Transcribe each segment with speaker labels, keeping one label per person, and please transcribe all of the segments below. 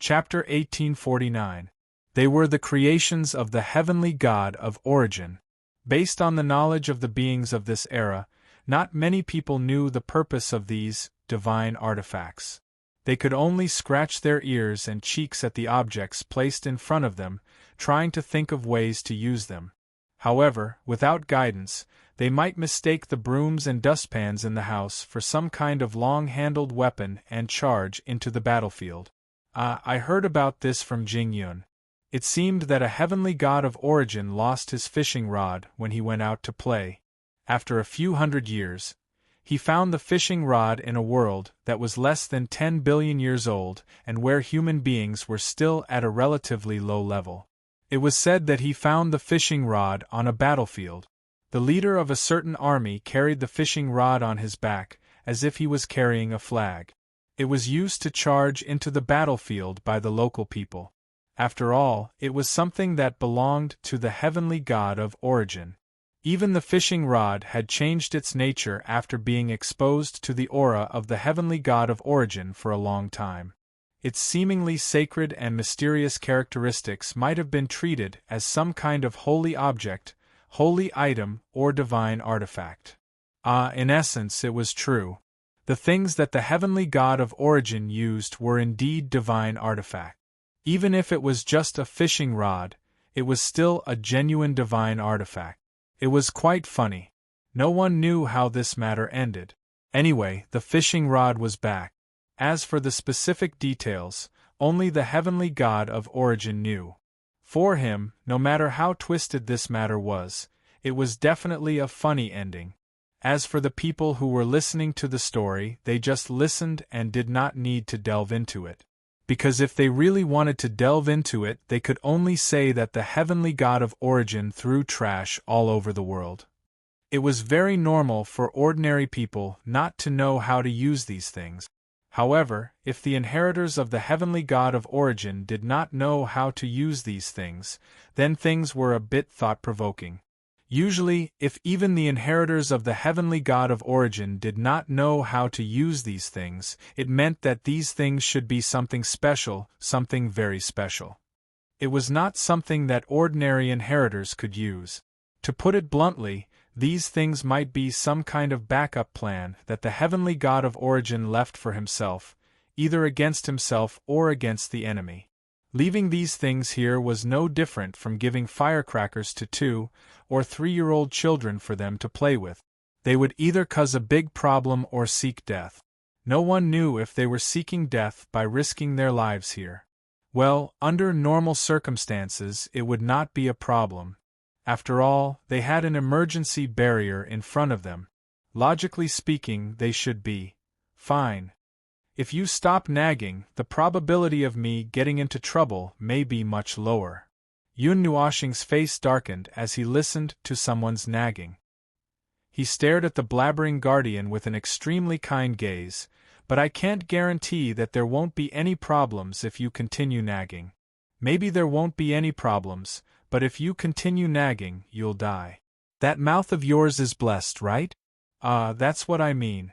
Speaker 1: Chapter 1849. They were the creations of the heavenly God of origin. Based on the knowledge of the beings of this era, not many people knew the purpose of these divine artifacts. They could only scratch their ears and cheeks at the objects placed in front of them, trying to think of ways to use them. However, without guidance, they might mistake the brooms and dustpans in the house for some kind of long-handled weapon and charge into the battlefield. I heard about this from Jing Yun. It seemed that a heavenly god of origin lost his fishing rod when he went out to play. After a few hundred years, he found the fishing rod in a world that was less than 10 billion years old and where human beings were still at a relatively low level. It was said that he found the fishing rod on a battlefield. The leader of a certain army carried the fishing rod on his back, as if he was carrying a flag. It was used to charge into the battlefield by the local people. After all, it was something that belonged to the heavenly god of origin. Even the fishing rod had changed its nature after being exposed to the aura of the heavenly god of origin for a long time. Its seemingly sacred and mysterious characteristics might have been treated as some kind of holy object, holy item, or divine artifact. In essence, it was true. The things that the heavenly god of origin used were indeed divine artifacts. Even if it was just a fishing rod, it was still a genuine divine artifact. It was quite funny. No one knew how this matter ended. Anyway, the fishing rod was back. As for the specific details, only the heavenly god of origin knew. For him, no matter how twisted this matter was, it was definitely a funny ending. As for the people who were listening to the story, they just listened and did not need to delve into it. Because if they really wanted to delve into it, they could only say that the heavenly god of origin threw trash all over the world. It was very normal for ordinary people not to know how to use these things. However, if the inheritors of the heavenly god of origin did not know how to use these things, then things were a bit thought-provoking. Usually, if even the inheritors of the heavenly god of origin did not know how to use these things, it meant that these things should be something special, something very special. It was not something that ordinary inheritors could use. To put it bluntly, these things might be some kind of backup plan that the heavenly god of origin left for himself, either against himself or against the enemy. Leaving these things here was no different from giving firecrackers to 2- or 3-year-old children for them to play with. They would either cause a big problem or seek death. No one knew if they were seeking death by risking their lives here. Well, under normal circumstances it would not be a problem. After all, they had an emergency barrier in front of them. Logically speaking, they should be fine. If you stop nagging, the probability of me getting into trouble may be much lower. Yun Nuoxing's face darkened as he listened to someone's nagging. He stared at the blabbering guardian with an extremely kind gaze, but I can't guarantee that there won't be any problems if you continue nagging. Maybe there won't be any problems, but if you continue nagging, you'll die. That mouth of yours is blessed, right? That's what I mean.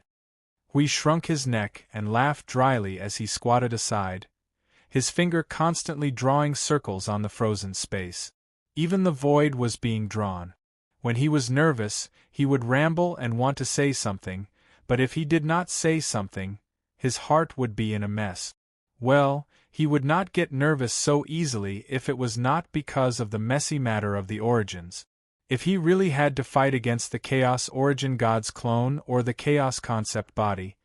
Speaker 1: Hui shrunk his neck and laughed dryly as he squatted aside, his finger constantly drawing circles on the frozen space. Even the void was being drawn. When he was nervous, he would ramble and want to say something, but if he did not say something, his heart would be in a mess. Well, he would not get nervous so easily if it was not because of the messy matter of the origins. If he really had to fight against the Chaos Origin God's clone or the Chaos Concept body,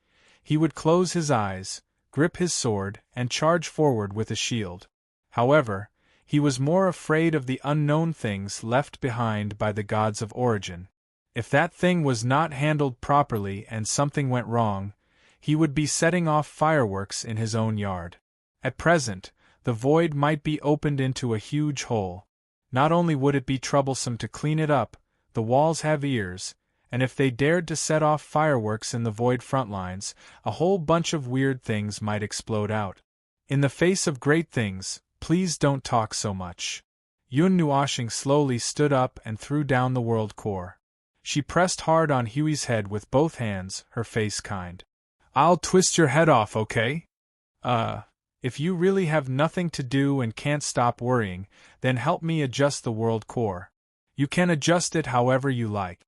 Speaker 1: he would close his eyes, grip his sword, and charge forward with a shield. However, he was more afraid of the unknown things left behind by the gods of origin. If that thing was not handled properly and something went wrong, he would be setting off fireworks in his own yard. At present, the void might be opened into a huge hole. Not only would it be troublesome to clean it up, the walls have ears, and if they dared to set off fireworks in the void front lines, a whole bunch of weird things might explode out. In the face of great things, please don't talk so much. Yun Nuoxing slowly stood up and threw down the world core. She pressed hard on Huey's head with both hands, her face kind. I'll twist your head off, okay? If you really have nothing to do and can't stop worrying, then help me adjust the world core. You can adjust it however you like.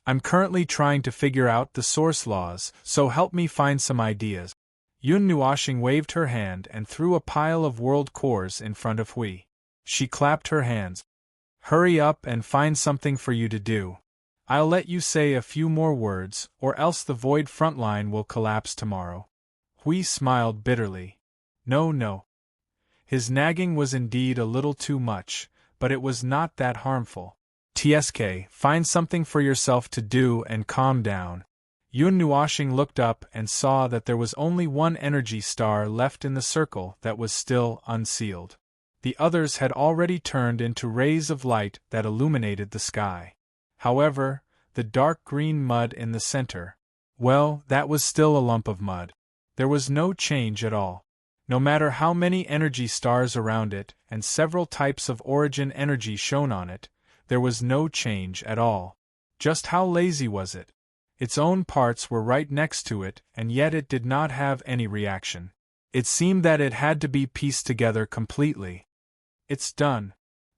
Speaker 1: I'm currently trying to figure out the source laws, so help me find some ideas. Yun Nuashing waved her hand and threw a pile of world cores in front of Hui. She clapped her hands. Hurry up and find something for you to do. I'll let you say a few more words, or else the void frontline will collapse tomorrow. Hui smiled bitterly. No. His nagging was indeed a little too much, but it was not that harmful. TSK, find something for yourself to do and calm down. Yun Nuashing looked up and saw that there was only one energy star left in the circle that was still unsealed. The others had already turned into rays of light that illuminated the sky. However, the dark green mud in the center, well, that was still a lump of mud. There was no change at all. No matter how many energy stars around it and several types of origin energy shown on it, there was no change at all. Just how lazy was it? Its own parts were right next to it, and yet it did not have any reaction. It seemed that it had to be pieced together completely. It's done.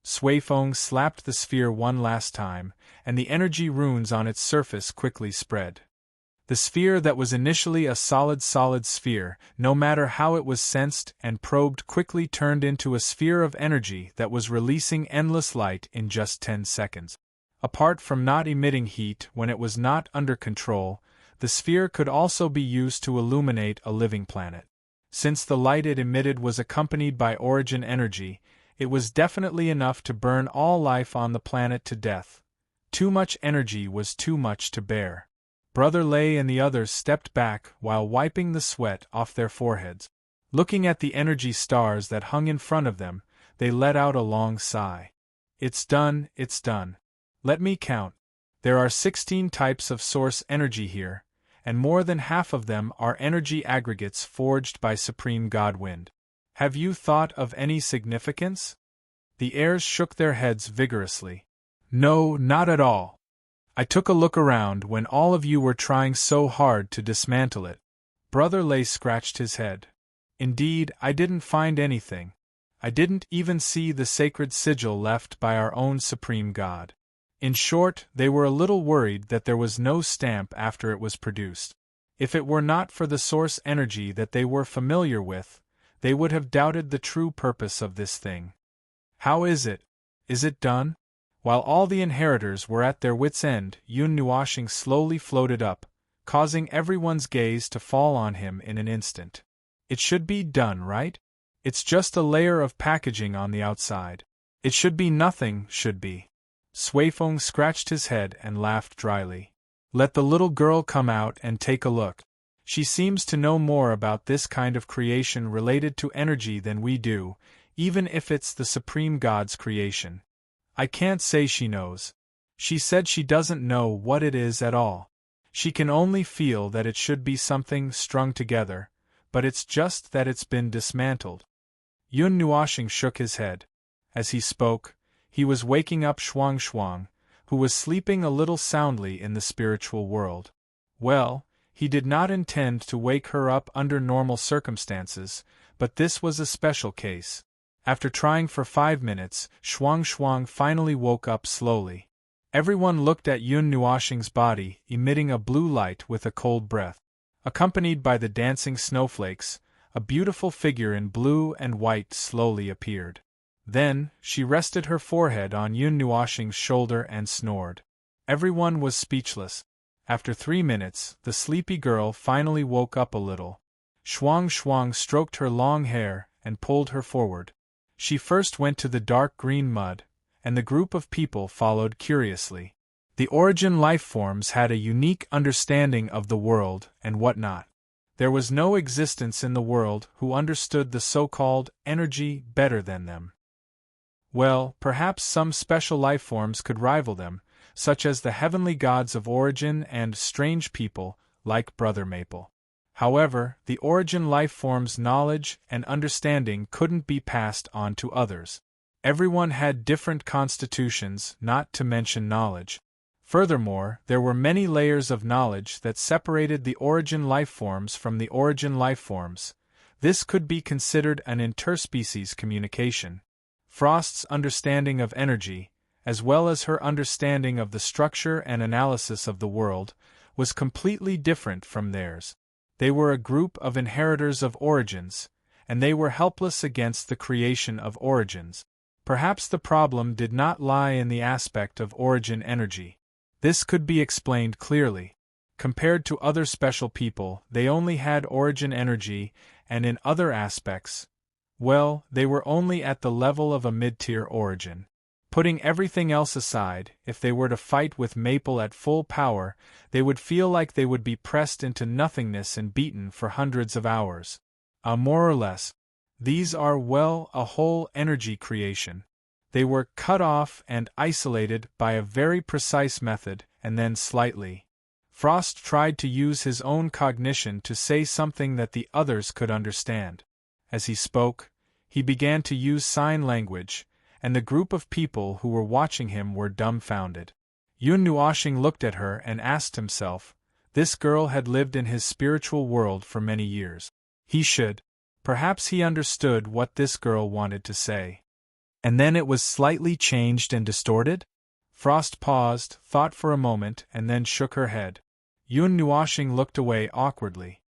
Speaker 1: Suifeng slapped the sphere one last time, and the energy runes on its surface quickly spread. The sphere that was initially a solid sphere, no matter how it was sensed and probed, quickly turned into a sphere of energy that was releasing endless light in just 10 seconds. Apart from not emitting heat when it was not under control, the sphere could also be used to illuminate a living planet. Since the light it emitted was accompanied by origin energy, it was definitely enough to burn all life on the planet to death. Too much energy was too much to bear. Brother Lei and the others stepped back while wiping the sweat off their foreheads. Looking at the energy stars that hung in front of them, they let out a long sigh. It's done. Let me count. There are 16 types of source energy here, and more than half of them are energy aggregates forged by Supreme God Wind. Have you thought of any significance? The heirs shook their heads vigorously. No, not at all. I took a look around when all of you were trying so hard to dismantle it. Brother Lei scratched his head. Indeed, I didn't find anything. I didn't even see the sacred sigil left by our own Supreme God. In short, they were a little worried that there was no stamp after it was produced. If it were not for the source energy that they were familiar with, they would have doubted the true purpose of this thing. How is it? Is it done? While all the inheritors were at their wits' end, Yun Nuashing slowly floated up, causing everyone's gaze to fall on him in an instant. It should be done, right? It's just a layer of packaging on the outside. It should be nothing, should be. Suifeng scratched his head and laughed dryly. Let the little girl come out and take a look. She seems to know more about this kind of creation related to energy than we do, even if it's the Supreme God's creation. I can't say she knows. She said she doesn't know what it is at all. She can only feel that it should be something strung together, but it's just that it's been dismantled. Yun Nuashing shook his head. As he spoke, he was waking up Shuang, who was sleeping a little soundly in the spiritual world. Well, he did not intend to wake her up under normal circumstances, but this was a special case. After trying for 5 minutes, Shuang finally woke up slowly. Everyone looked at Yun Nuashing's body, emitting a blue light with a cold breath. Accompanied by the dancing snowflakes, a beautiful figure in blue and white slowly appeared. Then, she rested her forehead on Yun Nuashing's shoulder and snored. Everyone was speechless. After 3 minutes, the sleepy girl finally woke up a little. Shuang stroked her long hair and pulled her forward. She first went to the dark green mud, and the group of people followed curiously. The origin lifeforms had a unique understanding of the world and whatnot. There was no existence in the world who understood the so-called energy better than them. Well, perhaps some special lifeforms could rival them, such as the heavenly gods of origin and strange people, like Brother Maple. However, the origin lifeform's knowledge and understanding couldn't be passed on to others. Everyone had different constitutions, not to mention knowledge. Furthermore, there were many layers of knowledge that separated the origin lifeforms from the origin lifeforms. This could be considered an interspecies communication. Frost's understanding of energy, as well as her understanding of the structure and analysis of the world, was completely different from theirs. They were a group of inheritors of origins, and they were helpless against the creation of origins. Perhaps the problem did not lie in the aspect of origin energy. This could be explained clearly. Compared to other special people, they only had origin energy, and in other aspects, well, they were only at the level of a mid-tier origin. Putting everything else aside, if they were to fight with Maple at full power, they would feel like they would be pressed into nothingness and beaten for hundreds of hours. More or less. These are, well, a whole energy creation. They were cut off and isolated by a very precise method, and then slightly. Frost tried to use his own cognition to say something that the others could understand. As he spoke, he began to use sign language, and the group of people who were watching him were dumbfounded. Yun Nuoshing looked at her and asked himself, this girl had lived in his spiritual world for many years. He should. Perhaps he understood what this girl wanted to say. And then it was slightly changed and distorted? Frost paused, thought for a moment, and then shook her head. Yun Nuoshing looked away awkwardly.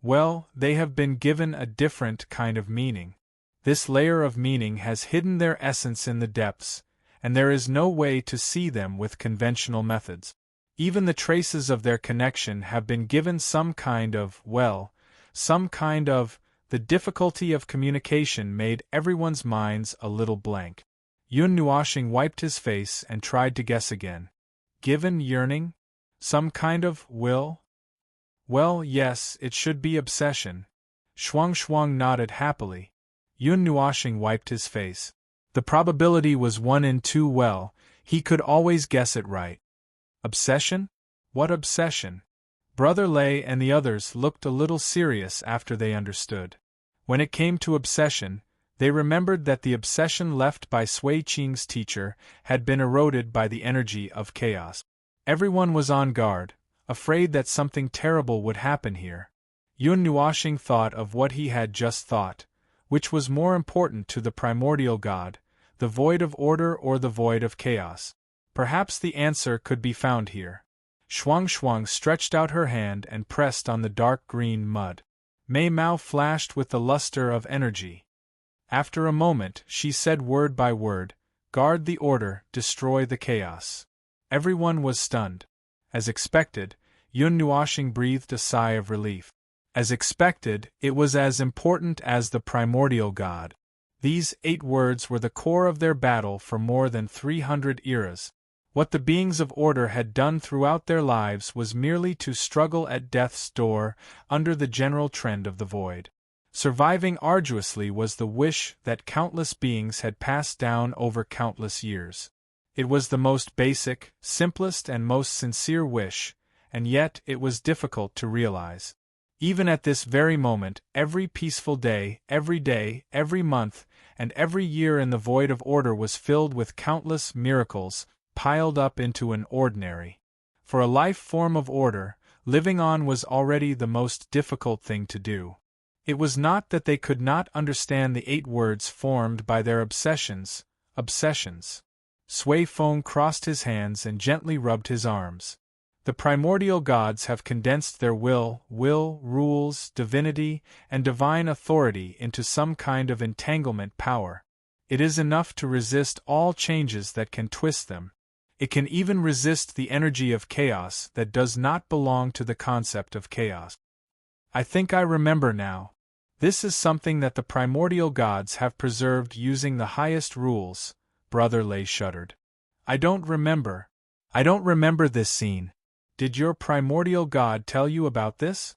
Speaker 1: Well, they have been given a different kind of meaning. This layer of meaning has hidden their essence in the depths, and there is no way to see them with conventional methods. Even the traces of their connection have been given some kind of, well, some kind of. The difficulty of communication made everyone's minds a little blank. Yun Nuoshing wiped his face and tried to guess again. Given yearning? Some kind of will? Well, yes, it should be obsession. Shuang nodded happily. Yun Nuoshing wiped his face. The probability was 1 in 2. Well, he could always guess it right. Obsession? What obsession? Brother Lei and the others looked a little serious after they understood. When it came to obsession, they remembered that the obsession left by Sui Qing's teacher had been eroded by the energy of chaos. Everyone was on guard, afraid that something terrible would happen here. Yun Nuoshing thought of what he had just thought, which was more important to the primordial god, the void of order or the void of chaos. Perhaps the answer could be found here. Shuang stretched out her hand and pressed on the dark green mud. Mei Mao flashed with the luster of energy. After a moment, she said word by word, guard the order, destroy the chaos. Everyone was stunned. As expected, Yun Nuoshing breathed a sigh of relief. As expected, it was as important as the primordial god. These 8 words were the core of their battle for more than 300 eras. What the beings of order had done throughout their lives was merely to struggle at death's door under the general trend of the void. Surviving arduously was the wish that countless beings had passed down over countless years. It was the most basic, simplest and most sincere wish, and yet it was difficult to realize. Even at this very moment, every peaceful day, every month, and every year in the void of order was filled with countless miracles, piled up into an ordinary. For a life form of order, living on was already the most difficult thing to do. It was not that they could not understand the 8 words formed by their obsessions. Sui Feng crossed his hands and gently rubbed his arms. The primordial gods have condensed their will, rules, divinity, and divine authority into some kind of entanglement power. It is enough to resist all changes that can twist them. It can even resist the energy of chaos that does not belong to the concept of chaos. I think I remember now. This is something that the primordial gods have preserved using the highest rules. Brother Lei shuddered. I don't remember this scene. Did your primordial god tell you about this?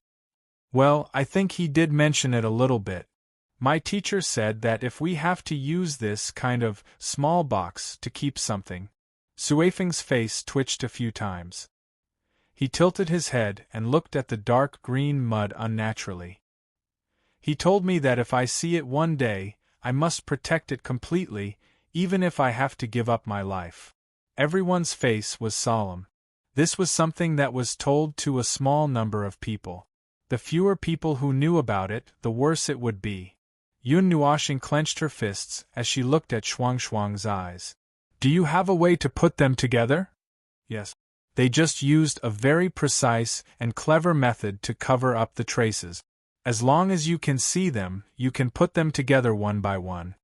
Speaker 1: Well, I think he did mention it a little bit. My teacher said that if we have to use this kind of small box to keep something. Suifeng's face twitched a few times. He tilted his head and looked at the dark green mud unnaturally. He told me that if I see it one day, I must protect it completely, even if I have to give up my life. Everyone's face was solemn. This was something that was told to a small number of people. The fewer people who knew about it, the worse it would be. Yun Nuoxing clenched her fists as she looked at Shuang's eyes. Do you have a way to put them together? Yes. They just used a very precise and clever method to cover up the traces. As long as you can see them, you can put them together one by one.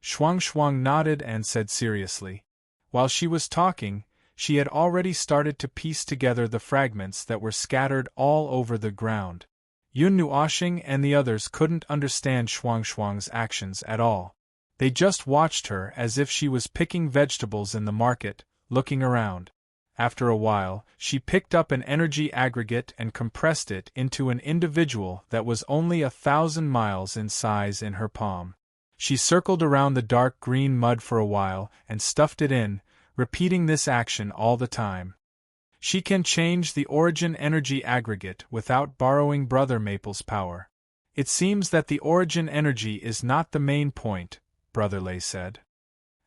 Speaker 1: Shuang nodded and said seriously. While she was talking, she had already started to piece together the fragments that were scattered all over the ground. Yun Nuoxing and the others couldn't understand Shuang's actions at all. They just watched her as if she was picking vegetables in the market, looking around. After a while, she picked up an energy aggregate and compressed it into an individual that was only 1,000 miles in size in her palm. She circled around the dark green mud for a while and stuffed it in, repeating this action all the time. She can change the origin energy aggregate without borrowing Brother Maple's power. It seems that the origin energy is not the main point, Brother Lei said.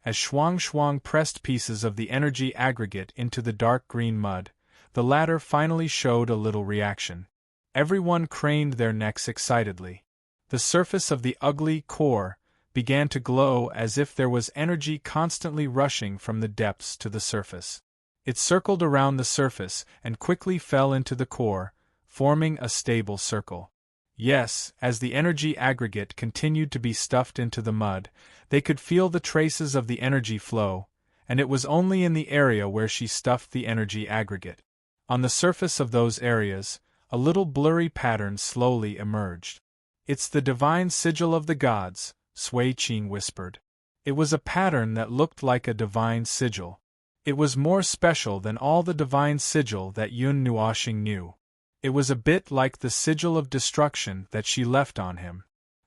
Speaker 1: As Shuang pressed pieces of the energy aggregate into the dark green mud, the latter finally showed a little reaction. Everyone craned their necks excitedly. The surface of the ugly core began to glow as if there was energy constantly rushing from the depths to the surface. It circled around the surface and quickly fell into the core, forming a stable circle. Yes, as the energy aggregate continued to be stuffed into the mud, they could feel the traces of the energy flow, and it was only in the area where she stuffed the energy aggregate. On the surface of those areas, a little blurry pattern slowly emerged. It's the divine sigil of the gods, Sui Qing whispered. It was a pattern that looked like a divine sigil. It was more special than all the divine sigil that Yun Nuoxing knew. It was a bit like the sigil of destruction that she left on him.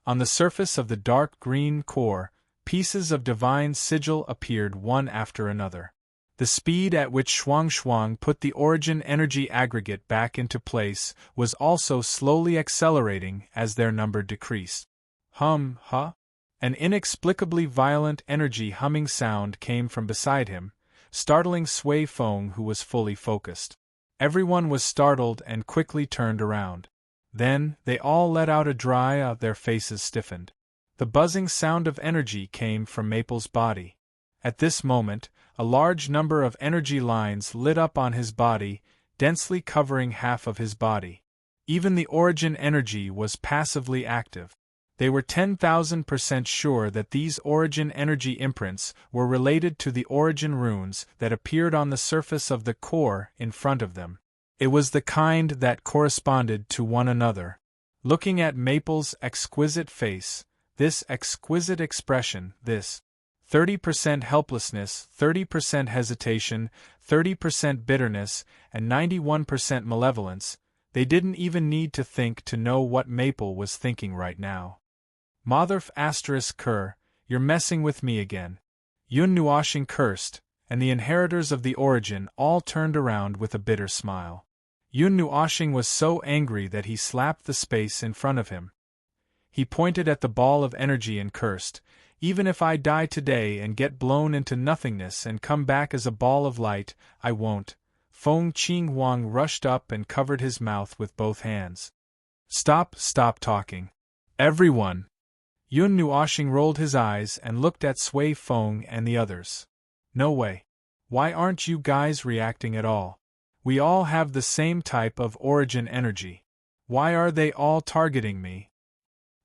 Speaker 1: On the surface of the dark green core, pieces of divine sigil appeared one after another. The speed at which Shuang put the origin energy aggregate back into place was also slowly accelerating as their number decreased. Huh? An inexplicably violent energy humming sound came from beside him, startling Sui Feng, who was fully focused. Everyone was startled and quickly turned around. Then, they all let out a dry their faces stiffened. The buzzing sound of energy came from Maple's body. At this moment, a large number of energy lines lit up on his body, densely covering half of his body. Even the origin energy was passively active. They were 10,000% sure that these origin energy imprints were related to the origin runes that appeared on the surface of the core in front of them. It was the kind that corresponded to one another. Looking at Maple's exquisite face, this exquisite expression, this 30% helplessness, 30% hesitation, 30% bitterness, and 91% malevolence, they didn't even need to think to know what Maple was thinking right now. Motherf *Ker, you're messing with me again. Yun Nuoxing cursed, and the inheritors of the origin all turned around with a bitter smile. Yun Nuoxing was so angry that he slapped the space in front of him. He pointed at the ball of energy and cursed, "Even if I die today and get blown into nothingness and come back as a ball of light, I won't." Feng Qinghuang rushed up and covered his mouth with both hands. Stop talking. Everyone! Yun Nuoxing rolled his eyes and looked at Sui Feng and the others. No way. Why aren't you guys reacting at all? We all have the same type of origin energy. Why are they all targeting me?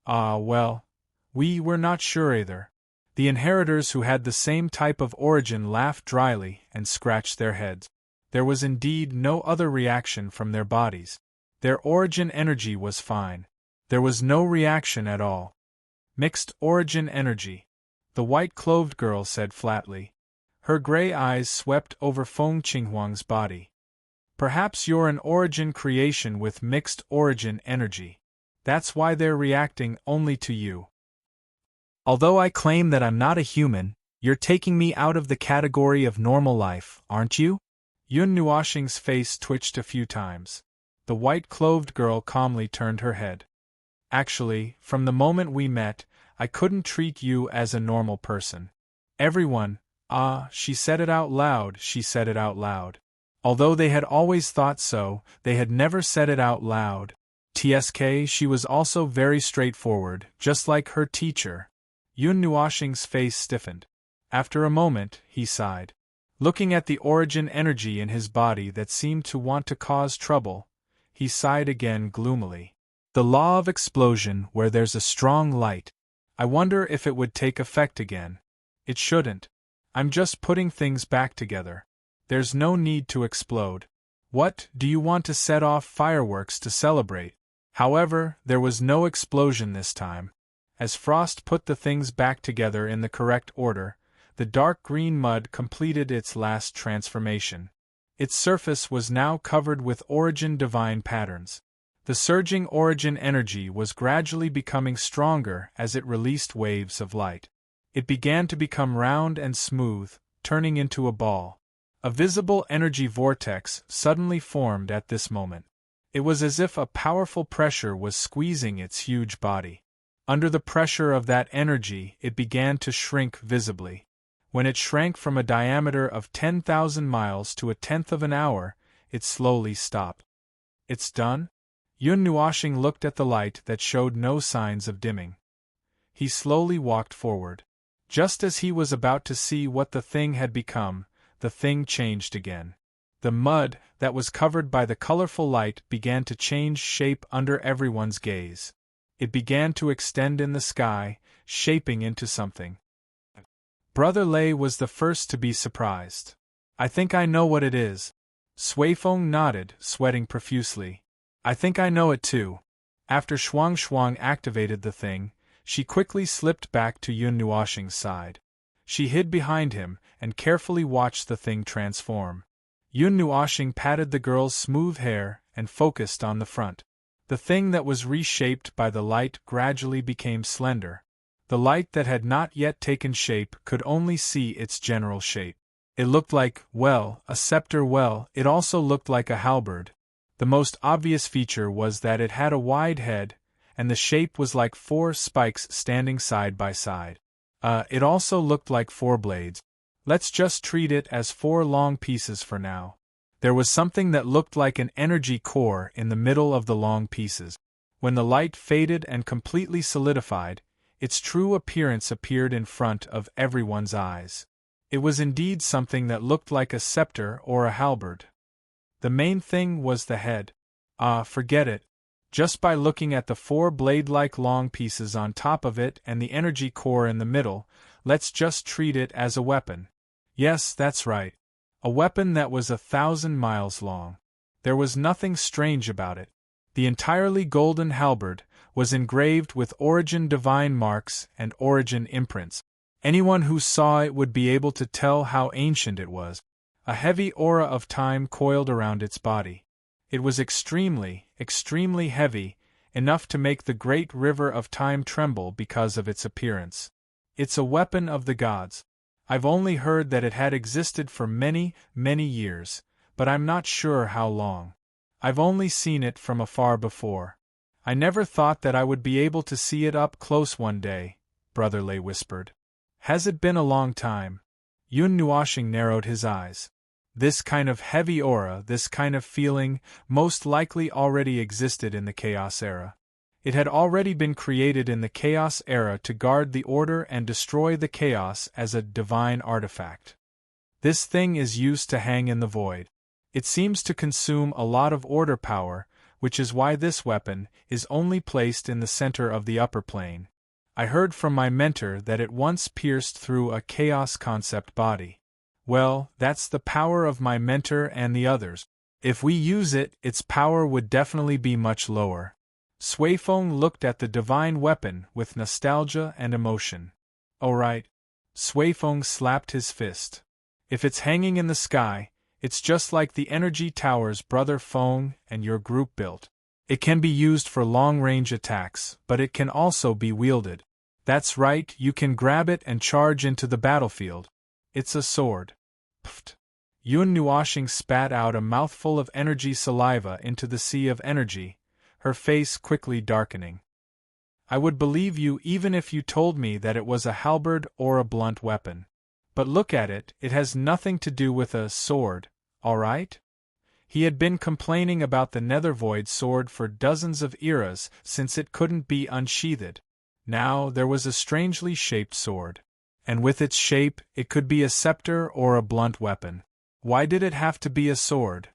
Speaker 1: Well, we were not sure either. The inheritors who had the same type of origin laughed dryly and scratched their heads. There was indeed no other reaction from their bodies. Their origin energy was fine. There was no reaction at all. Mixed origin energy, the white-clothed girl said flatly. Her gray eyes swept over Feng Qinghuang's body. Perhaps you're an origin creation with mixed origin energy. That's why they're reacting only to you. Although I claim that I'm not a human, you're taking me out of the category of normal life, aren't you? Yun Nuoxing's face twitched a few times. The white-clothed girl calmly turned her head. Actually, from the moment we met, I couldn't treat you as a normal person. Everyone, she said it out loud. Although they had always thought so, they had never said it out loud. TSK, she was also very straightforward, just like her teacher. Yun Nuoxing's face stiffened. After a moment, he sighed. Looking at the origin energy in his body that seemed to want to cause trouble, he sighed again gloomily. The law of explosion where there's a strong light. I wonder if it would take effect again. It shouldn't. I'm just putting things back together. There's no need to explode. What, do you want to set off fireworks to celebrate? However, there was no explosion this time. As Frost put the things back together in the correct order, the dark green mud completed its last transformation. Its surface was now covered with origin divine patterns. The surging origin energy was gradually becoming stronger as it released waves of light. It began to become round and smooth, turning into a ball. A visible energy vortex suddenly formed at this moment. It was as if a powerful pressure was squeezing its huge body. Under the pressure of that energy, it began to shrink visibly. When it shrank from a diameter of 10,000 miles to a tenth of an hour, it slowly stopped. It's done? Yun Nuoxing looked at the light that showed no signs of dimming. He slowly walked forward. Just as he was about to see what the thing had become, the thing changed again. The mud, that was covered by the colorful light, began to change shape under everyone's gaze. It began to extend in the sky, shaping into something. Brother Lei was the first to be surprised. I think I know what it is. Suifeng nodded, sweating profusely. I think I know it too. After Shuang activated the thing, she quickly slipped back to Yun Nuoxing's side. She hid behind him and carefully watched the thing transform. Yun Nuoxing patted the girl's smooth hair and focused on the front. The thing that was reshaped by the light gradually became slender. The light that had not yet taken shape could only see its general shape. It looked like, well, a scepter. It also looked like a halberd. The most obvious feature was that it had a wide head, and the shape was like 4 spikes standing side by side. It also looked like 4 blades. Let's just treat it as 4 long pieces for now. There was something that looked like an energy core in the middle of the long pieces. When the light faded and completely solidified, its true appearance appeared in front of everyone's eyes. It was indeed something that looked like a scepter or a halberd. The main thing was the head. Forget it. Just by looking at the 4 blade-like long pieces on top of it and the energy core in the middle, let's just treat it as a weapon. Yes, that's right. A weapon that was 1,000 miles long. There was nothing strange about it. The entirely golden halberd was engraved with origin divine marks and origin imprints. Anyone who saw it would be able to tell how ancient it was. A heavy aura of time coiled around its body. It was extremely, extremely heavy, enough to make the great river of time tremble because of its appearance. It's a weapon of the gods. I've only heard that it had existed for many, many years, but I'm not sure how long. I've only seen it from afar before. I never thought that I would be able to see it up close one day, Brother Lei whispered. Has it been a long time? Yun Nuoxing narrowed his eyes. This kind of heavy aura, this kind of feeling, most likely already existed in the Chaos Era. It had already been created in the Chaos Era to guard the order and destroy the chaos as a divine artifact. This thing is used to hang in the void. It seems to consume a lot of order power, which is why this weapon is only placed in the center of the upper plane. I heard from my mentor that it once pierced through a chaos concept body. Well, that's the power of my mentor and the others. If we use it, its power would definitely be much lower. Suifeng looked at the divine weapon with nostalgia and emotion. Oh right. Suifeng slapped his fist. If it's hanging in the sky, it's just like the energy towers Brother Feng and your group built. It can be used for long-range attacks, but it can also be wielded. That's right, you can grab it and charge into the battlefield. It's a sword. Pfft. Yun Nuoxing spat out a mouthful of energy saliva into the sea of energy, her face quickly darkening. I would believe you even if you told me that it was a halberd or a blunt weapon. But look at it, it has nothing to do with a sword, all right? He had been complaining about the Nethervoid sword for dozens of eras since it couldn't be unsheathed. Now there was a strangely shaped sword. And with its shape, it could be a scepter or a blunt weapon. Why did it have to be a sword?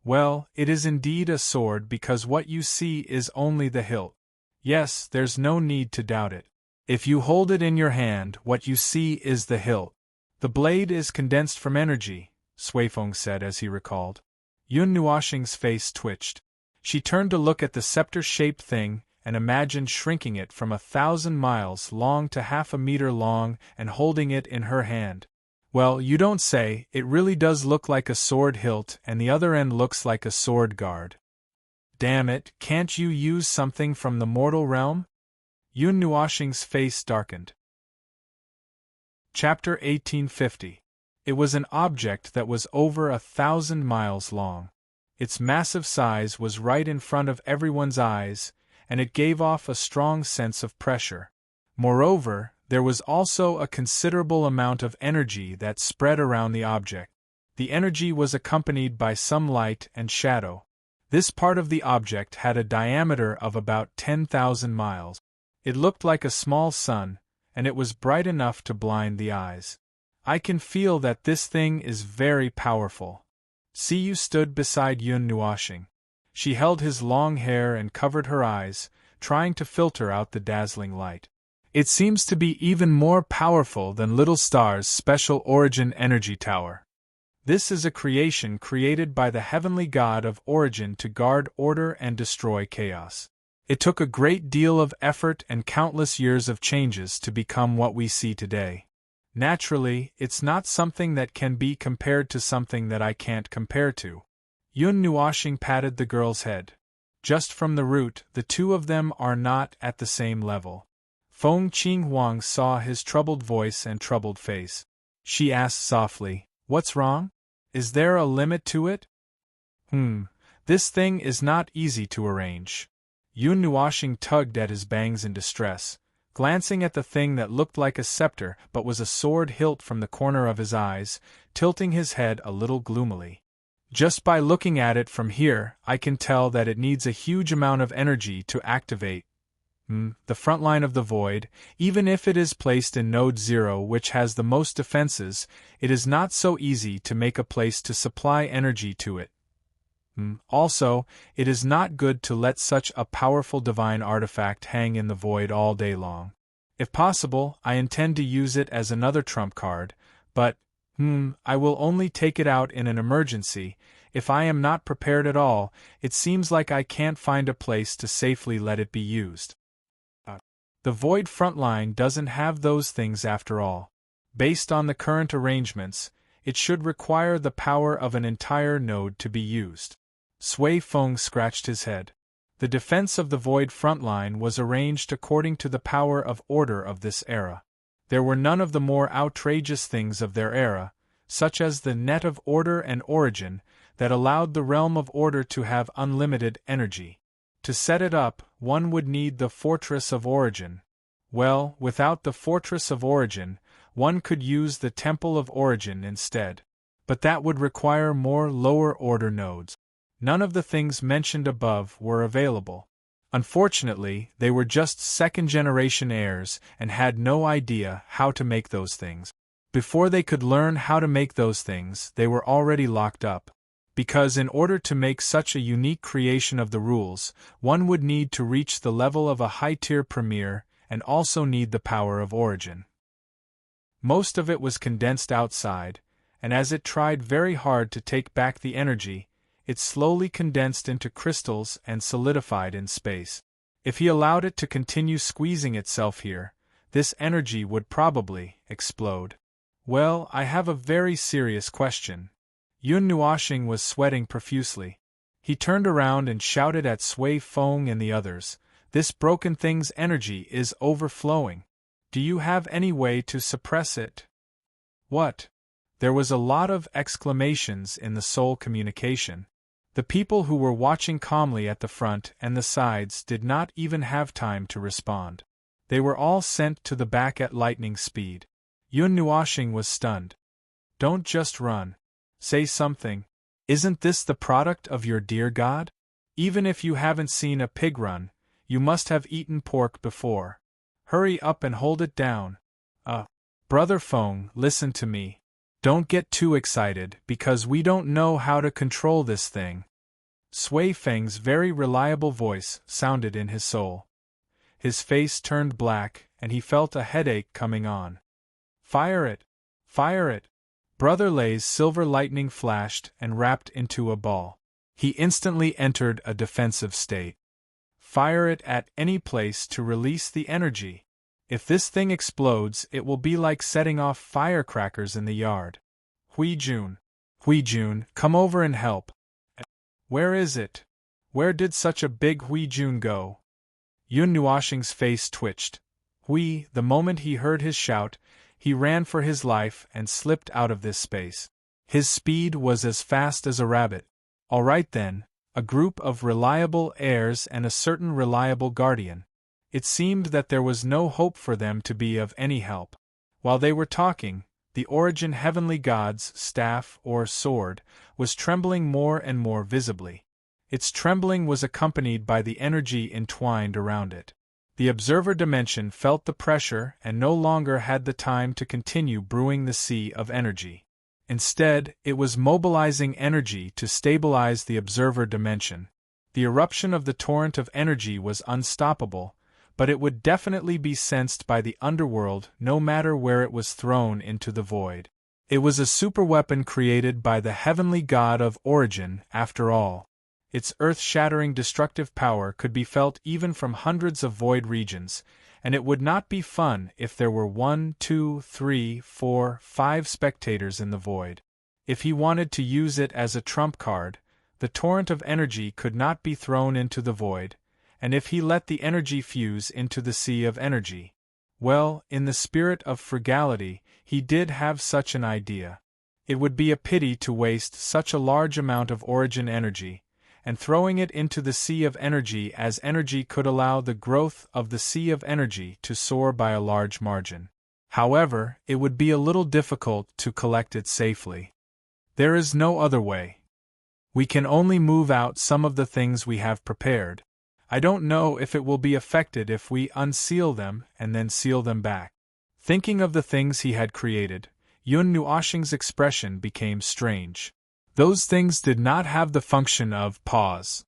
Speaker 1: Well, it is indeed a sword because what you see is only the hilt. Yes, there's no need to doubt it. If you hold it in your hand, what you see is the hilt. The blade is condensed from energy, Suifeng said as he recalled. Yun Nuoxing's face twitched. She turned to look at the scepter-shaped thing and imagined shrinking it from 1,000 miles long to half a meter long and holding it in her hand. Well, you don't say, it really does look like a sword hilt and the other end looks like a sword guard. Damn it, can't you use something from the mortal realm? Yun Nuoxing's face darkened. Chapter 1850. It was an object that was over 1,000 miles long. Its massive size was right in front of everyone's eyes, and it gave off a strong sense of pressure. Moreover, there was also a considerable amount of energy that spread around the object. The energy was accompanied by some light and shadow. This part of the object had a diameter of about 10,000 miles. It looked like a small sun, and it was bright enough to blind the eyes. I can feel that this thing is very powerful. Siyu stood beside Yun Nuoxing. She held his long hair and covered her eyes, trying to filter out the dazzling light. It seems to be even more powerful than Little Star's special origin energy tower. This is a creation created by the heavenly god of origin to guard order and destroy chaos. It took a great deal of effort and countless years of changes to become what we see today. Naturally, it's not something that can be compared to something that I can't compare to. Yun Nuoxing patted the girl's head. Just from the root, the two of them are not at the same level. Feng Qinghuang saw his troubled voice and troubled face. She asked softly, "What's wrong? Is there a limit to it?" This thing is not easy to arrange." Yun Nuoxing tugged at his bangs in distress, glancing at the thing that looked like a scepter but was a sword hilt from the corner of his eyes, tilting his head a little gloomily. "Just by looking at it from here, I can tell that it needs a huge amount of energy to activate the front line of the void. Even if it is placed in Node 0, which has the most defenses, it is not so easy to make a place to supply energy to it. Also, it is not good to let such a powerful divine artifact hang in the void all day long. If possible, I intend to use it as another trump card, but, I will only take it out in an emergency. If I am not prepared at all, it seems like I can't find a place to safely let it be used." The void frontline doesn't have those things after all. Based on the current arrangements, it should require the power of an entire node to be used. Suifeng scratched his head. The defense of the void frontline was arranged according to the power of order of this era. There were none of the more outrageous things of their era, such as the net of order and origin, that allowed the realm of order to have unlimited energy. To set it up, one would need the Fortress of Origin. Well, without the Fortress of Origin, one could use the Temple of Origin instead. But that would require more lower-order nodes. None of the things mentioned above were available. Unfortunately, they were just second-generation heirs and had no idea how to make those things. Before they could learn how to make those things, they were already locked up. Because in order to make such a unique creation of the rules, one would need to reach the level of a high-tier premier and also need the power of origin. Most of it was condensed outside, and as it tried very hard to take back the energy, it slowly condensed into crystals and solidified in space. If he allowed it to continue squeezing itself here, this energy would probably explode. Well, I have a very serious question. Yun Nuoxing was sweating profusely. He turned around and shouted at Suifeng and the others, "This broken thing's energy is overflowing. Do you have any way to suppress it?" "What?" There was a lot of exclamations in the soul communication. The people who were watching calmly at the front and the sides did not even have time to respond. They were all sent to the back at lightning speed. Yun Nuoxing was stunned. "Don't just run. Say something. Isn't this the product of your dear God? Even if you haven't seen a pig run, you must have eaten pork before. Hurry up and hold it down. Brother Feng, listen to me. Don't get too excited, because we don't know how to control this thing. Sui Feng's very reliable voice sounded in his soul. His face turned black, and he felt a headache coming on. Fire it! Fire it! Brother Lei's silver lightning flashed and wrapped into a ball. He instantly entered a defensive state. Fire it at any place to release the energy. If this thing explodes, it will be like setting off firecrackers in the yard. Hui Jun, come over and help. Where is it? Where did such a big Hui Jun go? Yun Nuoxing's face twitched. The moment he heard his shout, he ran for his life and slipped out of this space. His speed was as fast as a rabbit. All right then, a group of reliable heirs and a certain reliable guardian. It seemed that there was no hope for them to be of any help. While they were talking, the Origin Heavenly God's staff or sword was trembling more and more visibly. Its trembling was accompanied by the energy entwined around it. The observer dimension felt the pressure and no longer had the time to continue brewing the sea of energy. Instead, it was mobilizing energy to stabilize the observer dimension. The eruption of the torrent of energy was unstoppable, but it would definitely be sensed by the underworld no matter where it was thrown into the void. It was a superweapon created by the heavenly god of origin, after all. Its earth-shattering destructive power could be felt even from hundreds of void regions, and it would not be fun if there were 1, 2, 3, 4, 5 spectators in the void. If he wanted to use it as a trump card, the torrent of energy could not be thrown into the void, and if he let the energy fuse into the sea of energy. Well, in the spirit of frugality, he did have such an idea. It would be a pity to waste such a large amount of origin energy, and throwing it into the sea of energy as energy could allow the growth of the sea of energy to soar by a large margin. However, it would be a little difficult to collect it safely. There is no other way. We can only move out some of the things we have prepared. I don't know if it will be affected if we unseal them and then seal them back. Thinking of the things he had created, Yun Nuoxing's expression became strange. Those things did not have the function of pause.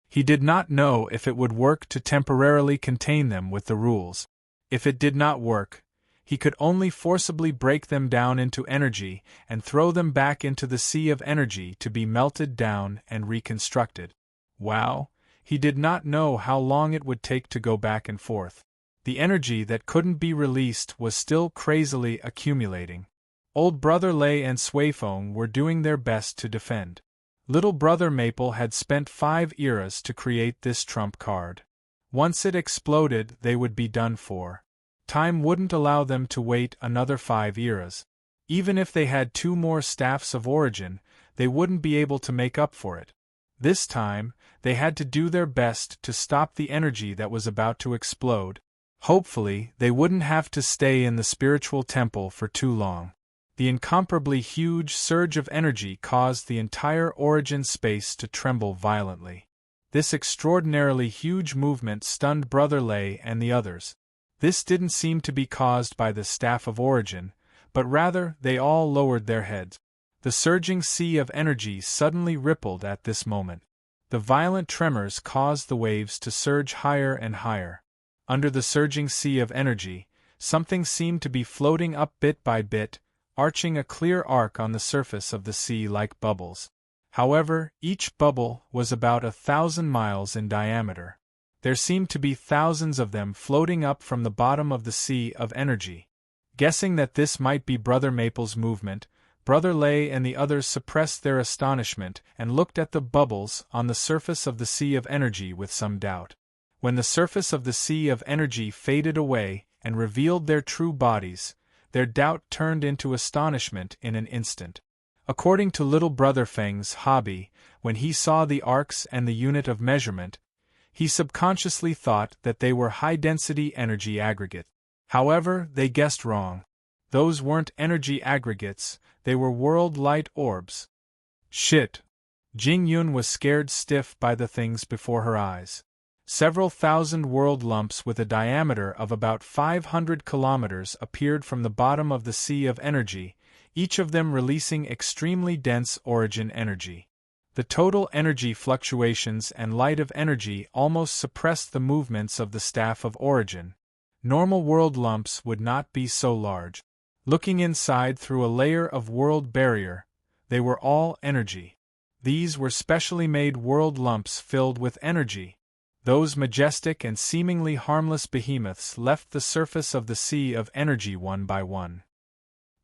Speaker 1: He did not know if it would work to temporarily contain them with the rules. If it did not work, he could only forcibly break them down into energy and throw them back into the sea of energy to be melted down and reconstructed. Wow, he did not know how long it would take to go back and forth. The energy that couldn't be released was still crazily accumulating. Old Brother Lei and Sui Feng were doing their best to defend. Little Brother Maple had spent 5 eras to create this trump card. Once it exploded, they would be done for. Time wouldn't allow them to wait another 5 eras. Even if they had 2 more staffs of origin, they wouldn't be able to make up for it. This time, they had to do their best to stop the energy that was about to explode. Hopefully, they wouldn't have to stay in the spiritual temple for too long. The incomparably huge surge of energy caused the entire origin space to tremble violently. This extraordinarily huge movement stunned Brother Lei and the others. This didn't seem to be caused by the staff of origin, but rather they all lowered their heads. The surging sea of energy suddenly rippled at this moment. The violent tremors caused the waves to surge higher and higher. Under the surging sea of energy, something seemed to be floating up bit by bit, arching a clear arc on the surface of the sea like bubbles. However, each bubble was about 1,000 miles in diameter. There seemed to be thousands of them floating up from the bottom of the sea of energy. Guessing that this might be Brother Maple's movement, Brother Lei and the others suppressed their astonishment and looked at the bubbles on the surface of the sea of energy with some doubt. When the surface of the sea of energy faded away and revealed their true bodies, their doubt turned into astonishment in an instant. According to Little Brother Feng's hobby, when he saw the arcs and the unit of measurement, he subconsciously thought that they were high-density energy aggregates. However, they guessed wrong. Those weren't energy aggregates, they were world light orbs. Shit, Jing Yun was scared stiff by the things before her eyes. Several thousand world lumps with a diameter of about 500 kilometers appeared from the bottom of the sea of energy, each of them releasing extremely dense origin energy. The total energy fluctuations and light of energy almost suppressed the movements of the staff of origin. Normal world lumps would not be so large. Looking inside through a layer of world barrier, they were all energy. These were specially made world lumps filled with energy. Those majestic and seemingly harmless behemoths left the surface of the sea of energy one by one.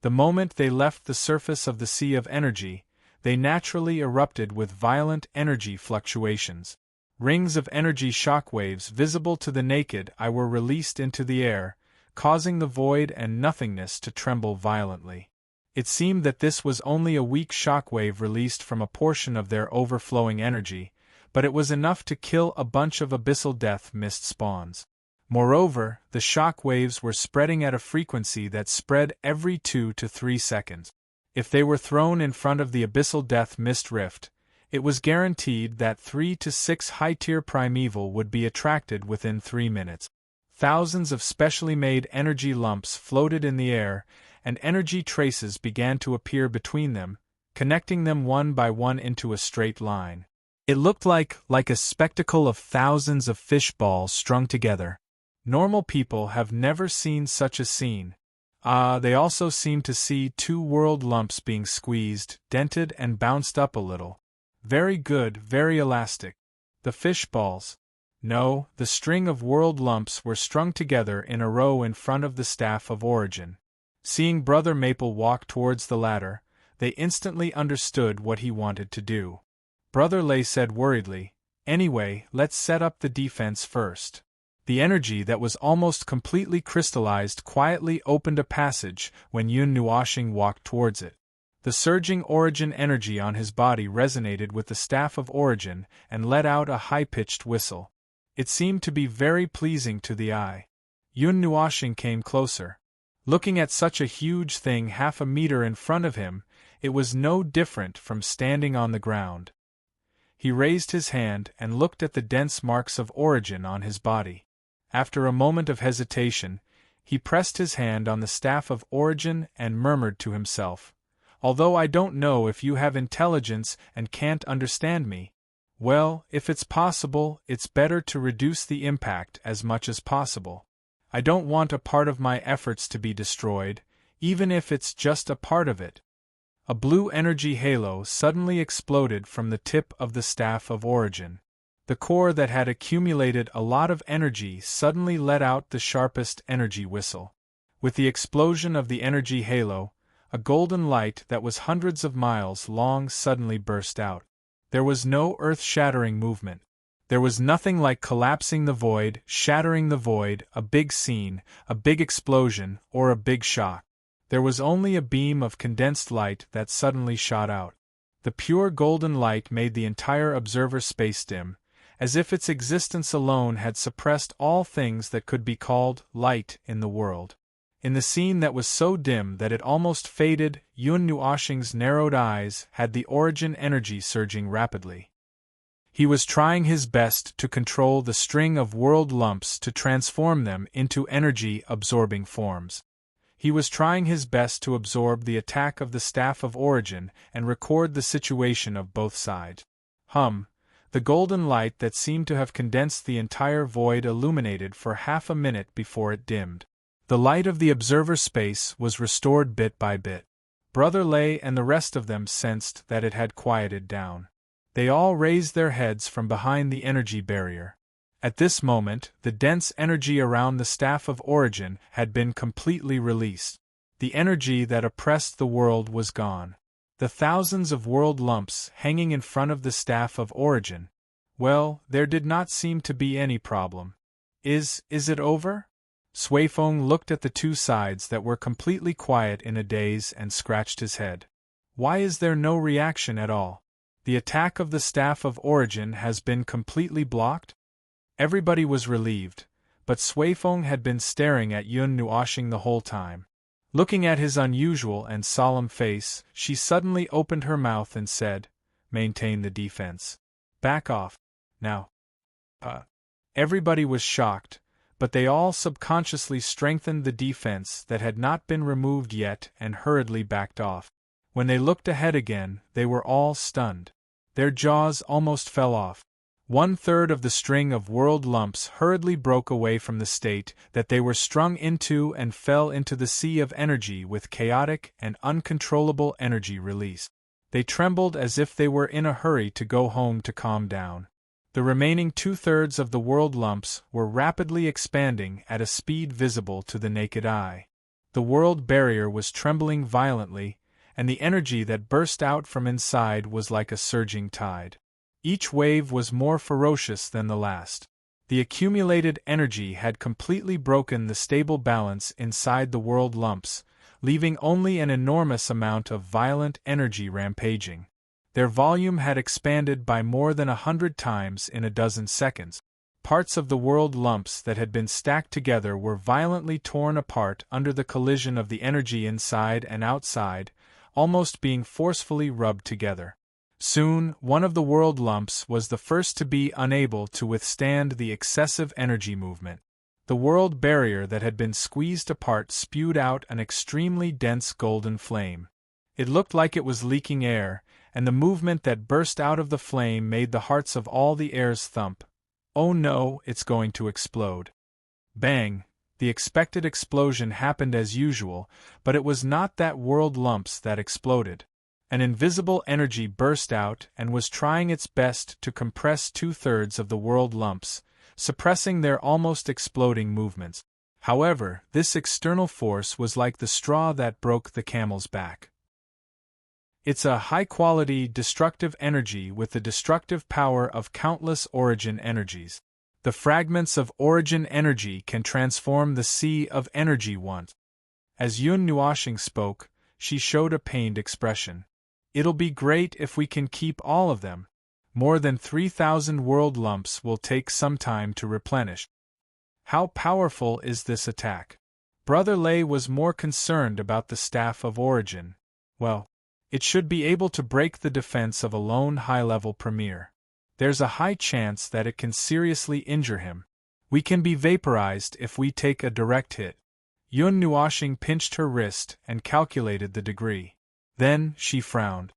Speaker 1: The moment they left the surface of the sea of energy, they naturally erupted with violent energy fluctuations. Rings of energy shockwaves visible to the naked eye were released into the air, causing the void and nothingness to tremble violently. It seemed that this was only a weak shockwave released from a portion of their overflowing energy, but it was enough to kill a bunch of abyssal death mist spawns. Moreover, the shock waves were spreading at a frequency that spread every 2 to 3 seconds. If they were thrown in front of the abyssal death mist rift, it was guaranteed that 3 to 6 high-tier primeval would be attracted within 3 minutes. Thousands of specially made energy lumps floated in the air, and energy traces began to appear between them, connecting them one by one into a straight line. It looked like a spectacle of thousands of fish balls strung together. Normal people have never seen such a scene. They also seemed to see 2 world lumps being squeezed, dented and bounced up a little. Very good, very elastic. The fish balls. No, the string of world lumps were strung together in a row in front of the staff of origin. Seeing Brother Maple walk towards the ladder, they instantly understood what he wanted to do. Brother Lei said worriedly, "Anyway, let's set up the defense first." The energy that was almost completely crystallized quietly opened a passage when Yun Nuoxing walked towards it. The surging origin energy on his body resonated with the staff of origin and let out a high-pitched whistle. It seemed to be very pleasing to the eye. Yun Nuoxing came closer. Looking at such a huge thing half a meter in front of him, it was no different from standing on the ground. He raised his hand and looked at the dense marks of origin on his body. After a moment of hesitation, he pressed his hand on the staff of origin and murmured to himself, "Although I don't know if you have intelligence and can't understand me, well, if it's possible, it's better to reduce the impact as much as possible. I don't want a part of my efforts to be destroyed, even if it's just a part of it." A blue energy halo suddenly exploded from the tip of the staff of origin. The core that had accumulated a lot of energy suddenly let out the sharpest energy whistle. With the explosion of the energy halo, a golden light that was hundreds of miles long suddenly burst out. There was no earth-shattering movement. There was nothing like collapsing the void, shattering the void, a big scene, a big explosion, or a big shock. There was only a beam of condensed light that suddenly shot out. The pure golden light made the entire observer space dim, as if its existence alone had suppressed all things that could be called light in the world. In the scene that was so dim that it almost faded, Yun Nuoxing's narrowed eyes had the origin energy surging rapidly. He was trying his best to control the string of world lumps to transform them into energy-absorbing forms. He was trying his best to absorb the attack of the staff of origin and record the situation of both sides. The golden light that seemed to have condensed the entire void illuminated for half a minute before it dimmed. The light of the observer space was restored bit by bit. Brother Lei and the rest of them sensed that it had quieted down. They all raised their heads from behind the energy barrier. At this moment, the dense energy around the staff of origin had been completely released. The energy that oppressed the world was gone. The thousands of world lumps hanging in front of the staff of origin. Well, there did not seem to be any problem. Is it over? Suifeng looked at the 2 sides that were completely quiet in a daze and scratched his head. Why is there no reaction at all? The attack of the staff of origin has been completely blocked? Everybody was relieved, but Suifeng had been staring at Yun Nuoxing the whole time. Looking at his unusual and solemn face, she suddenly opened her mouth and said, maintain the defense. Back off. Now. Everybody was shocked, but they all subconsciously strengthened the defense that had not been removed yet and hurriedly backed off. When they looked ahead again, they were all stunned. Their jaws almost fell off. 1/3 of the string of world lumps hurriedly broke away from the state that they were strung into and fell into the sea of energy with chaotic and uncontrollable energy release. They trembled as if they were in a hurry to go home to calm down. The remaining 2/3 of the world lumps were rapidly expanding at a speed visible to the naked eye. The world barrier was trembling violently, and the energy that burst out from inside was like a surging tide. Each wave was more ferocious than the last. The accumulated energy had completely broken the stable balance inside the world lumps, leaving only an enormous amount of violent energy rampaging. Their volume had expanded by more than 100 times in a dozen seconds. Parts of the world lumps that had been stacked together were violently torn apart under the collision of the energy inside and outside, almost being forcefully rubbed together. Soon, one of the world lumps was the first to be unable to withstand the excessive energy movement. The world barrier that had been squeezed apart spewed out an extremely dense golden flame. It looked like it was leaking air, and the movement that burst out of the flame made the hearts of all the heirs thump. Oh no, it's going to explode. Bang! The expected explosion happened as usual, but it was not that world lumps that exploded. An invisible energy burst out and was trying its best to compress 2/3 of the world lumps, suppressing their almost exploding movements. However, this external force was like the straw that broke the camel's back. It's a high-quality, destructive energy with the destructive power of countless origin energies. The fragments of origin energy can transform the sea of energy once. As Yun Nuoshing spoke, she showed a pained expression. It'll be great if we can keep all of them. More than 3,000 world lumps will take some time to replenish. How powerful is this attack? Brother Lei was more concerned about the staff of origin. Well, it should be able to break the defense of a lone high-level premier. There's a high chance that it can seriously injure him. We can be vaporized if we take a direct hit. Yun Nuoshing pinched her wrist and calculated the degree. Then, she frowned.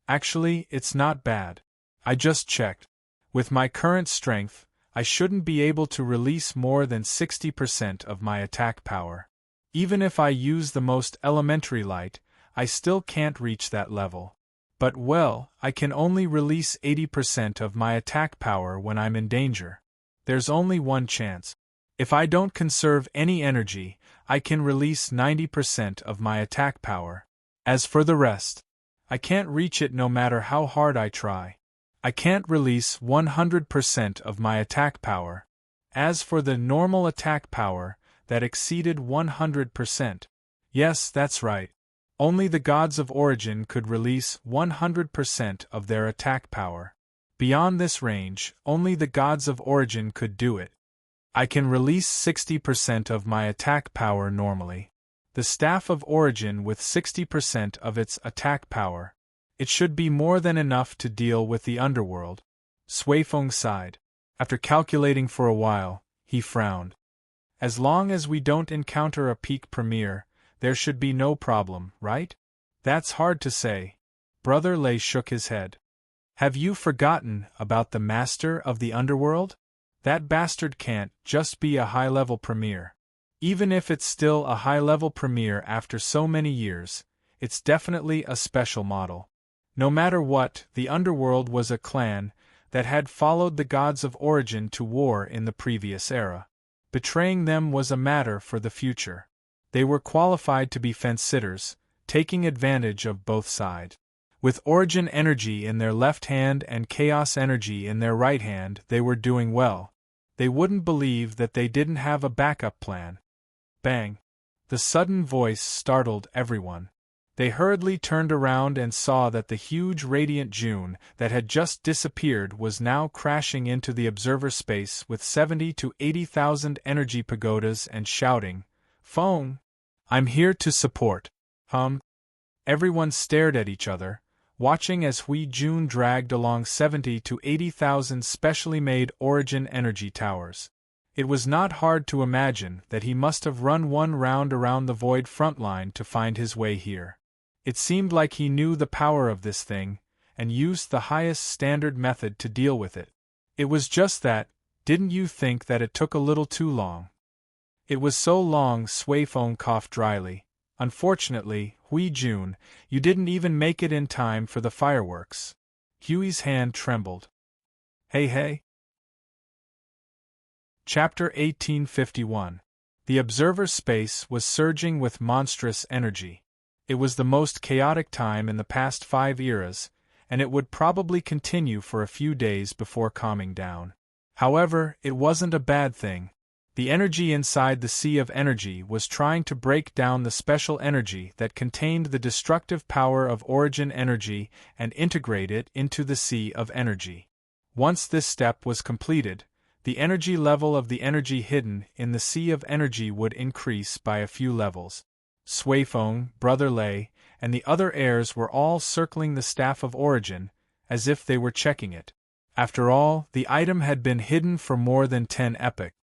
Speaker 1: Actually, it's not bad. I just checked. With my current strength, I shouldn't be able to release more than 60% of my attack power. Even if I use the most elementary light, I still can't reach that level. But well, I can only release 80% of my attack power when I'm in danger. There's only one chance. If I don't conserve any energy, I can release 90% of my attack power. As for the rest, I can't reach it no matter how hard I try. I can't release 100% of my attack power. As for the normal attack power, that exceeded 100%. Yes, that's right. Only the gods of origin could release 100% of their attack power. Beyond this range, only the gods of origin could do it. I can release 60% of my attack power normally. The staff of origin with 60% of its attack power. It should be more than enough to deal with the underworld. Suifeng sighed. After calculating for a while, he frowned. As long as we don't encounter a peak premier, there should be no problem, right? That's hard to say. Brother Lei shook his head. Have you forgotten about the master of the underworld? That bastard can't just be a high-level premier. Even if it's still a high-level premier after so many years, it's definitely a special model. No matter what, the underworld was a clan that had followed the gods of origin to war in the previous era. Betraying them was a matter for the future. They were qualified to be fence-sitters, taking advantage of both sides. With origin energy in their left hand and chaos energy in their right hand, they were doing well. They wouldn't believe that they didn't have a backup plan. Bang! The sudden voice startled everyone. They hurriedly turned around and saw that the huge radiant June that had just disappeared was now crashing into the observer space with 70 to 80,000 energy pagodas and shouting, "Phone! I'm here to support." Everyone stared at each other, watching as Hui Jun dragged along 70 to 80,000 specially made origin energy towers. It was not hard to imagine that he must have run one round around the void front line to find his way here. It seemed like he knew the power of this thing, and used the highest standard method to deal with it. It was just that, didn't you think that it took a little too long? It was so long, Sui Feng coughed dryly. Unfortunately, Hui Jun, you didn't even make it in time for the fireworks. Huey's hand trembled. Hey. Chapter 1851. The observer's space was surging with monstrous energy. It was the most chaotic time in the past 5 eras, and it would probably continue for a few days before calming down. However, it wasn't a bad thing. The energy inside the sea of energy was trying to break down the special energy that contained the destructive power of origin energy and integrate it into the sea of energy. Once this step was completed, the energy level of the energy hidden in the sea of energy would increase by a few levels. Sui Feng, Brother Lei, and the other heirs were all circling the staff of origin, as if they were checking it. After all, the item had been hidden for more than 10 epochs.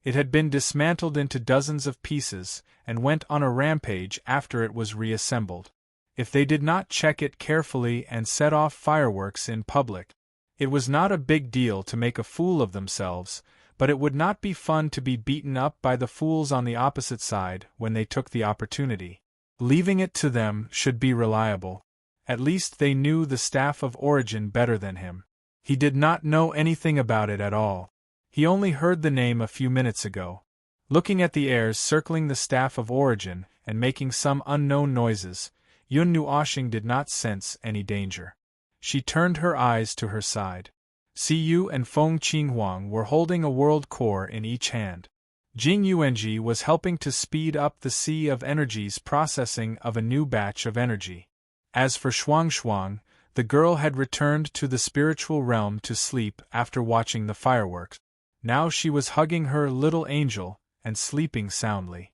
Speaker 1: It had been dismantled into dozens of pieces, and went on a rampage after it was reassembled. If they did not check it carefully and set off fireworks in public, it was not a big deal to make a fool of themselves, but it would not be fun to be beaten up by the fools on the opposite side when they took the opportunity. Leaving it to them should be reliable. At least they knew the staff of origin better than him. He did not know anything about it at all. He only heard the name a few minutes ago. Looking at the heirs circling the staff of origin and making some unknown noises, Yun Nuoxing did not sense any danger. She turned her eyes to her side. Siyu and Feng Qinghuang were holding a world core in each hand. Jing Yuanji was helping to speed up the sea of energy's processing of a new batch of energy. As for Shuang, the girl had returned to the spiritual realm to sleep after watching the fireworks. Now she was hugging her little angel and sleeping soundly.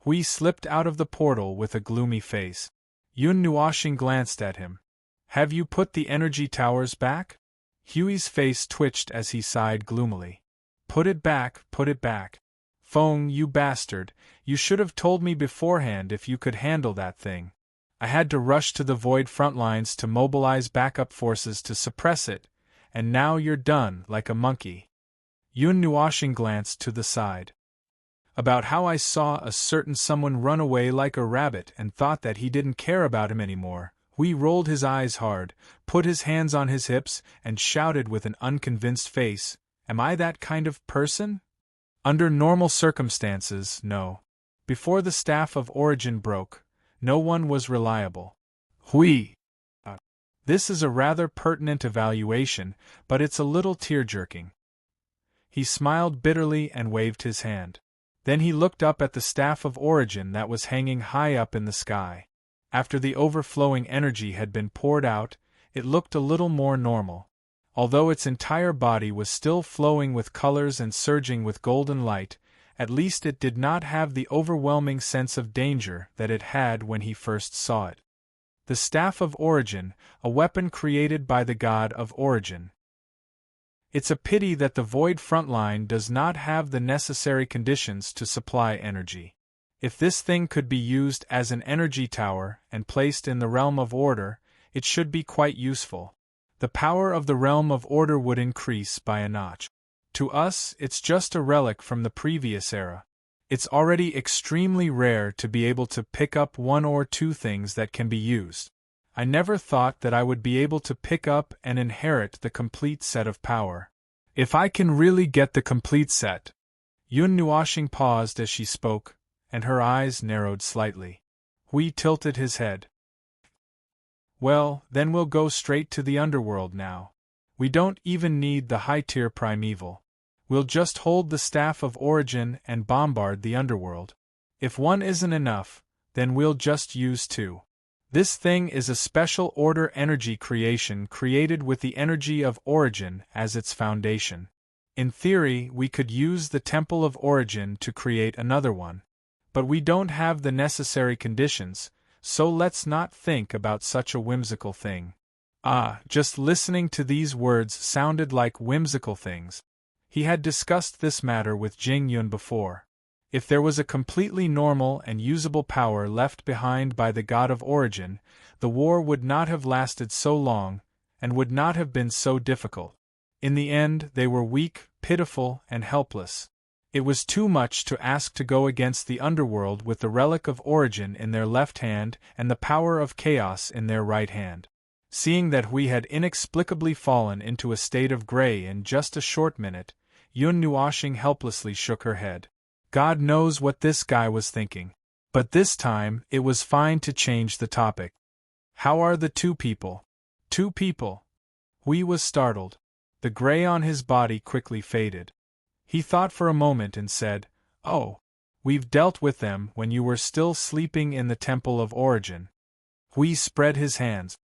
Speaker 1: Hui slipped out of the portal with a gloomy face. Yun Nuoxing glanced at him. Have you put the energy towers back? Huey's face twitched as he sighed gloomily. Put it back. Feng, you bastard, you should have told me beforehand if you could handle that thing. I had to rush to the void front lines to mobilize backup forces to suppress it, and now you're done like a monkey. Yun Nuoxing glanced to the side. About how I saw a certain someone run away like a rabbit and thought that he didn't care about him anymore. Hui rolled his eyes hard, put his hands on his hips, and shouted with an unconvinced face, Am I that kind of person? Under normal circumstances, no. Before the staff of origin broke, no one was reliable. Hui! This is a rather pertinent evaluation, but it's a little tear-jerking. He smiled bitterly and waved his hand. Then he looked up at the staff of origin that was hanging high up in the sky. After the overflowing energy had been poured out, it looked a little more normal. Although its entire body was still flowing with colors and surging with golden light, at least it did not have the overwhelming sense of danger that it had when he first saw it. The Staff of Origin, a weapon created by the god of origin. It's a pity that the Void Frontline does not have the necessary conditions to supply energy. If this thing could be used as an energy tower and placed in the realm of order, it should be quite useful. The power of the realm of order would increase by a notch. To us, it's just a relic from the previous era. It's already extremely rare to be able to pick up one or two things that can be used. I never thought that I would be able to pick up and inherit the complete set of power. If I can really get the complete set. Yun Nuoxing paused as she spoke, and her eyes narrowed slightly. Hui tilted his head. Well, then we'll go straight to the underworld now. We don't even need the high-tier primeval. We'll just hold the Staff of Origin and bombard the underworld. If one isn't enough, then we'll just use two. This thing is a special order energy creation created with the energy of origin as its foundation. In theory, we could use the Temple of Origin to create another one. But we don't have the necessary conditions, so let's not think about such a whimsical thing. Just listening to these words sounded like whimsical things. He had discussed this matter with Jing Yun before. If there was a completely normal and usable power left behind by the god of origin, the war would not have lasted so long, and would not have been so difficult. In the end, they were weak, pitiful, and helpless. It was too much to ask to go against the underworld with the relic of origin in their left hand and the power of chaos in their right hand. Seeing that we had inexplicably fallen into a state of gray in just a short minute, Yun Nuoshing helplessly shook her head. God knows what this guy was thinking. But this time, it was fine to change the topic. How are the two people? 2 people? Hui was startled. The gray on his body quickly faded. He thought for a moment and said, "Oh, we've dealt with them when you were still sleeping in the Temple of Origin." Hui spread his hands.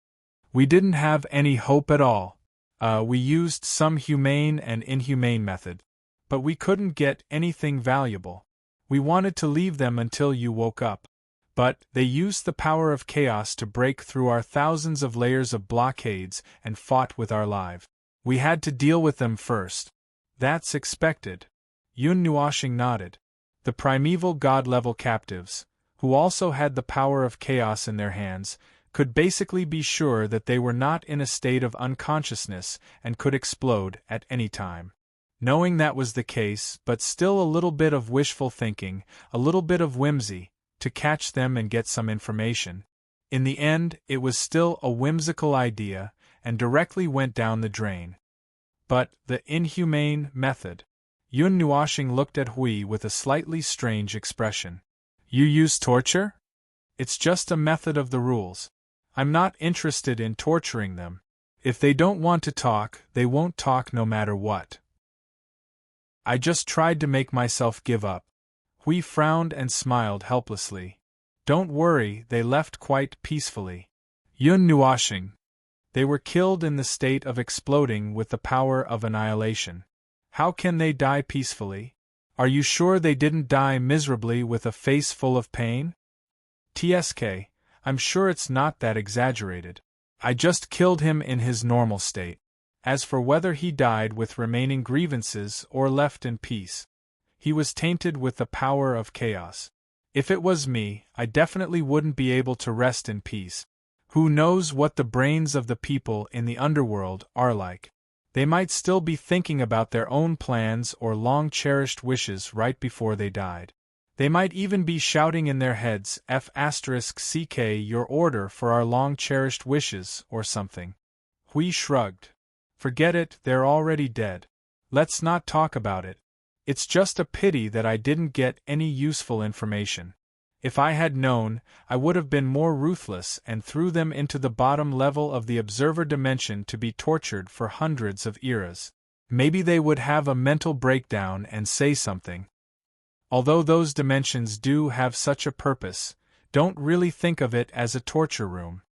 Speaker 1: "We didn't have any hope at all. We used some humane and inhumane method. But we couldn't get anything valuable. We wanted to leave them until you woke up. But they used the power of chaos to break through our thousands of layers of blockades and fought with our lives. We had to deal with them first." "That's expected." Yun Nuoshing nodded. The primeval god-level captives, who also had the power of chaos in their hands, could basically be sure that they were not in a state of unconsciousness and could explode at any time. Knowing that was the case, but still a little bit of wishful thinking, a little bit of whimsy, to catch them and get some information. In the end, it was still a whimsical idea, and directly went down the drain. But the inhumane method. Yun Nuoshing looked at Hui with a slightly strange expression. "You use torture?" "It's just a method of the rules. I'm not interested in torturing them. If they don't want to talk, they won't talk no matter what. I just tried to make myself give up." Hui frowned and smiled helplessly. "Don't worry, they left quite peacefully." Yun Nuoshing. "They were killed in the state of exploding with the power of annihilation. How can they die peacefully? Are you sure they didn't die miserably with a face full of pain?" "TSK, I'm sure it's not that exaggerated. I just killed him in his normal state. As for whether he died with remaining grievances or left in peace, he was tainted with the power of chaos. If it was me, I definitely wouldn't be able to rest in peace. Who knows what the brains of the people in the underworld are like? They might still be thinking about their own plans or long-cherished wishes right before they died. They might even be shouting in their heads F***CK your order for our long-cherished wishes or something." Hui shrugged. "Forget it, they're already dead. Let's not talk about it. It's just a pity that I didn't get any useful information. If I had known, I would have been more ruthless and threw them into the bottom level of the observer dimension to be tortured for hundreds of eras. Maybe they would have a mental breakdown and say something. Although those dimensions do have such a purpose, don't really think of it as a torture room."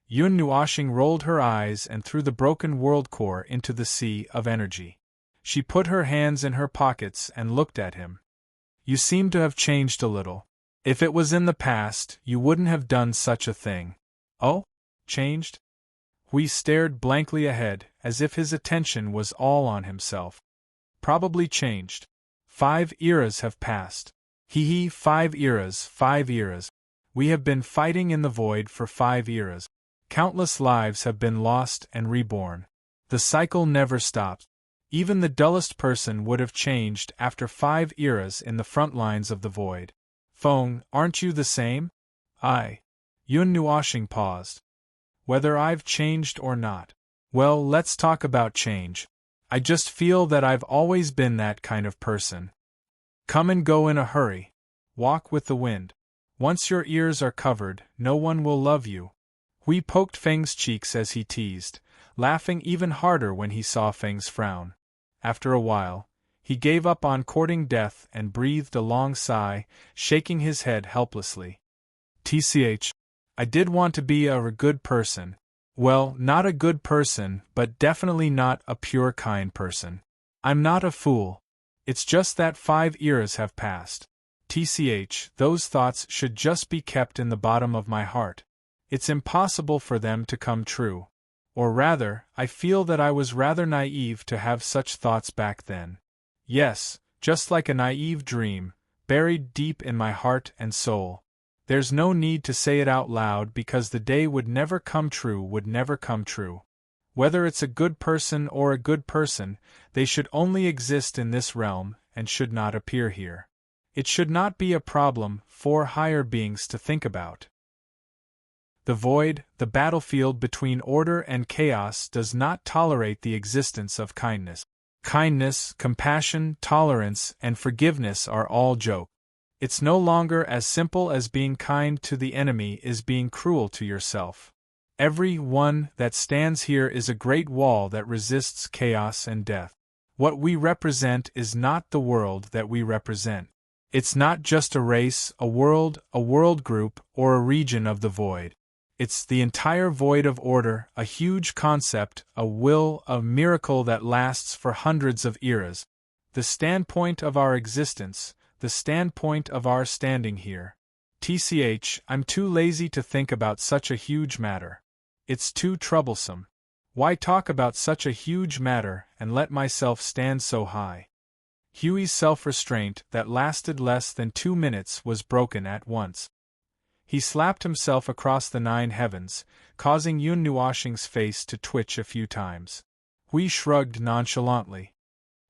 Speaker 1: Yun Nuoshing rolled her eyes and threw the broken world core into the sea of energy. She put her hands in her pockets and looked at him. "You seem to have changed a little. If it was in the past, you wouldn't have done such a thing." "Oh? Changed?" Hui stared blankly ahead, as if his attention was all on himself. "Probably changed. 5 eras have passed. 5 eras, 5 eras. We have been fighting in the void for 5 eras. Countless lives have been lost and reborn. The cycle never stops. Even the dullest person would have changed after 5 eras in the front lines of the void. Feng, aren't you the same?" "I." Yun Nuoshing paused. "Whether I've changed or not. Well, let's talk about change. I just feel that I've always been that kind of person. Come and go in a hurry. Walk with the wind. Once your ears are covered, no one will love you." Hui poked Feng's cheeks as he teased, laughing even harder when he saw Feng's frown. After a while, he gave up on courting death and breathed a long sigh, shaking his head helplessly. "TCH, I did want to be a good person. Well, not a good person, but definitely not a pure kind person. I'm not a fool. It's just that 5 eras have passed. TCH, those thoughts should just be kept in the bottom of my heart. It's impossible for them to come true. Or rather, I feel that I was rather naive to have such thoughts back then. Yes, just like a naive dream, buried deep in my heart and soul. There's no need to say it out loud because the day would never come true. Whether it's a good person or a good person, they should only exist in this realm and should not appear here. It should not be a problem for higher beings to think about. The void, the battlefield between order and chaos, does not tolerate the existence of kindness. Kindness, compassion, tolerance, and forgiveness are all joke. It's no longer as simple as being kind to the enemy is being cruel to yourself. Every one that stands here is a great wall that resists chaos and death. What we represent is not the world that we represent. It's not just a race, a world group, or a region of the void. It's the entire void of order, a huge concept, a will, a miracle that lasts for hundreds of eras. The standpoint of our existence, the standpoint of our standing here. I'm too lazy to think about such a huge matter. It's too troublesome. Why talk about such a huge matter and let myself stand so high? Huey's self-restraint that lasted less than 2 minutes was broken at once. He slapped himself across the 9 heavens, causing Yun Nuoshing's face to twitch a few times. Hui shrugged nonchalantly.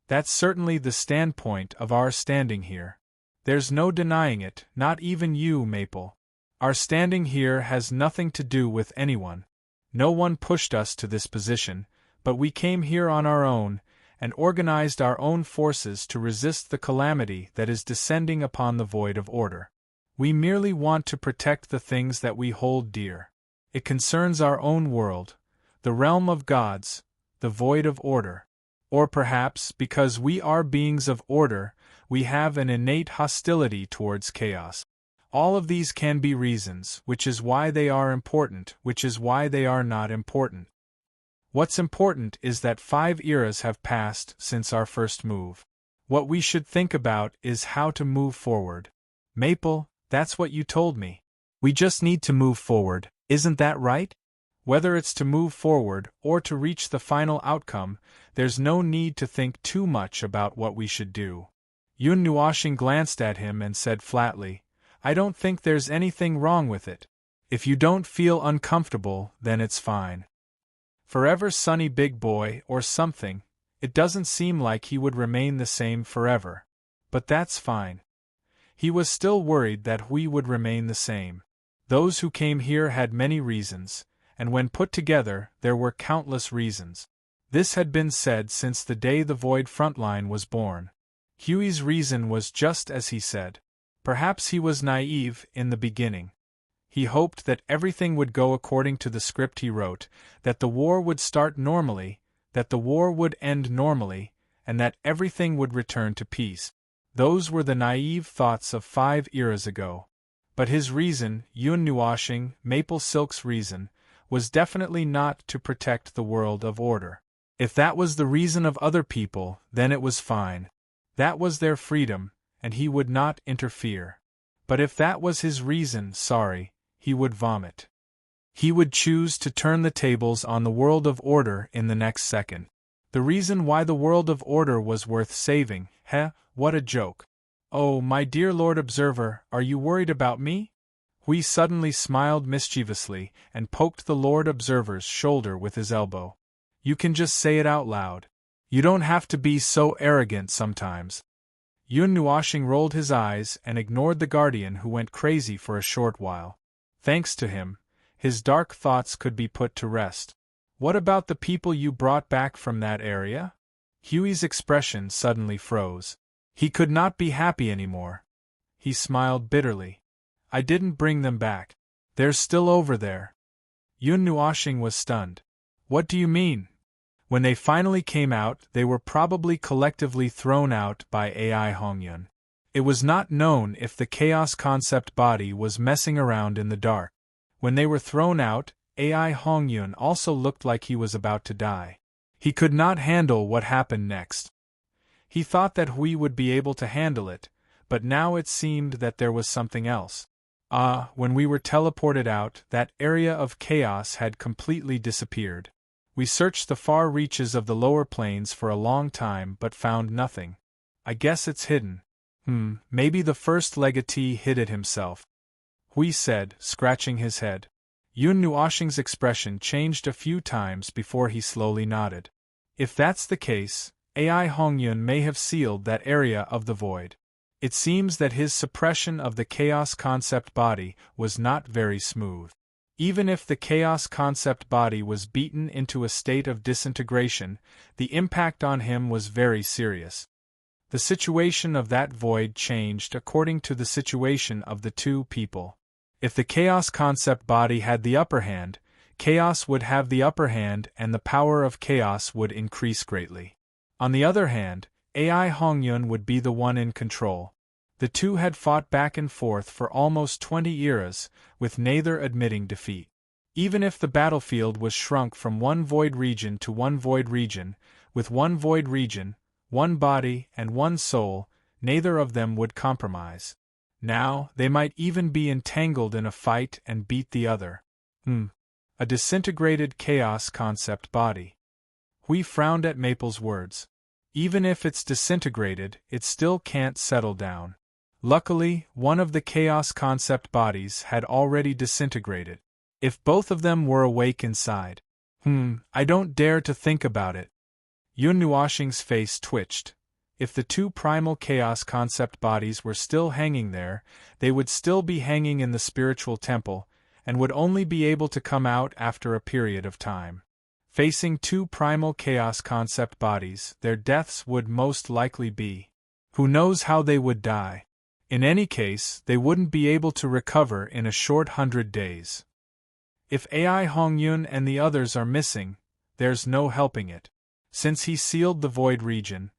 Speaker 1: That's certainly the standpoint of our standing here. There's no denying it, not even you, Maple. Our standing here has nothing to do with anyone. No one pushed us to this position, but we came here on our own, and organized our own forces to resist the calamity that is descending upon the void of order. We merely want to protect the things that we hold dear. It concerns our own world, the realm of gods, the void of order. Or perhaps, because we are beings of order, we have an innate hostility towards chaos. All of these can be reasons, which is why they are important, which is why they are not important. What's important is that 5 eras have passed since our first move. What we should think about is how to move forward. Maple, that's what you told me. We just need to move forward, isn't that right? Whether it's to move forward or to reach the final outcome, there's no need to think too much about what we should do. Yun Nuoshing glanced at him and said flatly, I don't think there's anything wrong with it. If you don't feel uncomfortable, then it's fine. Forever sunny big boy or something, it doesn't seem like he would remain the same forever. But that's fine. He was still worried that we would remain the same. Those who came here had many reasons, and when put together, there were countless reasons. This had been said since the day the Void Frontline was born. Huey's reason was just as he said. Perhaps he was naive in the beginning. He hoped that everything would go according to the script he wrote, that the war would start normally, that the war would end normally, and that everything would return to peace. Those were the naive thoughts of 5 eras ago. But his reason, Yun Nuoshing, Maple Silk's reason, was definitely not to protect the world of order. If that was the reason of other people, then it was fine. That was their freedom, and he would not interfere. But if that was his reason, he would vomit. He would choose to turn the tables on the world of order in the next second. The reason why the world of order was worth saving, what a joke. Oh, my dear Lord Observer, are you worried about me? Hui suddenly smiled mischievously and poked the Lord Observer's shoulder with his elbow. You can just say it out loud. You don't have to be so arrogant sometimes. Yun Nuoshing rolled his eyes and ignored the guardian who went crazy for a short while. Thanks to him, his dark thoughts could be put to rest. What about the people you brought back from that area? Huey's expression suddenly froze. He could not be happy anymore. He smiled bitterly. I didn't bring them back. They're still over there. Yun Nuoshing was stunned. What do you mean? When they finally came out, they were probably collectively thrown out by AI Hongyun. It was not known if the Chaos Concept body was messing around in the dark. When they were thrown out, AI Hongyun also looked like he was about to die. He could not handle what happened next. He thought that Hui would be able to handle it, but now it seemed that there was something else. When we were teleported out, that area of chaos had completely disappeared. We searched the far reaches of the lower planes for a long time but found nothing. I guess it's hidden. Maybe the first legatee hid it himself. Hui said, scratching his head. Yun Nuoshing's expression changed a few times before he slowly nodded. If that's the case, Ai Hongyun may have sealed that area of the void. It seems that his suppression of the chaos concept body was not very smooth. Even if the chaos concept body was beaten into a state of disintegration, the impact on him was very serious. The situation of that void changed according to the situation of the two people. If the chaos concept body had the upper hand, chaos would have the upper hand and the power of chaos would increase greatly. On the other hand, Ai Hongyun would be the one in control. The two had fought back and forth for almost 20 eras, with neither admitting defeat. Even if the battlefield was shrunk from one void region to one void region, with one void region, one body and one soul, neither of them would compromise. Now, they might even be entangled in a fight and beat the other. A disintegrated chaos concept body. Hui frowned at Maple's words. Even if it's disintegrated, it still can't settle down. Luckily, one of the chaos concept bodies had already disintegrated. If both of them were awake inside. I don't dare to think about it. Yun Nuoshing's face twitched. If the two primal chaos concept bodies were still hanging there, they would still be hanging in the spiritual temple, and would only be able to come out after a period of time. Facing two primal chaos concept bodies, their deaths would most likely be. Who knows how they would die? In any case, they wouldn't be able to recover in a short 100 days. If Ai Hongyun and the others are missing, there's no helping it. Since he sealed the void region,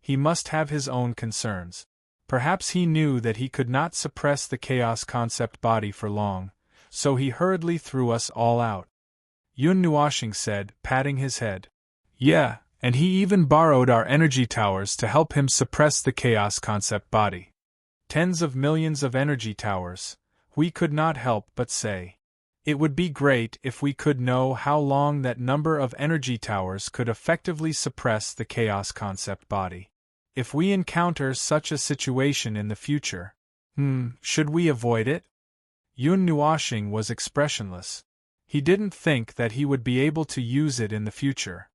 Speaker 1: he must have his own concerns. Perhaps he knew that he could not suppress the chaos concept body for long, so he hurriedly threw us all out. Yun Nuoshing said, patting his head. Yeah, and he even borrowed our energy towers to help him suppress the chaos concept body. Tens of millions of energy towers, we could not help but say. It would be great if we could know how long that number of energy towers could effectively suppress the chaos concept body. If we encounter such a situation in the future, should we avoid it? Yun Nuoshing was expressionless. He didn't think that he would be able to use it in the future.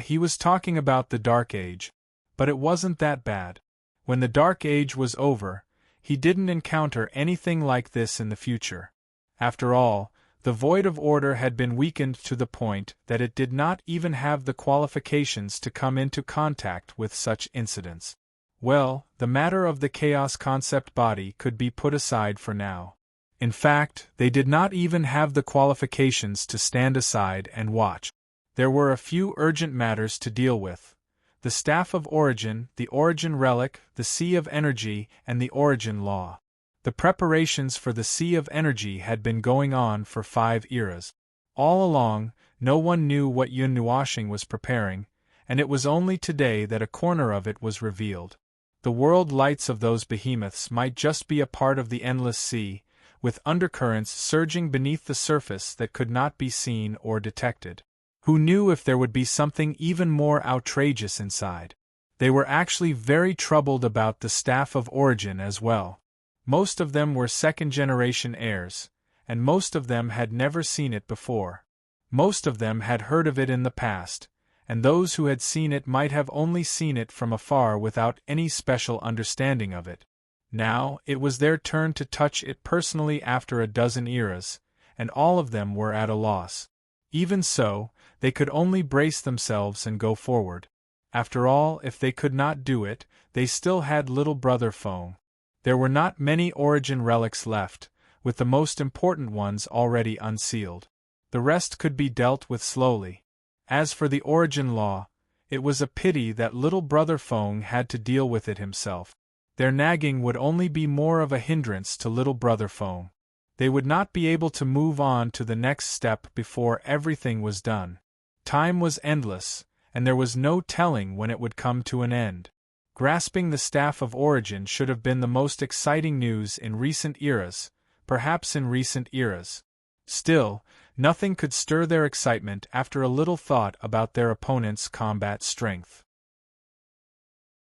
Speaker 1: He was talking about the Dark Age. But it wasn't that bad. When the Dark Age was over, he didn't encounter anything like this in the future. After all, the Void of Order had been weakened to the point that it did not even have the qualifications to come into contact with such incidents. Well, the matter of the chaos concept body could be put aside for now. In fact, they did not even have the qualifications to stand aside and watch. There were a few urgent matters to deal with. The Staff of Origin, the Origin Relic, the Sea of Energy, and the Origin Law. The preparations for the Sea of Energy had been going on for 5 eras. All along, no one knew what Yun Nuoshing was preparing, and it was only today that a corner of it was revealed. The world lights of those behemoths might just be a part of the endless sea, with undercurrents surging beneath the surface that could not be seen or detected. Who knew if there would be something even more outrageous inside? They were actually very troubled about the Staff of Origin as well. Most of them were second-generation heirs, and most of them had never seen it before. Most of them had heard of it in the past, and those who had seen it might have only seen it from afar without any special understanding of it. Now, it was their turn to touch it personally after a dozen eras, and all of them were at a loss. Even so, they could only brace themselves and go forward. After all, if they could not do it, they still had little brother Feng. There were not many Origin relics left, with the most important ones already unsealed. The rest could be dealt with slowly. As for the Origin Law, it was a pity that little brother Feng had to deal with it himself. Their nagging would only be more of a hindrance to little brother Feng. They would not be able to move on to the next step before everything was done. Time was endless, and there was no telling when it would come to an end. Grasping the Staff of Origin should have been the most exciting news in recent eras, perhaps in recent eras. Still, Nothing could stir their excitement after a little thought about their opponent's combat strength.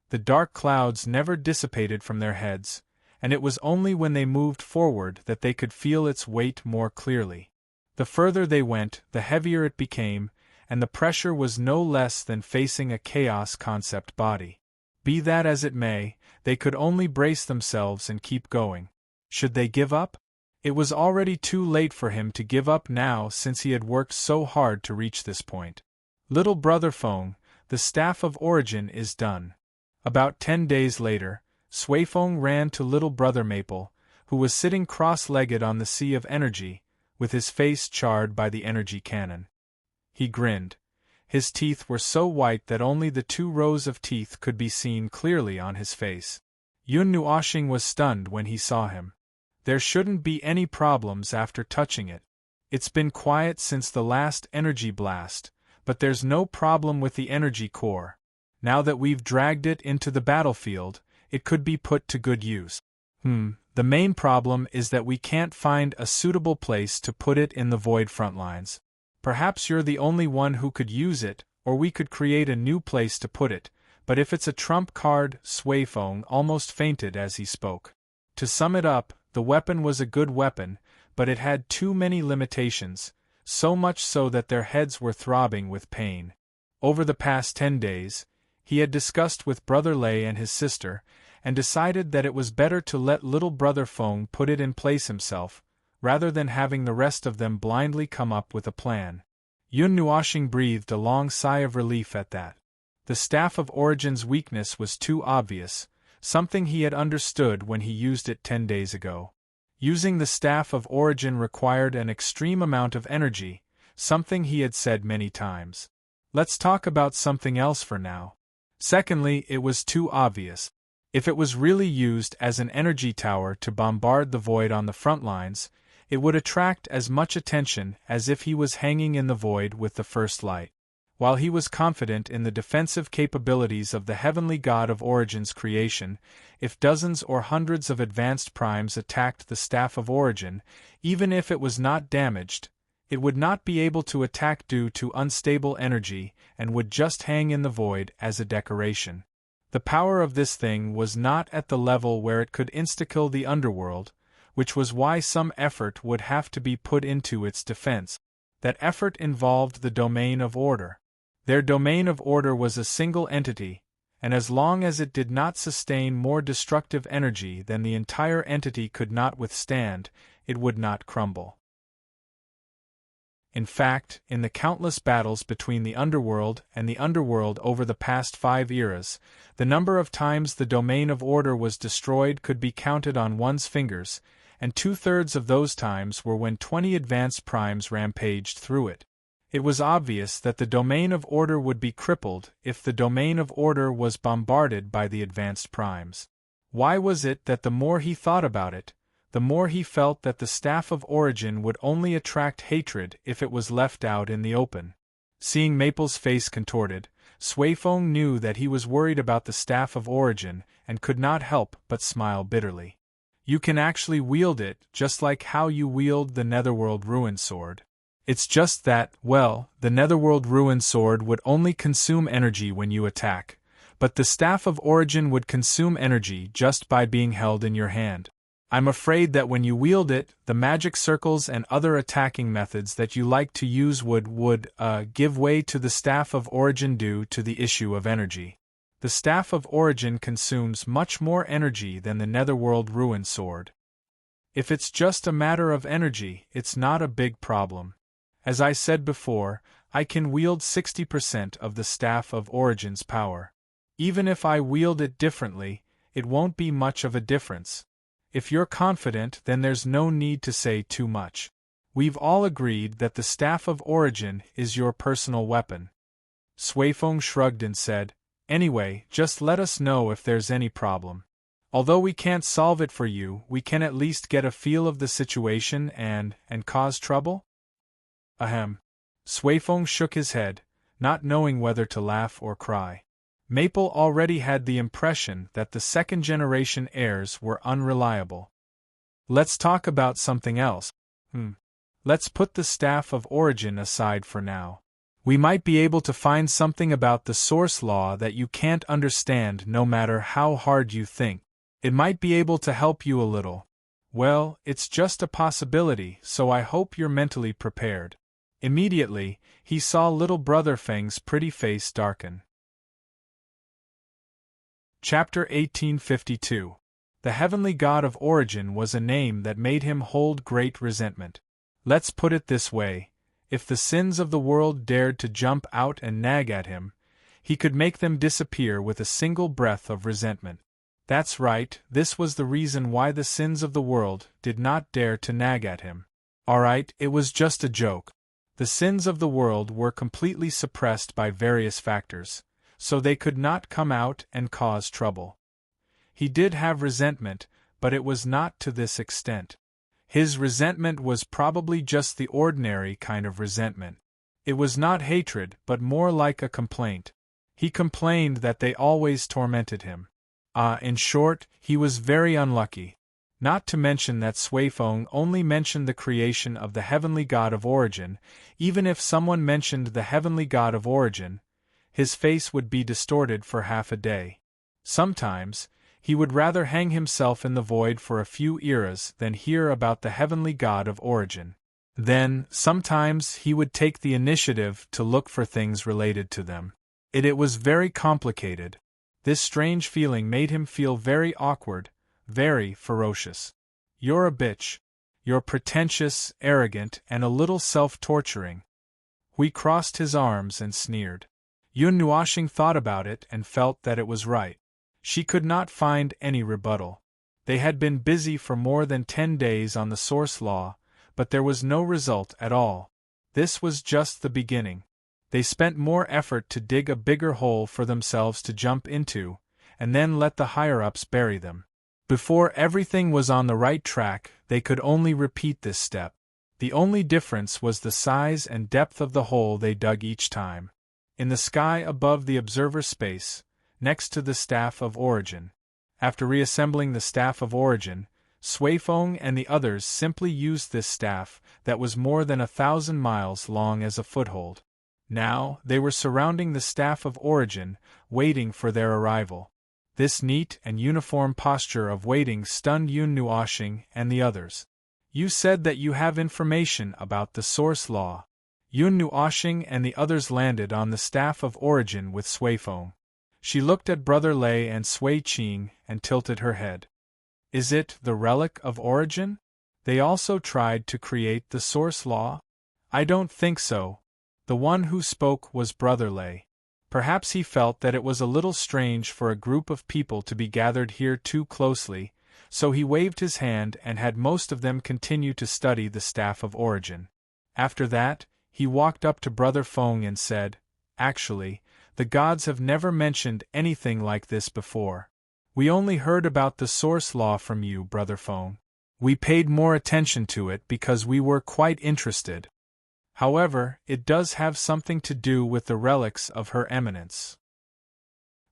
Speaker 1: The dark clouds never dissipated from their heads, and it was only when they moved forward that they could feel its weight more clearly. The further they went, the heavier it became, and the pressure was no less than facing a chaos concept body. Be that as it may, they could only brace themselves and keep going. Should they give up? It was already too late for him to give up now, since he had worked so hard to reach this point. Little brother Feng, the staff of origin is done. About 10 days later, Sui Feng ran to little brother Maple, who was sitting cross-legged on the sea of energy, with his face charred by the energy cannon. He grinned. His teeth were so white that only the 2 rows of teeth could be seen clearly on his face. Yun Nuoxing was stunned when he saw him. There shouldn't be any problems after touching it. It's been quiet since the last energy blast, but there's no problem with the energy core. Now that we've dragged it into the battlefield, it could be put to good use. The main problem is that we can't find a suitable place to put it in the void frontlines. Perhaps you're the only one who could use it, or we could create a new place to put it, but if it's a trump card, Sui Feng almost fainted as he spoke. To sum it up, the weapon was a good weapon, but it had too many limitations, so much so that their heads were throbbing with pain. Over the past 10 days, he had discussed with Brother Lei and his sister, and decided that it was better to let little brother Feng put it in place himself, rather than having the rest of them blindly come up with a plan. Yun Nuoxing breathed a long sigh of relief at that. The staff of Origin's weakness was too obvious, something he had understood when he used it 10 days ago. Using the staff of Origin required an extreme amount of energy, something he had said many times. Let's talk about something else for now. Secondly, it was too obvious. If it was really used as an energy tower to bombard the void on the front lines, it would attract as much attention as if he was hanging in the void with the first light. While he was confident in the defensive capabilities of the heavenly god of Origin's creation, if dozens or hundreds of advanced primes attacked the staff of Origin, even if it was not damaged, it would not be able to attack due to unstable energy and would just hang in the void as a decoration. The power of this thing was not at the level where it could insta-kill the underworld, which was why some effort would have to be put into its defense. That effort involved the domain of order. Their domain of order was a single entity, and as long as it did not sustain more destructive energy than the entire entity could not withstand, it would not crumble. In fact, in the countless battles between the underworld and the underworld over the past 5 eras, the number of times the domain of order was destroyed could be counted on one's fingers, and 2/3 of those times were when 20 advanced primes rampaged through it. It was obvious that the domain of order would be crippled if the domain of order was bombarded by the advanced primes. Why was it that the more he thought about it, the more he felt that the staff of Origin would only attract hatred if it was left out in the open? Seeing Maple's face contorted, Sui Feng knew that he was worried about the staff of Origin and could not help but smile bitterly. You can actually wield it just like how you wield the Netherworld Ruin Sword. It's just that, well, the Netherworld Ruin Sword would only consume energy when you attack, but the Staff of Origin would consume energy just by being held in your hand. I'm afraid that when you wield it, the magic circles and other attacking methods that you like to use would give way to the Staff of Origin due to the issue of energy. The Staff of Origin consumes much more energy than the Netherworld Ruin Sword. If it's just a matter of energy, it's not a big problem. As I said before, I can wield 60% of the Staff of Origin's power. Even if I wield it differently, it won't be much of a difference. If you're confident, then there's no need to say too much. We've all agreed that the Staff of Origin is your personal weapon. Sui Feng shrugged and said, Anyway, just let us know if there's any problem. Although we can't solve it for you, we can at least get a feel of the situation and cause trouble? Ahem. Sui Feng shook his head, not knowing whether to laugh or cry. Maple already had the impression that the second-generation heirs were unreliable. Let's talk about something else. Let's put the staff of origin aside for now. We might be able to find something about the source law that you can't understand no matter how hard you think. It might be able to help you a little. Well, it's just a possibility, so I hope you're mentally prepared. Immediately, he saw little Brother Feng's pretty face darken. Chapter 1852. The heavenly god of origin was a name that made him hold great resentment. Let's put it this way. If the sins of the world dared to jump out and nag at him, he could make them disappear with a single breath of resentment. That's right, this was the reason why the sins of the world did not dare to nag at him. Alright, it was just a joke. The sins of the world were completely suppressed by various factors, so they could not come out and cause trouble. He did have resentment, but it was not to this extent. His resentment was probably just the ordinary kind of resentment. It was not hatred, but more like a complaint. He complained that they always tormented him. In short, he was very unlucky. Not to mention that Suifeng only mentioned the creation of the heavenly god of origin. Even if someone mentioned the heavenly god of origin, his face would be distorted for half a day. Sometimes, he would rather hang himself in the void for a few eras than hear about the heavenly god of origin. Then, sometimes he would take the initiative to look for things related to them. It was very complicated. This strange feeling made him feel very awkward, very ferocious. You're a bitch. You're pretentious, arrogant, and a little self-torturing. Hui crossed his arms and sneered. Yun Nuoxing thought about it and felt that it was right. She could not find any rebuttal. They had been busy for more than 10 days on the source law, but there was no result at all. This was just the beginning. They spent more effort to dig a bigger hole for themselves to jump into, and then let the higher-ups bury them. Before everything was on the right track, they could only repeat this step. The only difference was the size and depth of the hole they dug each time. In the sky above the observer space, next to the staff of origin. After reassembling the staff of origin, Suifeng and the others simply used this staff that was more than 1,000 miles long as a foothold. Now, they were surrounding the staff of origin, waiting for their arrival. This neat and uniform posture of waiting stunned Yun Nuoxing and the others. You said that you have information about the source law. Yun Nuoxing and the others landed on the staff of origin with Suifeng. She looked at Brother Lei and Sui Qing and tilted her head. Is it the relic of origin? They also tried to create the source law? I don't think so. The one who spoke was Brother Lei. Perhaps he felt that it was a little strange for a group of people to be gathered here too closely, so he waved his hand and had most of them continue to study the staff of origin. After that, he walked up to Brother Feng and said, Actually, the gods have never mentioned anything like this before. We only heard about the source law from you, Brother Feng. We paid more attention to it because we were quite interested. However, it does have something to do with the relics of Her Eminence.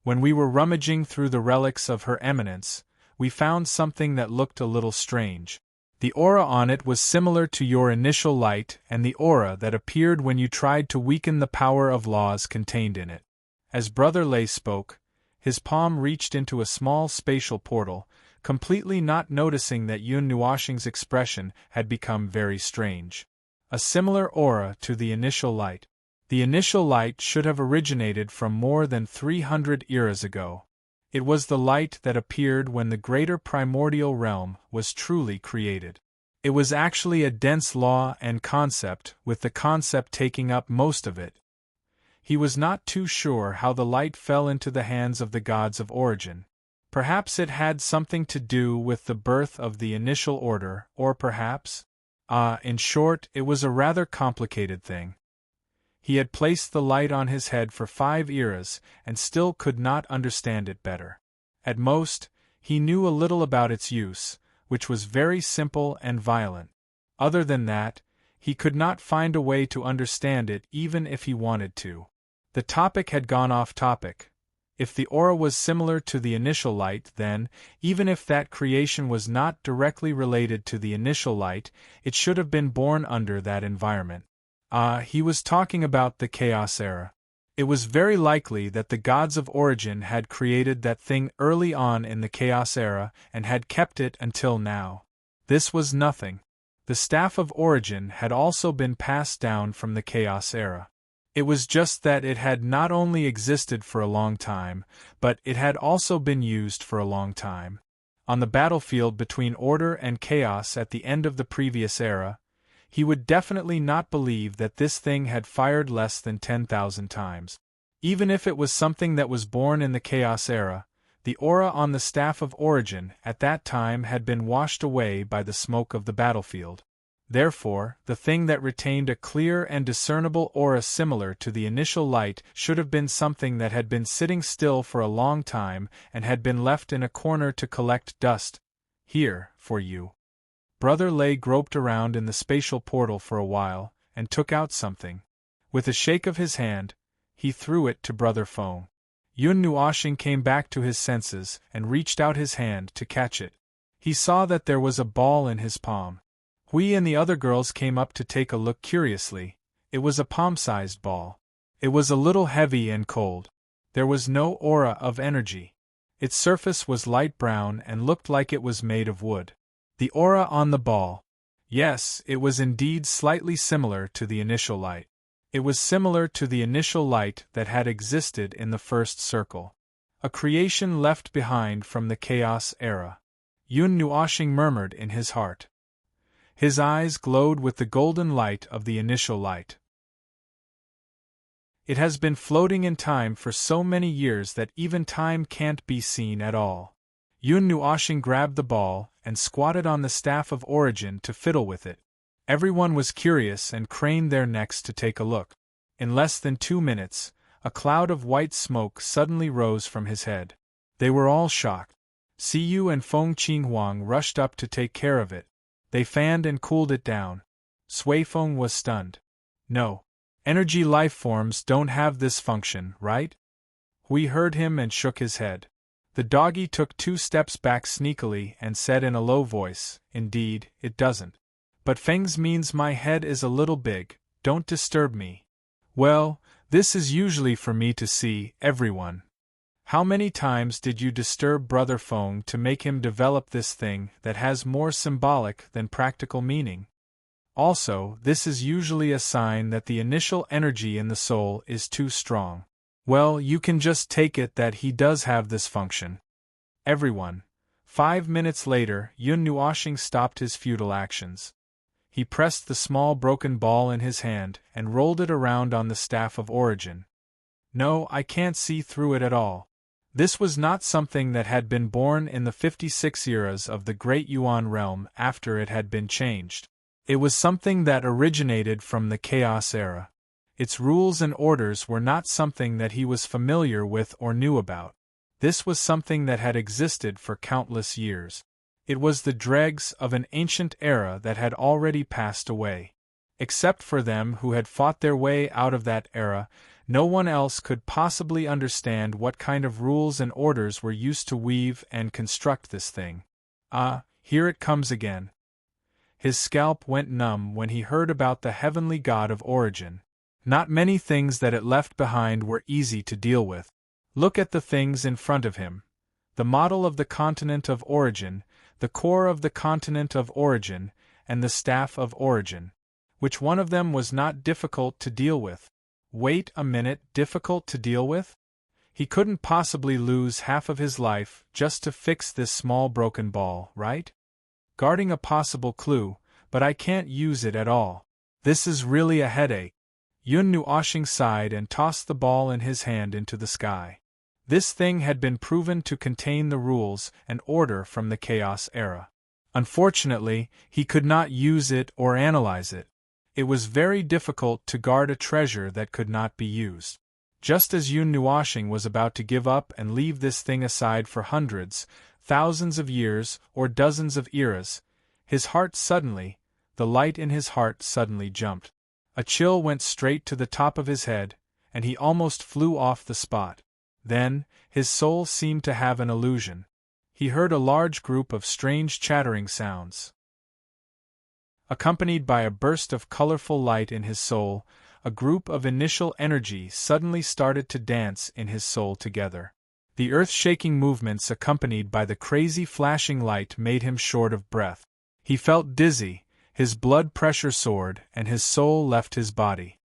Speaker 1: When we were rummaging through the relics of Her Eminence, we found something that looked a little strange. The aura on it was similar to your initial light and the aura that appeared when you tried to weaken the power of laws contained in it. As Brother Lei spoke, his palm reached into a small spatial portal, completely not noticing that Yun Nuoxing's expression had become very strange. A similar aura to the initial light. The initial light should have originated from more than 300 eras ago. It was the light that appeared when the greater primordial realm was truly created. It was actually a dense law and concept, with the concept taking up most of it. He was not too sure how the light fell into the hands of the gods of origin. Perhaps it had something to do with the birth of the initial order, or perhaps... in short, it was a rather complicated thing. He had placed the light on his head for 5 eras and still could not understand it better. At most, he knew a little about its use, which was very simple and violent. Other than that, he could not find a way to understand it even if he wanted to. The topic had gone off topic. If the aura was similar to the initial light, then, even if that creation was not directly related to the initial light, it should have been born under that environment. He was talking about the Chaos Era. It was very likely that the gods of origin had created that thing early on in the Chaos Era and had kept it until now. This was nothing. The Staff of Origin had also been passed down from the Chaos Era. It was just that it had not only existed for a long time, but it had also been used for a long time. On the battlefield between order and chaos at the end of the previous era, he would definitely not believe that this thing had fired less than 10,000 times. Even if it was something that was born in the Chaos Era, the aura on the Staff of Origin at that time had been washed away by the smoke of the battlefield. Therefore, the thing that retained a clear and discernible aura similar to the initial light should have been something that had been sitting still for a long time and had been left in a corner to collect dust. Here, for you. Brother Lei groped around in the spatial portal for a while, and took out something. With a shake of his hand, he threw it to Brother Feng. Yun Nuoxing came back to his senses and reached out his hand to catch it. He saw that there was a ball in his palm. Hui and the other girls came up to take a look curiously. It was a palm-sized ball. It was a little heavy and cold. There was no aura of energy. Its surface was light brown and looked like it was made of wood. The aura on the ball. Yes, it was indeed slightly similar to the initial light. It was similar to the initial light that had existed in the first circle. A creation left behind from the Chaos Era. Yun Nuoxing murmured in his heart. His eyes glowed with the golden light of the initial light. It has been floating in time for so many years that even time can't be seen at all. Yun Nuoxing grabbed the ball and squatted on the Staff of Origin to fiddle with it. Everyone was curious and craned their necks to take a look. In less than 2 minutes, a cloud of white smoke suddenly rose from his head. They were all shocked. Siyu and Feng Qinghuang rushed up to take care of it. They fanned and cooled it down. Sui Feng was stunned. No. Energy life forms don't have this function, right? Hui heard him and shook his head. The doggy took 2 steps back sneakily and said in a low voice, "Indeed, it doesn't. But Feng's means my head is a little big, don't disturb me." Well, this is usually for me to see, everyone. How many times did you disturb Brother Feng to make him develop this thing that has more symbolic than practical meaning? Also, this is usually a sign that the initial energy in the soul is too strong. Well, you can just take it that he does have this function. Everyone. 5 minutes later, Yun Nuoxing stopped his futile actions. He pressed the small broken ball in his hand and rolled it around on the Staff of Origin. No, I can't see through it at all. This was not something that had been born in the 56 eras of the Great Yuan realm after it had been changed. It was something that originated from the Chaos Era. Its rules and orders were not something that he was familiar with or knew about. This was something that had existed for countless years. It was the dregs of an ancient era that had already passed away. Except for them who had fought their way out of that era, no one else could possibly understand what kind of rules and orders were used to weave and construct this thing. Here it comes again. His scalp went numb when he heard about the heavenly god of origin. Not many things that it left behind were easy to deal with. Look at the things in front of him. The model of the continent of origin, the core of the continent of origin, and the staff of origin. Which one of them was not difficult to deal with? Wait a minute, difficult to deal with? He couldn't possibly lose half of his life just to fix this small broken ball, right? Guarding a possible clue, but I can't use it at all. This is really a headache. Yun Nuoxing sighed and tossed the ball in his hand into the sky. This thing had been proven to contain the rules and order from the Chaos Era. Unfortunately, he could not use it or analyze it. It was very difficult to guard a treasure that could not be used. Just as Yun Nuoxing was about to give up and leave this thing aside for hundreds, thousands of years, or dozens of eras, his heart suddenly, the light in his heart suddenly jumped. A chill went straight to the top of his head, and he almost flew off the spot. Then, his soul seemed to have an illusion. He heard a large group of strange chattering sounds. Accompanied by a burst of colorful light in his soul, a group of initial energy suddenly started to dance in his soul together. The earth-shaking movements accompanied by the crazy flashing light made him short of breath. He felt dizzy, his blood pressure soared, and his soul left his body.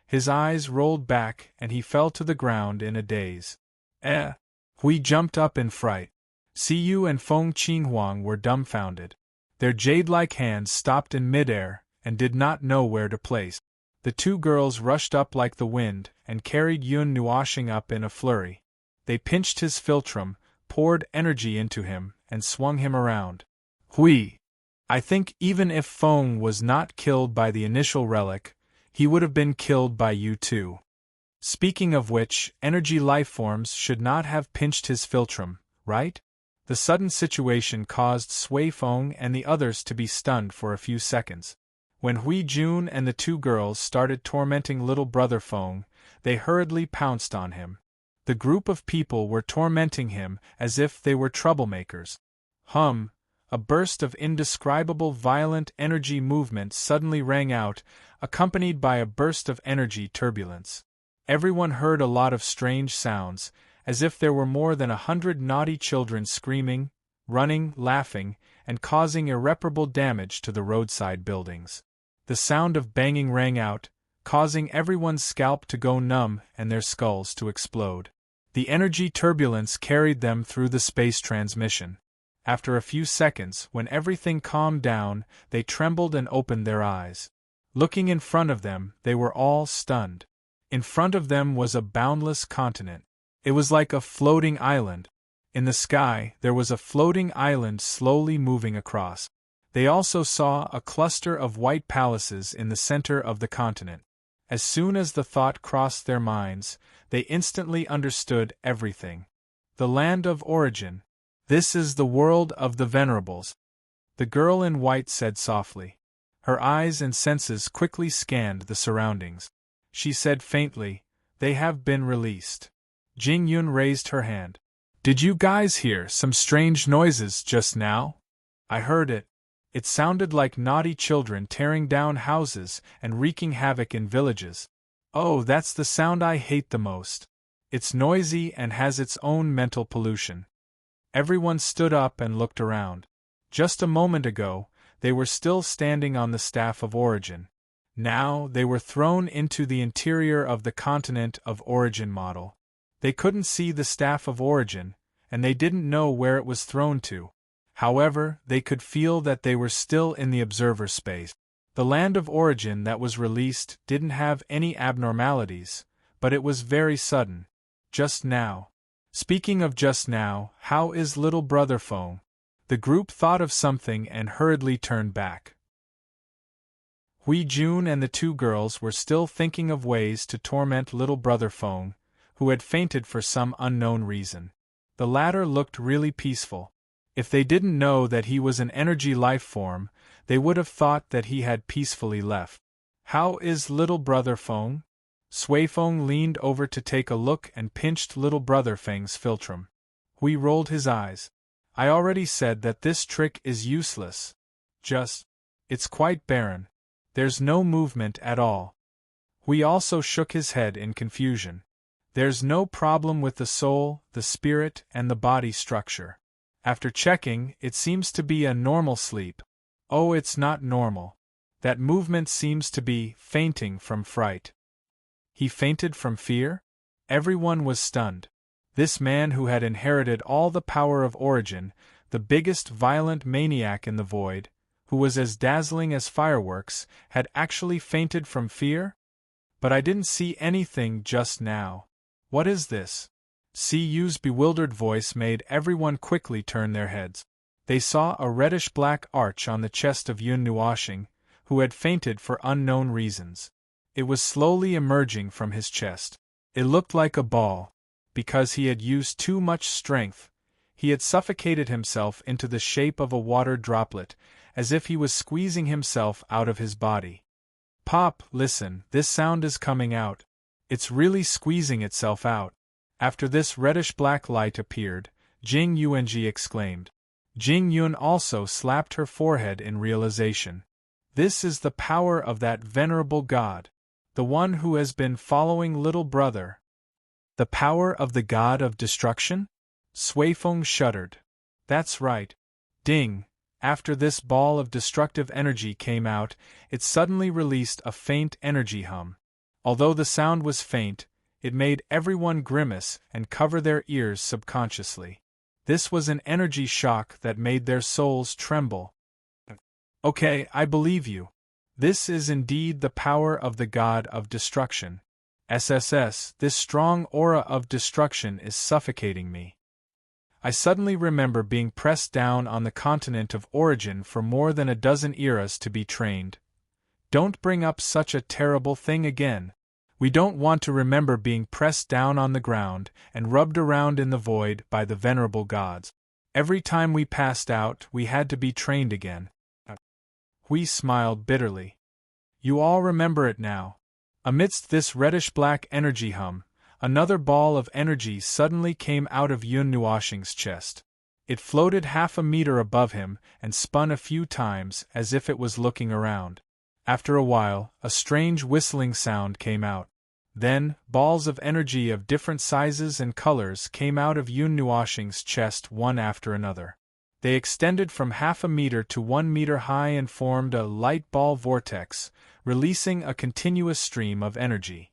Speaker 1: His eyes rolled back and he fell to the ground in a daze. Hui jumped up in fright. Siyu and Feng Qinghuang were dumbfounded. Their jade-like hands stopped in midair and did not know where to place. The two girls rushed up like the wind and carried Yun Nuoxing up in a flurry. They pinched his philtrum, poured energy into him, and swung him around. Hui! I think even if Feng was not killed by the initial relic, he would have been killed by you too. Speaking of which, energy lifeforms should not have pinched his philtrum, right? The sudden situation caused Sui Feng and the others to be stunned for a few seconds. When Hui Jun and the two girls started tormenting little brother Feng, they hurriedly pounced on him. The group of people were tormenting him as if they were troublemakers. A burst of indescribable violent energy movement suddenly rang out, accompanied by a burst of energy turbulence. Everyone heard a lot of strange sounds, as if there were more than 100 naughty children screaming, running, laughing, and causing irreparable damage to the roadside buildings. The sound of banging rang out, causing everyone's scalp to go numb and their skulls to explode. The energy turbulence carried them through the space transmission. After a few seconds, when everything calmed down, they trembled and opened their eyes. Looking in front of them, they were all stunned. In front of them was a boundless continent. It was like a floating island. In the sky, there was a floating island slowly moving across. They also saw a cluster of white palaces in the center of the continent. As soon as the thought crossed their minds, they instantly understood everything. The land of origin. This is the world of the venerables. The girl in white said softly. Her eyes and senses quickly scanned the surroundings. She said faintly, "They have been released." Jing Yun raised her hand. "Did you guys hear some strange noises just now?" "I heard it. It sounded like naughty children tearing down houses and wreaking havoc in villages." "Oh, that's the sound I hate the most. It's noisy and has its own mental pollution." Everyone stood up and looked around. Just a moment ago, they were still standing on the Staff of Origin. Now, they were thrown into the interior of the Continent of Origin model. They couldn't see the Staff of Origin, and they didn't know where it was thrown to. However, they could feel that they were still in the observer space. The land of origin that was released didn't have any abnormalities, but it was very sudden. Just now. Speaking of just now, how is little brother Feng? The group thought of something and hurriedly turned back. Hui Jun and the two girls were still thinking of ways to torment little brother Feng, who had fainted for some unknown reason. The latter looked really peaceful. If they didn't know that he was an energy life form, they would have thought that he had peacefully left. How is little brother Feng? Sui Feng leaned over to take a look and pinched little brother Feng's philtrum. Hui rolled his eyes. "I already said that this trick is useless. It's quite barren. There's no movement at all." Hui also shook his head in confusion. "There's no problem with the soul, the spirit, and the body structure. After checking, it seems to be a normal sleep." "Oh, it's not normal. That movement seems to be fainting from fright." He fainted from fear? Everyone was stunned. This man who had inherited all the power of origin, the biggest violent maniac in the void, who was as dazzling as fireworks, had actually fainted from fear? "But I didn't see anything just now. What is this?" Yu's bewildered voice made everyone quickly turn their heads. They saw a reddish-black arch on the chest of Yun Nuoxing, who had fainted for unknown reasons. It was slowly emerging from his chest. It looked like a ball. Because he had used too much strength, he had suffocated himself into the shape of a water droplet, as if he was squeezing himself out of his body. "Pop, listen, this sound is coming out. It's really squeezing itself out." After this reddish-black light appeared, Jing Yuanji exclaimed. Jing Yun also slapped her forehead in realization. This is the power of that venerable god, the one who has been following little brother. The power of the god of destruction? Suifeng shuddered. That's right. Ding. After this ball of destructive energy came out, it suddenly released a faint energy hum. Although the sound was faint, it made everyone grimace and cover their ears subconsciously. This was an energy shock that made their souls tremble. Okay, I believe you. This is indeed the power of the god of destruction. SSS, this strong aura of destruction is suffocating me. I suddenly remember being pressed down on the continent of origin for more than a dozen eras to be trained. Don't bring up such a terrible thing again. We don't want to remember being pressed down on the ground and rubbed around in the void by the venerable gods. Every time we passed out, we had to be trained again. Hui smiled bitterly. You all remember it now. Amidst this reddish-black energy hum, another ball of energy suddenly came out of Yun Nuoxing's chest. It floated 1/2 meter above him and spun a few times as if it was looking around. After a while, a strange whistling sound came out. Then, balls of energy of different sizes and colors came out of Yun Nuoxing's chest one after another. They extended from 1/2 meter to 1 meter high and formed a light ball vortex, releasing a continuous stream of energy.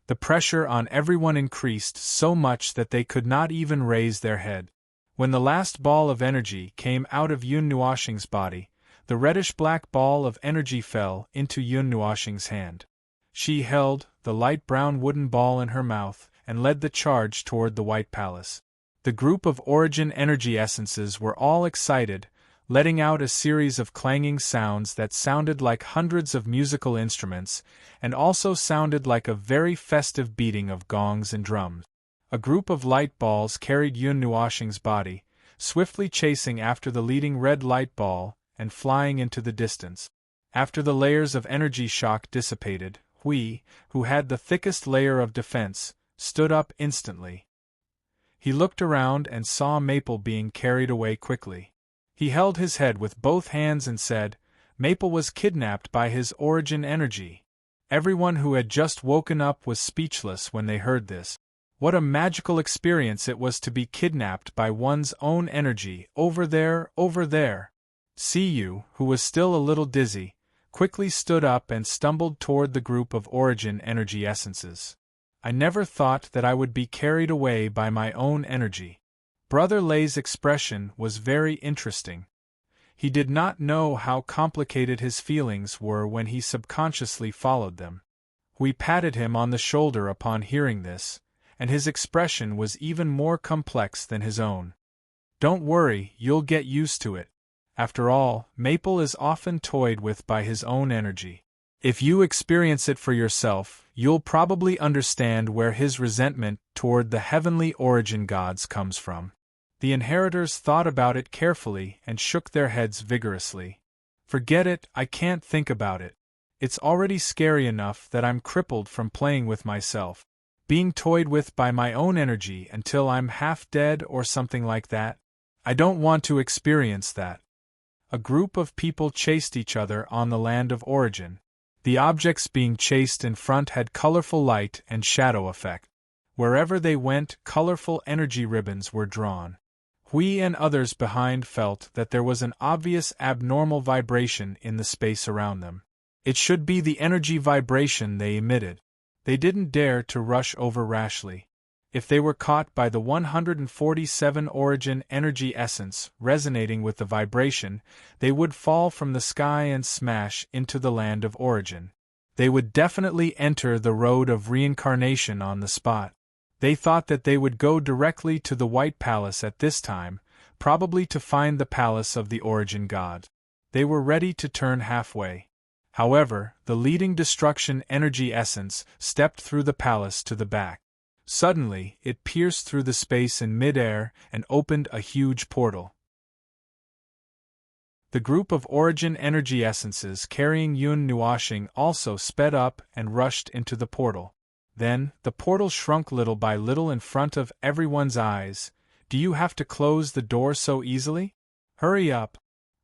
Speaker 1: The pressure on everyone increased so much that they could not even raise their head. When the last ball of energy came out of Yun Nuoxing's body, the reddish-black ball of energy fell into Yun Nuoxing's hand. She held the light brown wooden ball in her mouth and led the charge toward the White Palace. The group of origin energy essences were all excited, letting out a series of clanging sounds that sounded like hundreds of musical instruments, and also sounded like a very festive beating of gongs and drums. A group of light balls carried Yun Nuoxing's body, swiftly chasing after the leading red light ball and flying into the distance. After the layers of energy shock dissipated, Hui, who had the thickest layer of defense, stood up instantly. He looked around and saw Maple being carried away quickly. He held his head with both hands and said, Maple was kidnapped by his origin energy. Everyone who had just woken up was speechless when they heard this. What a magical experience it was to be kidnapped by one's own energy, over there, over there. Siyu, who was still a little dizzy, quickly stood up and stumbled toward the group of origin energy essences. I never thought that I would be carried away by my own energy. Brother Lei's expression was very interesting. He did not know how complicated his feelings were when he subconsciously followed them. We patted him on the shoulder upon hearing this, and his expression was even more complex than his own. Don't worry, you'll get used to it. After all, Maple is often toyed with by his own energy. If you experience it for yourself, you'll probably understand where his resentment toward the heavenly origin gods comes from. The inheritors thought about it carefully and shook their heads vigorously. Forget it, I can't think about it. It's already scary enough that I'm crippled from playing with myself. Being toyed with by my own energy until I'm half dead or something like that? I don't want to experience that. A group of people chased each other on the land of origin. The objects being chased in front had colorful light and shadow effect. Wherever they went, colorful energy ribbons were drawn. Hui and others behind felt that there was an obvious abnormal vibration in the space around them. It should be the energy vibration they emitted. They didn't dare to rush over rashly. If they were caught by the 147 origin energy essence resonating with the vibration, they would fall from the sky and smash into the land of origin. They would definitely enter the road of reincarnation on the spot. They thought that they would go directly to the White Palace at this time, probably to find the palace of the origin god. They were ready to turn halfway. However, the leading destruction energy essence stepped through the palace to the back. Suddenly, it pierced through the space in mid-air and opened a huge portal. The group of origin energy essences carrying Yun Nuoxing also sped up and rushed into the portal. Then, the portal shrunk little by little in front of everyone's eyes. Do you have to close the door so easily? Hurry up!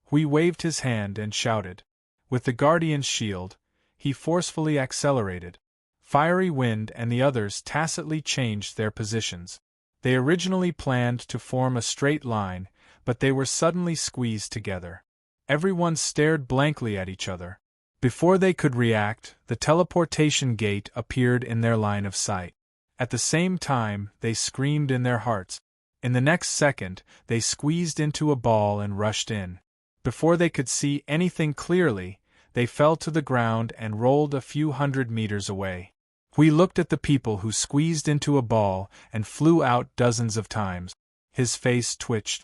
Speaker 1: Hui waved his hand and shouted. With the Guardian's shield, he forcefully accelerated. Fiery Wind and the others tacitly changed their positions. They originally planned to form a straight line, but they were suddenly squeezed together. Everyone stared blankly at each other. Before they could react, the teleportation gate appeared in their line of sight. At the same time, they screamed in their hearts. In the next second, they squeezed into a ball and rushed in. Before they could see anything clearly, they fell to the ground and rolled a few hundred meters away. We looked at the people who squeezed into a ball and flew out dozens of times. His face twitched.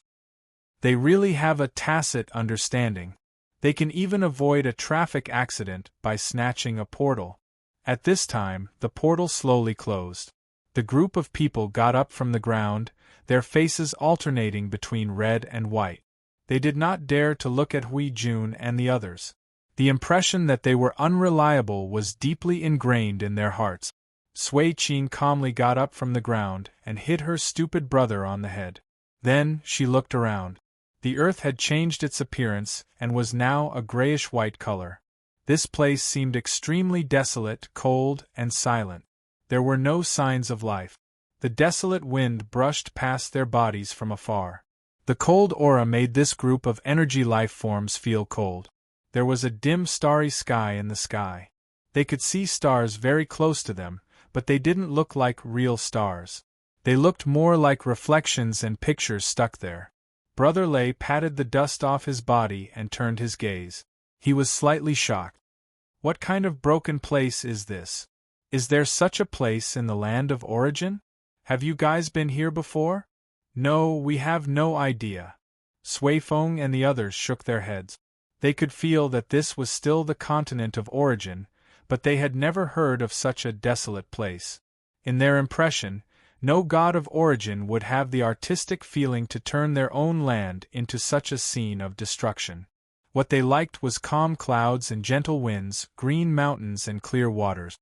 Speaker 1: They really have a tacit understanding. They can even avoid a traffic accident by snatching a portal. At this time, the portal slowly closed. The group of people got up from the ground, their faces alternating between red and white. They did not dare to look at Hui Jun and the others. The impression that they were unreliable was deeply ingrained in their hearts. Sui Qing calmly got up from the ground and hit her stupid brother on the head. Then she looked around. The earth had changed its appearance and was now a grayish-white color. This place seemed extremely desolate, cold, and silent. There were no signs of life. The desolate wind brushed past their bodies from afar. The cold aura made this group of energy life forms feel cold. There was a dim starry sky in the sky. They could see stars very close to them, but they didn't look like real stars. They looked more like reflections and pictures stuck there. Brother Lei patted the dust off his body and turned his gaze. He was slightly shocked. What kind of broken place is this? Is there such a place in the land of origin? Have you guys been here before? No, we have no idea. Sui Feng and the others shook their heads. They could feel that this was still the continent of origin, but they had never heard of such a desolate place. In their impression, no god of origin would have the artistic feeling to turn their own land into such a scene of destruction. What they liked was calm clouds and gentle winds, green mountains and clear waters.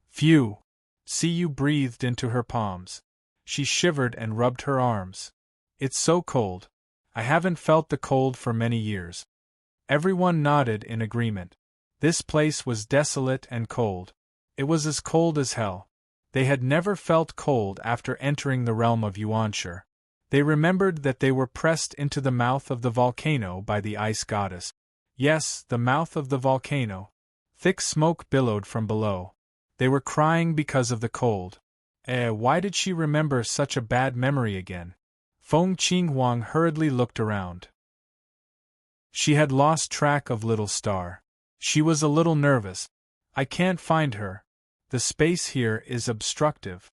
Speaker 1: Phew! Siyu breathed into her palms. She shivered and rubbed her arms. It's so cold. I haven't felt the cold for many years. Everyone nodded in agreement. This place was desolate and cold. It was as cold as hell. They had never felt cold after entering the realm of Yuanshi. They remembered that they were pressed into the mouth of the volcano by the ice goddess. Yes, the mouth of the volcano. Thick smoke billowed from below. They were crying because of the cold. Why did she remember such a bad memory again? Feng Qinghuang hurriedly looked around. She had lost track of Little Star. She was a little nervous. I can't find her. The space here is obstructive.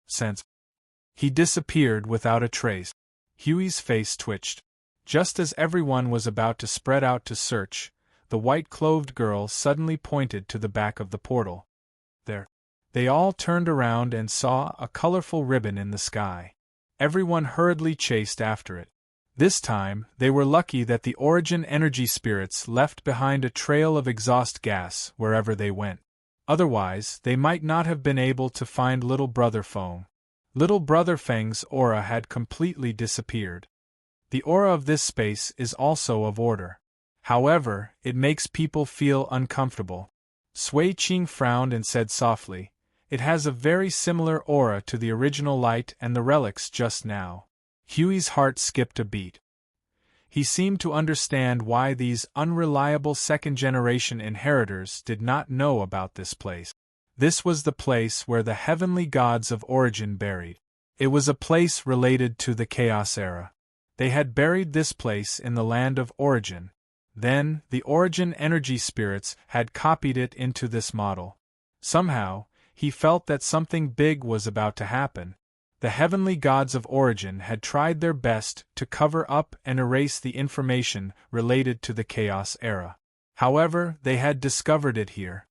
Speaker 1: Sense. He disappeared without a trace. Huey's face twitched. Just as everyone was about to spread out to search, the white-clothed girl suddenly pointed to the back of the portal. There. They all turned around and saw a colorful ribbon in the sky. Everyone hurriedly chased after it. This time, they were lucky that the origin energy spirits left behind a trail of exhaust gas wherever they went. Otherwise, they might not have been able to find little brother Feng. Little brother Feng's aura had completely disappeared. The aura of this space is also of order. However, it makes people feel uncomfortable. Sui Qing frowned and said softly, "It has a very similar aura to the original light and the relics just now." Huey's heart skipped a beat. He seemed to understand why these unreliable second-generation inheritors did not know about this place. This was the place where the heavenly gods of origin buried. It was a place related to the Chaos Era. They had buried this place in the land of origin. Then, the origin energy spirits had copied it into this model. Somehow, he felt that something big was about to happen. The heavenly gods of origin had tried their best to cover up and erase the information related to the Chaos Era. However, they had discovered it here.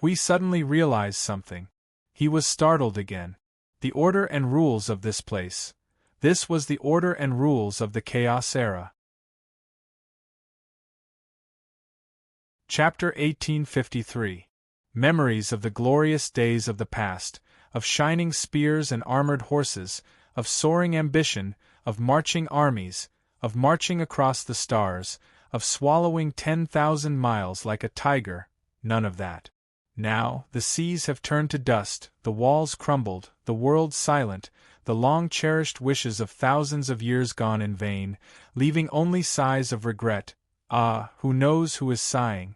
Speaker 1: Hui suddenly realized something. He was startled again. The order and rules of this place. This was the order and rules of the Chaos Era. Chapter 1853. Memories of the glorious days of the past, of shining spears and armored horses, of soaring ambition, of marching armies, of marching across the stars, of swallowing 10,000 miles like a tiger, none of that. Now, the seas have turned to dust, the walls crumbled, the world silent, the long-cherished wishes of thousands of years gone in vain, leaving only sighs of regret. Ah, who knows who is sighing?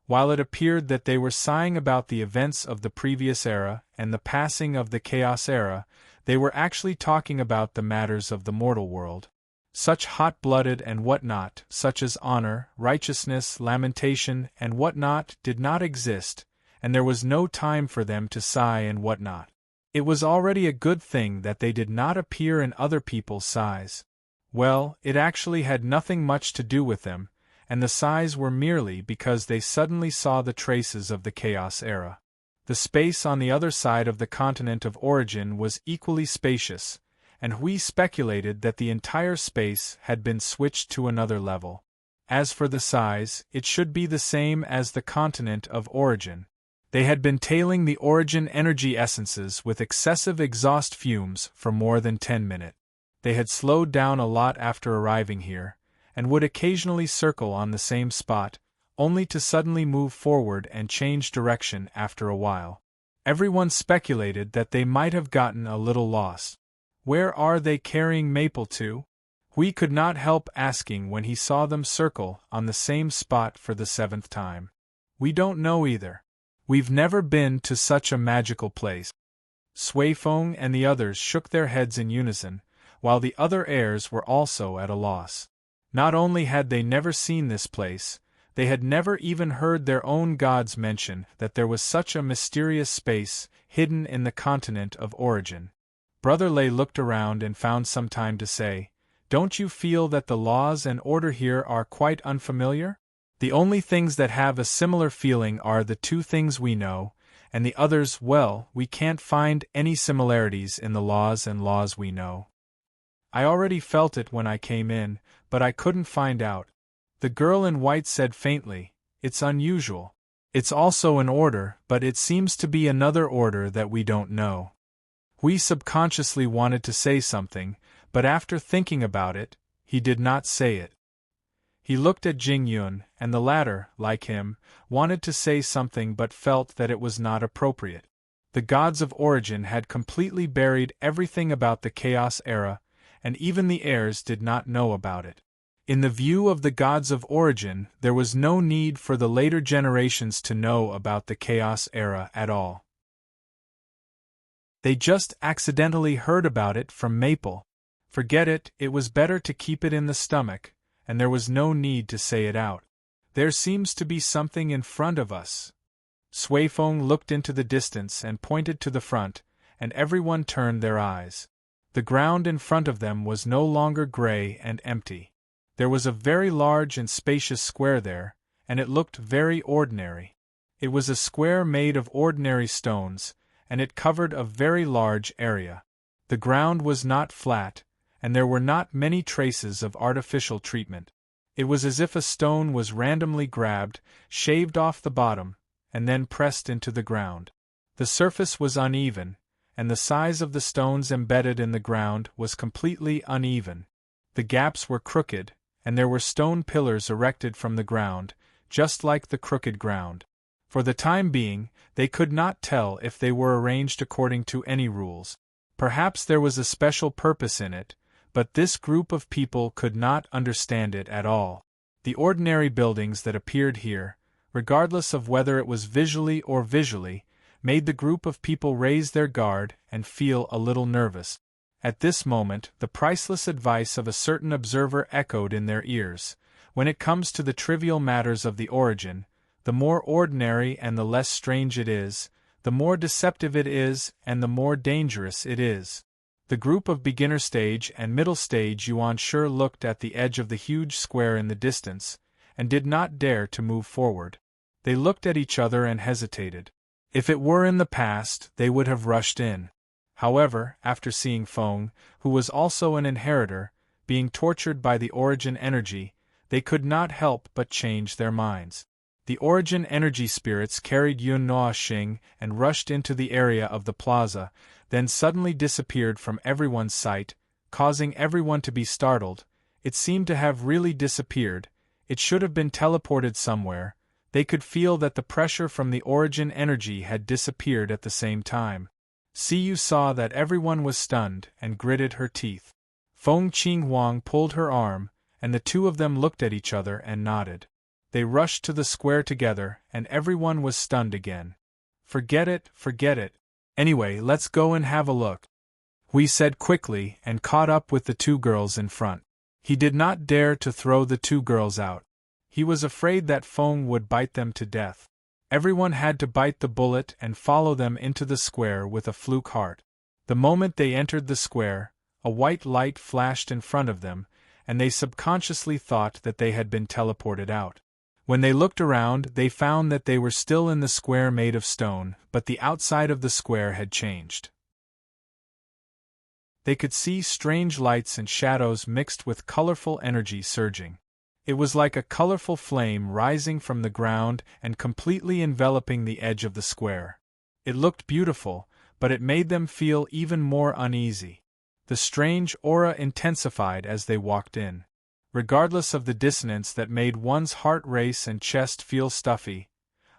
Speaker 1: While it appeared that they were sighing about the events of the previous era and the passing of the chaos era, they were actually talking about the matters of the mortal world. Such hot-blooded and what-not, such as honor, righteousness, lamentation, and what-not, did not exist, and there was no time for them to sigh and what-not. It was already a good thing that they did not appear in other people's sighs. Well, it actually had nothing much to do with them, and the sighs were merely because they suddenly saw the traces of the chaos era. The space on the other side of the continent of origin was equally spacious, and we speculated that the entire space had been switched to another level. As for the sighs, it should be the same as the continent of origin. They had been tailing the origin energy essences with excessive exhaust fumes for more than 10 minutes. They had slowed down a lot after arriving here, and would occasionally circle on the same spot, only to suddenly move forward and change direction after a while. Everyone speculated that they might have gotten a little lost. Where are they carrying Maple to? We could not help asking when he saw them circle on the same spot for the 7th time. We don't know either. We've never been to such a magical place. Suifeng and the others shook their heads in unison, while the other heirs were also at a loss. Not only had they never seen this place, they had never even heard their own gods mention that there was such a mysterious space hidden in the continent of origin. Brother Lei looked around and found some time to say, "Don't you feel that the laws and order here are quite unfamiliar? The only things that have a similar feeling are the 2 things we know, and the others, well, we can't find any similarities in the laws and laws we know. I already felt it when I came in, but I couldn't find out." The girl in white said faintly, "It's unusual. It's also an order, but it seems to be another order that we don't know." We subconsciously wanted to say something, but after thinking about it, he did not say it. He looked at Jing Yun, and the latter, like him, wanted to say something but felt that it was not appropriate. The gods of origin had completely buried everything about the chaos era, and even the heirs did not know about it. In the view of the gods of origin, there was no need for the later generations to know about the chaos era at all. They just accidentally heard about it from Maple. Forget it, it was better to keep it in the stomach, and there was no need to say it out. There seems to be something in front of us. Suifeng looked into the distance and pointed to the front, and everyone turned their eyes. The ground in front of them was no longer gray and empty. There was a very large and spacious square there, and it looked very ordinary. It was a square made of ordinary stones, and it covered a very large area. The ground was not flat, and there were not many traces of artificial treatment. It was as if a stone was randomly grabbed, shaved off the bottom, and then pressed into the ground. The surface was uneven, and the size of the stones embedded in the ground was completely uneven. The gaps were crooked, and there were stone pillars erected from the ground, just like the crooked ground. For the time being, they could not tell if they were arranged according to any rules. Perhaps there was a special purpose in it, but this group of people could not understand it at all. The ordinary buildings that appeared here, regardless of whether it was visually or visually, made the group of people raise their guard and feel a little nervous. At this moment, the priceless advice of a certain observer echoed in their ears. When it comes to the trivial matters of the origin, the more ordinary and the less strange it is, the more deceptive it is and the more dangerous it is. The group of beginner stage and middle stage Yuan sure looked at the edge of the huge square in the distance, and did not dare to move forward. They looked at each other and hesitated. If it were in the past, they would have rushed in. However, after seeing Feng, who was also an inheritor, being tortured by the origin energy, they could not help but change their minds. The origin energy spirits carried Yun Noa Xing and rushed into the area of the plaza, then suddenly disappeared from everyone's sight, causing everyone to be startled. It seemed to have really disappeared. It should have been teleported somewhere. They could feel that the pressure from the origin energy had disappeared at the same time. Siyu saw that everyone was stunned and gritted her teeth. Feng Qinghuang pulled her arm, and the two of them looked at each other and nodded. They rushed to the square together, and everyone was stunned again. Forget it. Anyway, let's go and have a look," Hui said quickly and caught up with the two girls in front. He did not dare to throw the two girls out. He was afraid that Feng would bite them to death. Everyone had to bite the bullet and follow them into the square with a fluke heart. The moment they entered the square, a white light flashed in front of them, and they subconsciously thought that they had been teleported out. When they looked around, they found that they were still in the square made of stone, but the outside of the square had changed. They could see strange lights and shadows mixed with colorful energy surging. It was like a colorful flame rising from the ground and completely enveloping the edge of the square. It looked beautiful, but it made them feel even more uneasy. The strange aura intensified as they walked in. Regardless of the dissonance that made one's heart race and chest feel stuffy.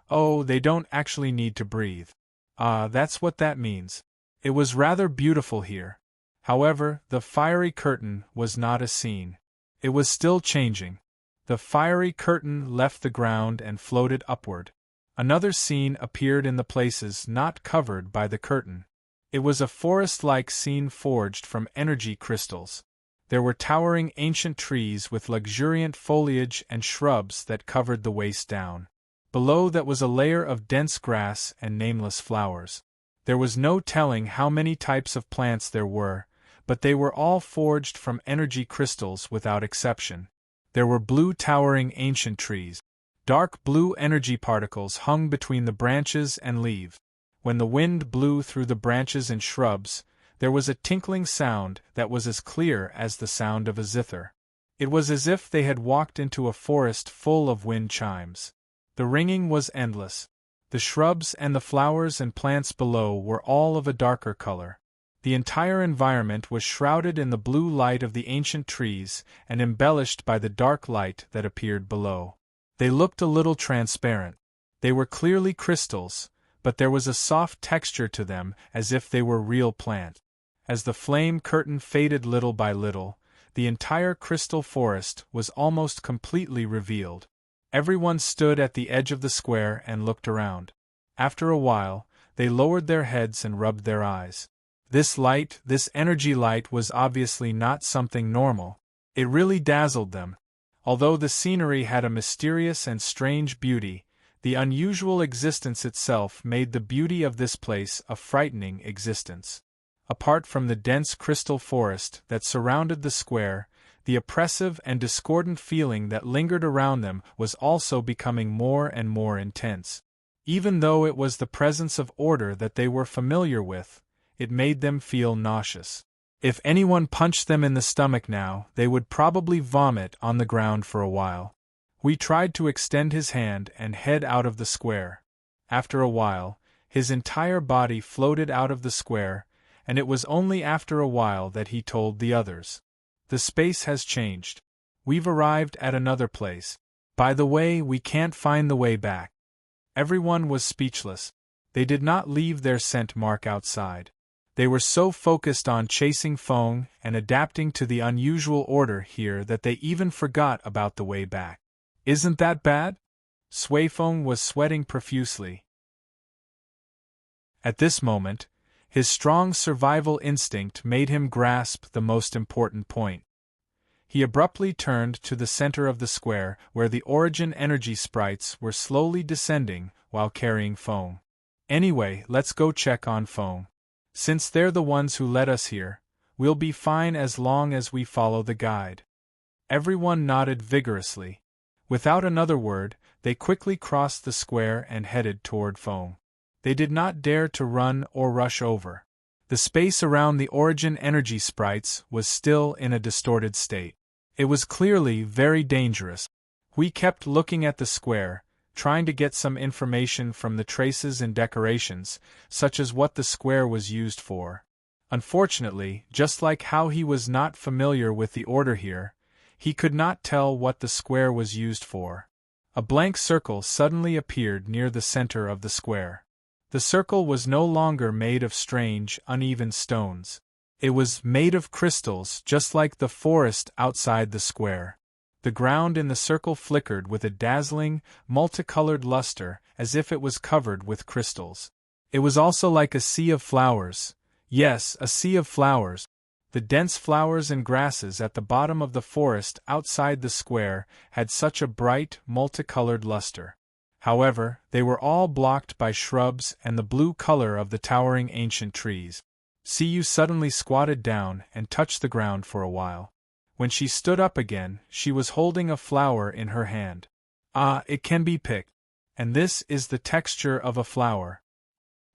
Speaker 1: Oh, they don't actually need to breathe. Ah, that's what that means. It was rather beautiful here. However, the fiery curtain was not a scene. It was still changing. The fiery curtain left the ground and floated upward. Another scene appeared in the places not covered by the curtain. It was a forest-like scene forged from energy crystals. There were towering ancient trees with luxuriant foliage and shrubs that covered the waist down. Below that was a layer of dense grass and nameless flowers. There was no telling how many types of plants there were, but they were all forged from energy crystals without exception. There were blue towering ancient trees. Dark blue energy particles hung between the branches and leaves. When the wind blew through the branches and shrubs, there was a tinkling sound that was as clear as the sound of a zither. It was as if they had walked into a forest full of wind chimes. The ringing was endless. The shrubs and the flowers and plants below were all of a darker color. The entire environment was shrouded in the blue light of the ancient trees and embellished by the dark light that appeared below. They looked a little transparent. They were clearly crystals, but there was a soft texture to them as if they were real plant. As the flame curtain faded little by little, the entire crystal forest was almost completely revealed. Everyone stood at the edge of the square and looked around. After a while, they lowered their heads and rubbed their eyes. This light, this energy light, was obviously not something normal. It really dazzled them. Although the scenery had a mysterious and strange beauty, the unusual existence itself made the beauty of this place a frightening existence. Apart from the dense crystal forest that surrounded the square, the oppressive and discordant feeling that lingered around them was also becoming more and more intense. Even though it was the presence of order that they were familiar with, it made them feel nauseous. If anyone punched them in the stomach now, they would probably vomit on the ground for a while. Hui tried to extend his hand and head out of the square. After a while, his entire body floated out of the square, and it was only after a while that he told the others. The space has changed. We've arrived at another place. By the way, we can't find the way back. Everyone was speechless. They did not leave their scent mark outside. They were so focused on chasing Feng and adapting to the unusual order here that they even forgot about the way back. Isn't that bad? Sui Feng was sweating profusely. At this moment, his strong survival instinct made him grasp the most important point. He abruptly turned to the center of the square where the origin energy sprites were slowly descending while carrying Feng. Anyway, let's go check on Feng. Since they're the ones who led us here, we'll be fine as long as we follow the guide. Everyone nodded vigorously. Without another word, they quickly crossed the square and headed toward Feng. They did not dare to run or rush over. The space around the origin energy sprites was still in a distorted state. It was clearly very dangerous. We kept looking at the square, trying to get some information from the traces and decorations, such as what the square was used for. Unfortunately, just like how he was not familiar with the order here, he could not tell what the square was used for. A blank circle suddenly appeared near the center of the square. The circle was no longer made of strange, uneven stones. It was made of crystals, just like the forest outside the square. The ground in the circle flickered with a dazzling, multicolored luster, as if it was covered with crystals. It was also like a sea of flowers. Yes, a sea of flowers. The dense flowers and grasses at the bottom of the forest outside the square had such a bright, multicolored luster. However, they were all blocked by shrubs and the blue color of the towering ancient trees. Siyu suddenly squatted down and touched the ground for a while. When she stood up again, she was holding a flower in her hand. Ah, it can be picked. And this is the texture of a flower.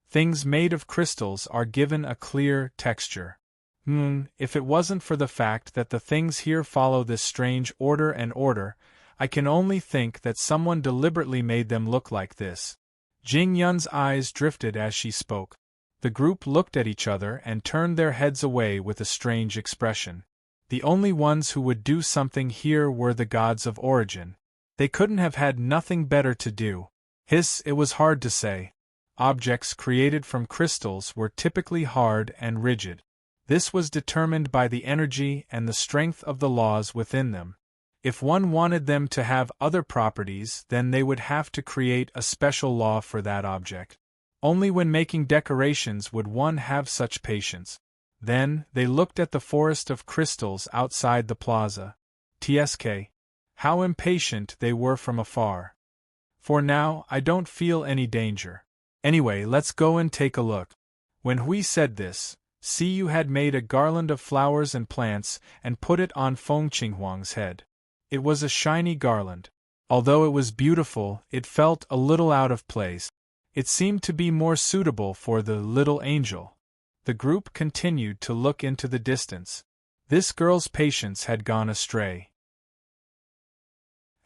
Speaker 1: Things made of crystals are given a clear texture. If it wasn't for the fact that the things here follow this strange order, I can only think that someone deliberately made them look like this. Jing Yun's eyes drifted as she spoke. The group looked at each other and turned their heads away with a strange expression. The only ones who would do something here were the gods of origin. They couldn't have had nothing better to do. It was hard to say. Objects created from crystals were typically hard and rigid. This was determined by the energy and the strength of the laws within them. If one wanted them to have other properties, then they would have to create a special law for that object. Only when making decorations would one have such patience. Then, they looked at the forest of crystals outside the plaza. TSK. How impatient they were from afar. For now, I don't feel any danger. Anyway, let's go and take a look. When Hui said this, Siyu had made a garland of flowers and plants and put it on Feng Qinghuang's head. It was a shiny garland. Although it was beautiful, it felt a little out of place. It seemed to be more suitable for the little angel. The group continued to look into the distance. This girl's patience had gone astray.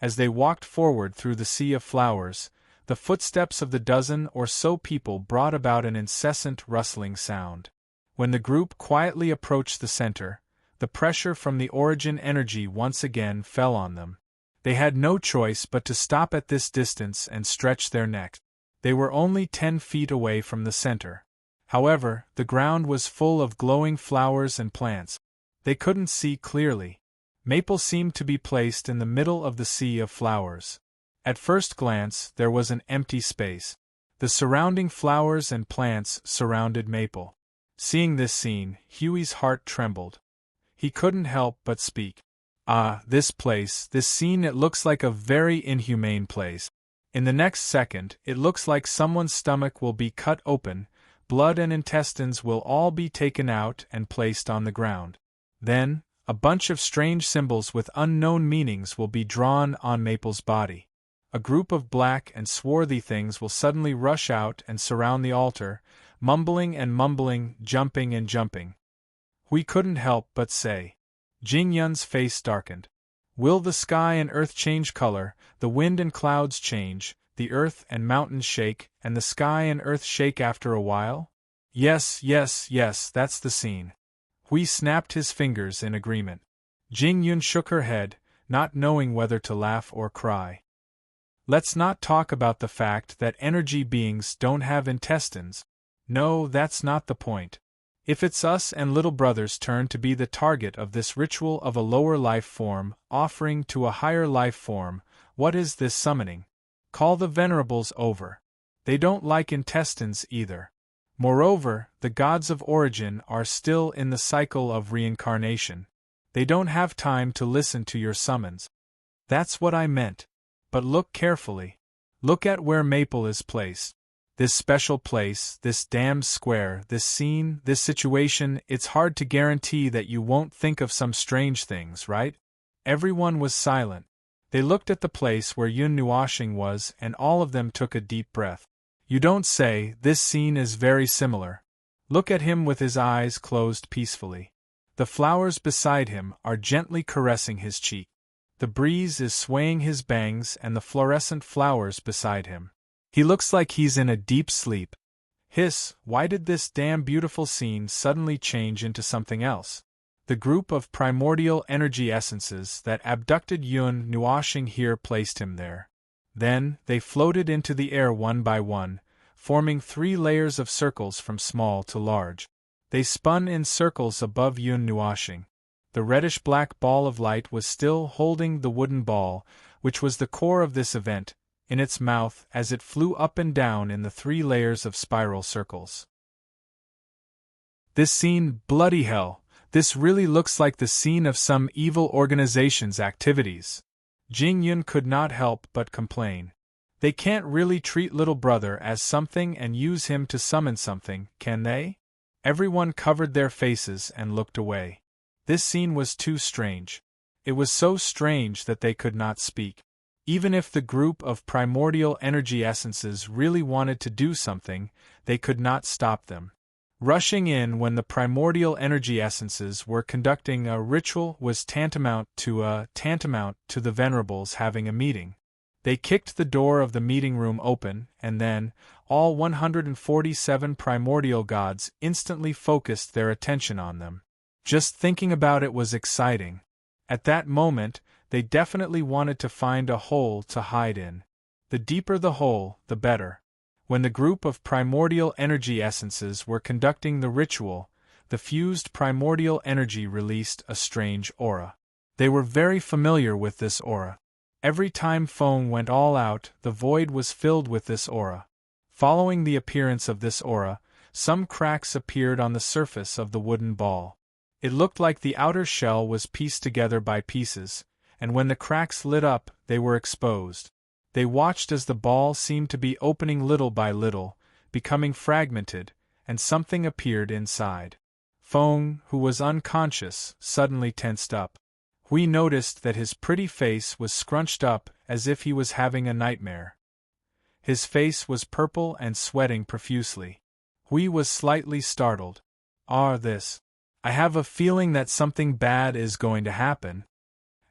Speaker 1: As they walked forward through the sea of flowers, the footsteps of the dozen or so people brought about an incessant rustling sound. When the group quietly approached the center, the pressure from the origin energy once again fell on them. They had no choice but to stop at this distance and stretch their necks. They were only 10 feet away from the center. However, the ground was full of glowing flowers and plants. They couldn't see clearly. Maple seemed to be placed in the middle of the sea of flowers. At first glance, there was an empty space. The surrounding flowers and plants surrounded Maple. Seeing this scene, Huey's heart trembled. He couldn't help but speak. Ah, this place, this scene, it looks like a very inhumane place. In the next second, it looks like someone's stomach will be cut open, blood and intestines will all be taken out and placed on the ground. Then, a bunch of strange symbols with unknown meanings will be drawn on Maple's body. A group of black and swarthy things will suddenly rush out and surround the altar, mumbling and mumbling, jumping and jumping. We couldn't help but say. Jing Yun's face darkened. Will the sky and earth change color, the wind and clouds change, the earth and mountains shake, and the sky and earth shake after a while? Yes, that's the scene. Hui snapped his fingers in agreement. Jing Yun shook her head, not knowing whether to laugh or cry. Let's not talk about the fact that energy beings don't have intestines. No, that's not the point. If it's us and little brother's turn to be the target of this ritual of a lower life form, offering to a higher life form, what is this summoning? Call the venerables over. They don't like intestines either. Moreover, the gods of origin are still in the cycle of reincarnation. They don't have time to listen to your summons. That's what I meant. But look carefully. Look at where Maple is placed. This special place, this damned square, this scene, this situation, it's hard to guarantee that you won't think of some strange things, right? Everyone was silent. They looked at the place where Yun Nuoshing was, and all of them took a deep breath. You don't say, this scene is very similar. Look at him with his eyes closed peacefully. The flowers beside him are gently caressing his cheek. The breeze is swaying his bangs and the fluorescent flowers beside him. He looks like he's in a deep sleep. Hiss, why did this damn beautiful scene suddenly change into something else? The group of primordial energy essences that abducted Yun Nuoxing here placed him there. Then, they floated into the air one by one, forming 3 layers of circles from small to large. They spun in circles above Yun Nuoxing. The reddish-black ball of light was still holding the wooden ball, which was the core of this event, in its mouth as it flew up and down in the 3 layers of spiral circles. This scene, bloody hell, this really looks like the scene of some evil organization's activities. Jing Yun could not help but complain. They can't really treat little brother as something and use him to summon something, can they? Everyone covered their faces and looked away. This scene was too strange. It was so strange that they could not speak. Even if the group of primordial energy essences really wanted to do something, they could not stop them. Rushing in when the primordial energy essences were conducting a ritual was tantamount to the venerables having a meeting. They kicked the door of the meeting room open, and then, all 147 primordial gods instantly focused their attention on them. Just thinking about it was exciting. At that moment, they definitely wanted to find a hole to hide in. The deeper the hole, the better. When the group of primordial energy essences were conducting the ritual, the fused primordial energy released a strange aura. They were very familiar with this aura. Every time Feng went all out, the void was filled with this aura. Following the appearance of this aura, some cracks appeared on the surface of the wooden ball. It looked like the outer shell was pieced together by pieces, and when the cracks lit up, they were exposed. They watched as the ball seemed to be opening little by little, becoming fragmented, and something appeared inside. Feng, who was unconscious, suddenly tensed up. Hui noticed that his pretty face was scrunched up as if he was having a nightmare. His face was purple and sweating profusely. Hui was slightly startled. This. I have a feeling that something bad is going to happen.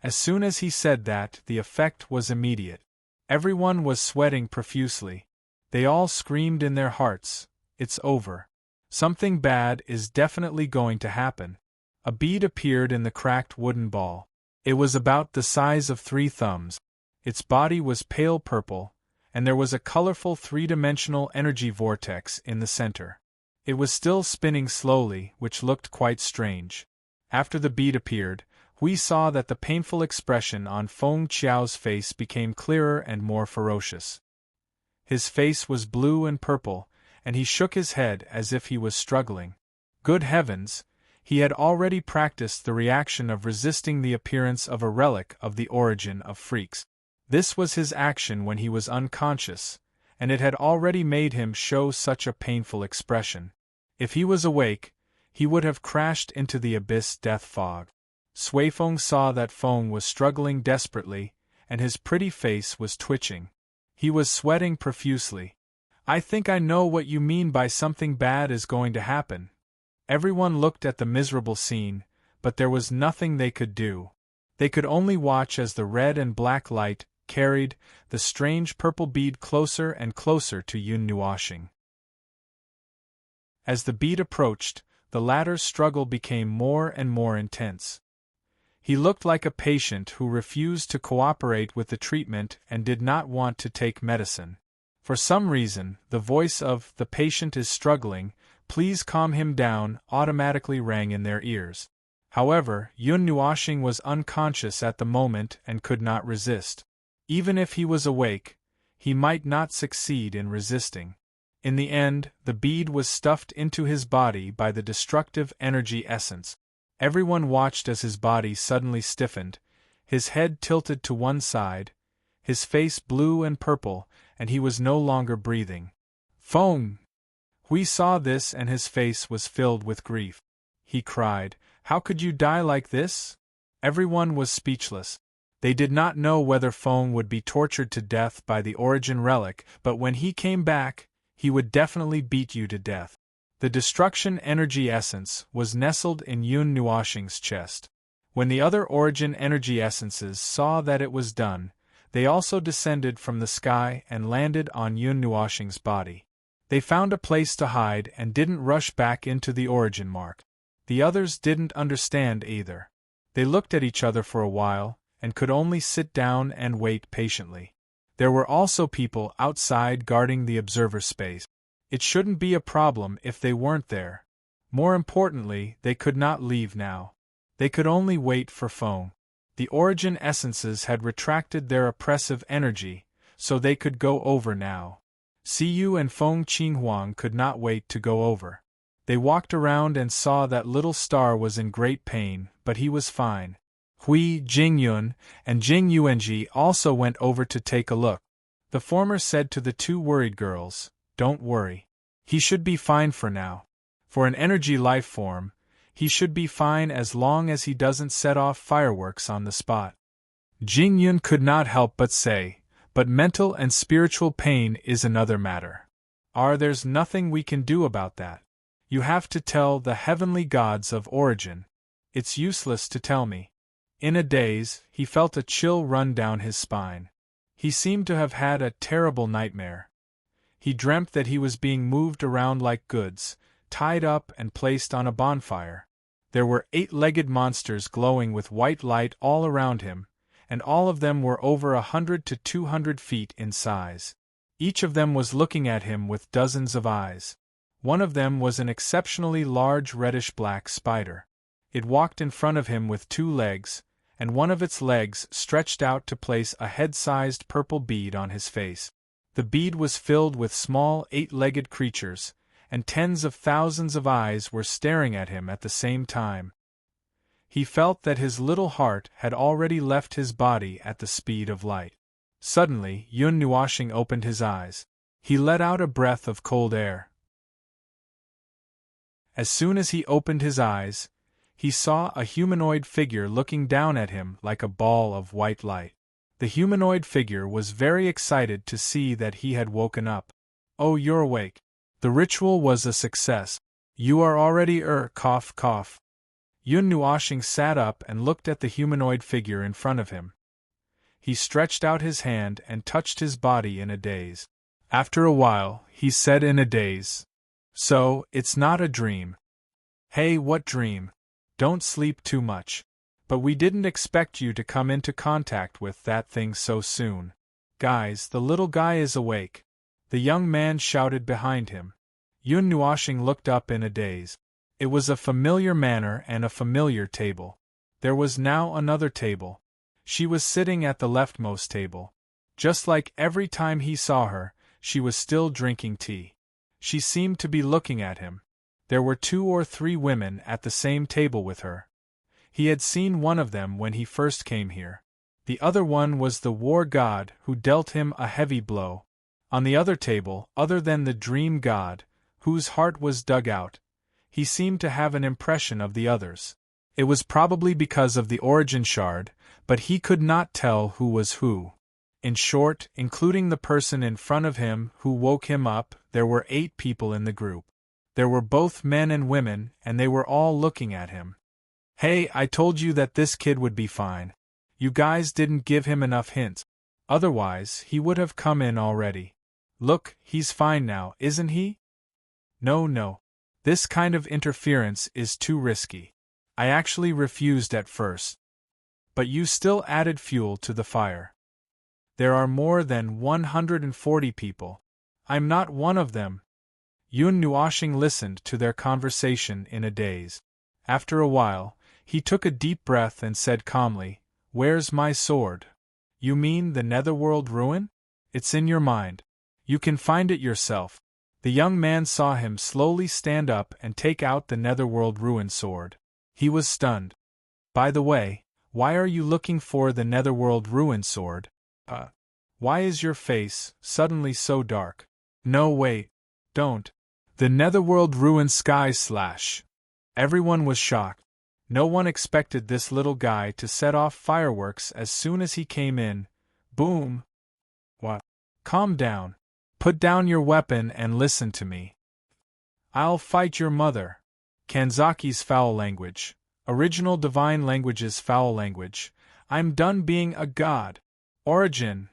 Speaker 1: As soon as he said that, the effect was immediate. Everyone was sweating profusely. They all screamed in their hearts, "It's over. Something bad is definitely going to happen." A bead appeared in the cracked wooden ball. It was about the size of 3 thumbs. Its body was pale purple, and there was a colorful 3-dimensional energy vortex in the center. It was still spinning slowly, which looked quite strange. After the bead appeared, we saw that the painful expression on Feng Qiao's face became clearer and more ferocious. His face was blue and purple, and he shook his head as if he was struggling. Good heavens! He had already practiced the reaction of resisting the appearance of a relic of the origin of freaks. This was his action when he was unconscious, and it had already made him show such a painful expression. If he was awake, he would have crashed into the abyss death fog. Suifeng saw that Feng was struggling desperately, and his pretty face was twitching. He was sweating profusely. "I think I know what you mean by something bad is going to happen." Everyone looked at the miserable scene, but there was nothing they could do. They could only watch as the red and black light carried the strange purple bead closer and closer to Yun Nuoxing. As the bead approached, the latter's struggle became more and more intense. He looked like a patient who refused to cooperate with the treatment and did not want to take medicine. For some reason, the voice of "the patient is struggling, please calm him down" automatically rang in their ears. However, Yun Nuoxing was unconscious at the moment and could not resist. Even if he was awake, he might not succeed in resisting. In the end, the bead was stuffed into his body by the destructive energy essence. Everyone watched as his body suddenly stiffened, his head tilted to one side, his face blue and purple, and he was no longer breathing. "Feng!" Hui saw this and his face was filled with grief. He cried, "How could you die like this?" Everyone was speechless. They did not know whether Feng would be tortured to death by the origin relic, but when he came back, he would definitely beat you to death. The destruction energy essence was nestled in Yun Nuoxing's chest. When the other origin energy essences saw that it was done, they also descended from the sky and landed on Yun Nuoxing's body. They found a place to hide and didn't rush back into the origin mark. The others didn't understand either. They looked at each other for a while, and could only sit down and wait patiently. There were also people outside guarding the observer space. It shouldn't be a problem if they weren't there. More importantly, they could not leave now. They could only wait for Feng. The origin essences had retracted their oppressive energy, so they could go over now. Siyu and Feng Qinghuang could not wait to go over. They walked around and saw that little star was in great pain, but he was fine. Hui Jingyun and Jing Yuanji also went over to take a look. The former said to the two worried girls, "Don't worry. He should be fine for now. For an energy life form, he should be fine as long as he doesn't set off fireworks on the spot." Jingyun could not help but say, "But mental and spiritual pain is another matter. There's nothing we can do about that. You have to tell the heavenly gods of origin. It's useless to tell me." In a daze, he felt a chill run down his spine. He seemed to have had a terrible nightmare. He dreamt that he was being moved around like goods, tied up and placed on a bonfire. There were 8-legged monsters glowing with white light all around him, and all of them were over 100 to 200 feet in size. Each of them was looking at him with dozens of eyes. One of them was an exceptionally large reddish-black spider. It walked in front of him with 2 legs, and one of its legs stretched out to place a head-sized purple bead on his face. The bead was filled with small 8-legged creatures, and tens of thousands of eyes were staring at him at the same time. He felt that his little heart had already left his body at the speed of light. Suddenly, Yun Nuoxing opened his eyes. He let out a breath of cold air. As soon as he opened his eyes, he saw a humanoid figure looking down at him like a ball of white light. The humanoid figure was very excited to see that he had woken up. "Oh, you're awake. The ritual was a success. You are already cough cough." Yun Nuoxing sat up and looked at the humanoid figure in front of him. He stretched out his hand and touched his body in a daze. After a while, he said in a daze, "So, it's not a dream." "Hey, what dream? Don't sleep too much. But we didn't expect you to come into contact with that thing so soon. Guys, the little guy is awake," the young man shouted behind him. Yun Nuoxing looked up in a daze. It was a familiar manner and a familiar table. There was now another table. She was sitting at the leftmost table. Just like every time he saw her, she was still drinking tea. She seemed to be looking at him. There were 2 or 3 women at the same table with her. He had seen one of them when he first came here. The other one was the war god who dealt him a heavy blow. On the other table, other than the dream god, whose heart was dug out, he seemed to have an impression of the others. It was probably because of the origin shard, but he could not tell who was who. In short, including the person in front of him who woke him up, there were 8 people in the group. There were both men and women, and they were all looking at him. "Hey, I told you that this kid would be fine. You guys didn't give him enough hints. Otherwise, he would have come in already. Look, he's fine now, isn't he?" No. This kind of interference is too risky. I actually refused at first. But you still added fuel to the fire. There are more than 140 people. I'm not one of them." Yun Nuoxing listened to their conversation in a daze. After a while, he took a deep breath and said calmly, "Where's my sword?" "You mean the netherworld ruin? It's in your mind. You can find it yourself." The young man saw him slowly stand up and take out the netherworld ruin sword. He was stunned. "By the way, why are you looking for the netherworld ruin sword? Why is your face suddenly so dark?" "No, wait. Don't. The netherworld ruin sky slash." Everyone was shocked. No one expected this little guy to set off fireworks as soon as he came in. Boom. What? Calm down. Put down your weapon and listen to me. I'll fight your mother. Kanzaki's foul language. Original divine language's foul language. I'm done being a god. Origin.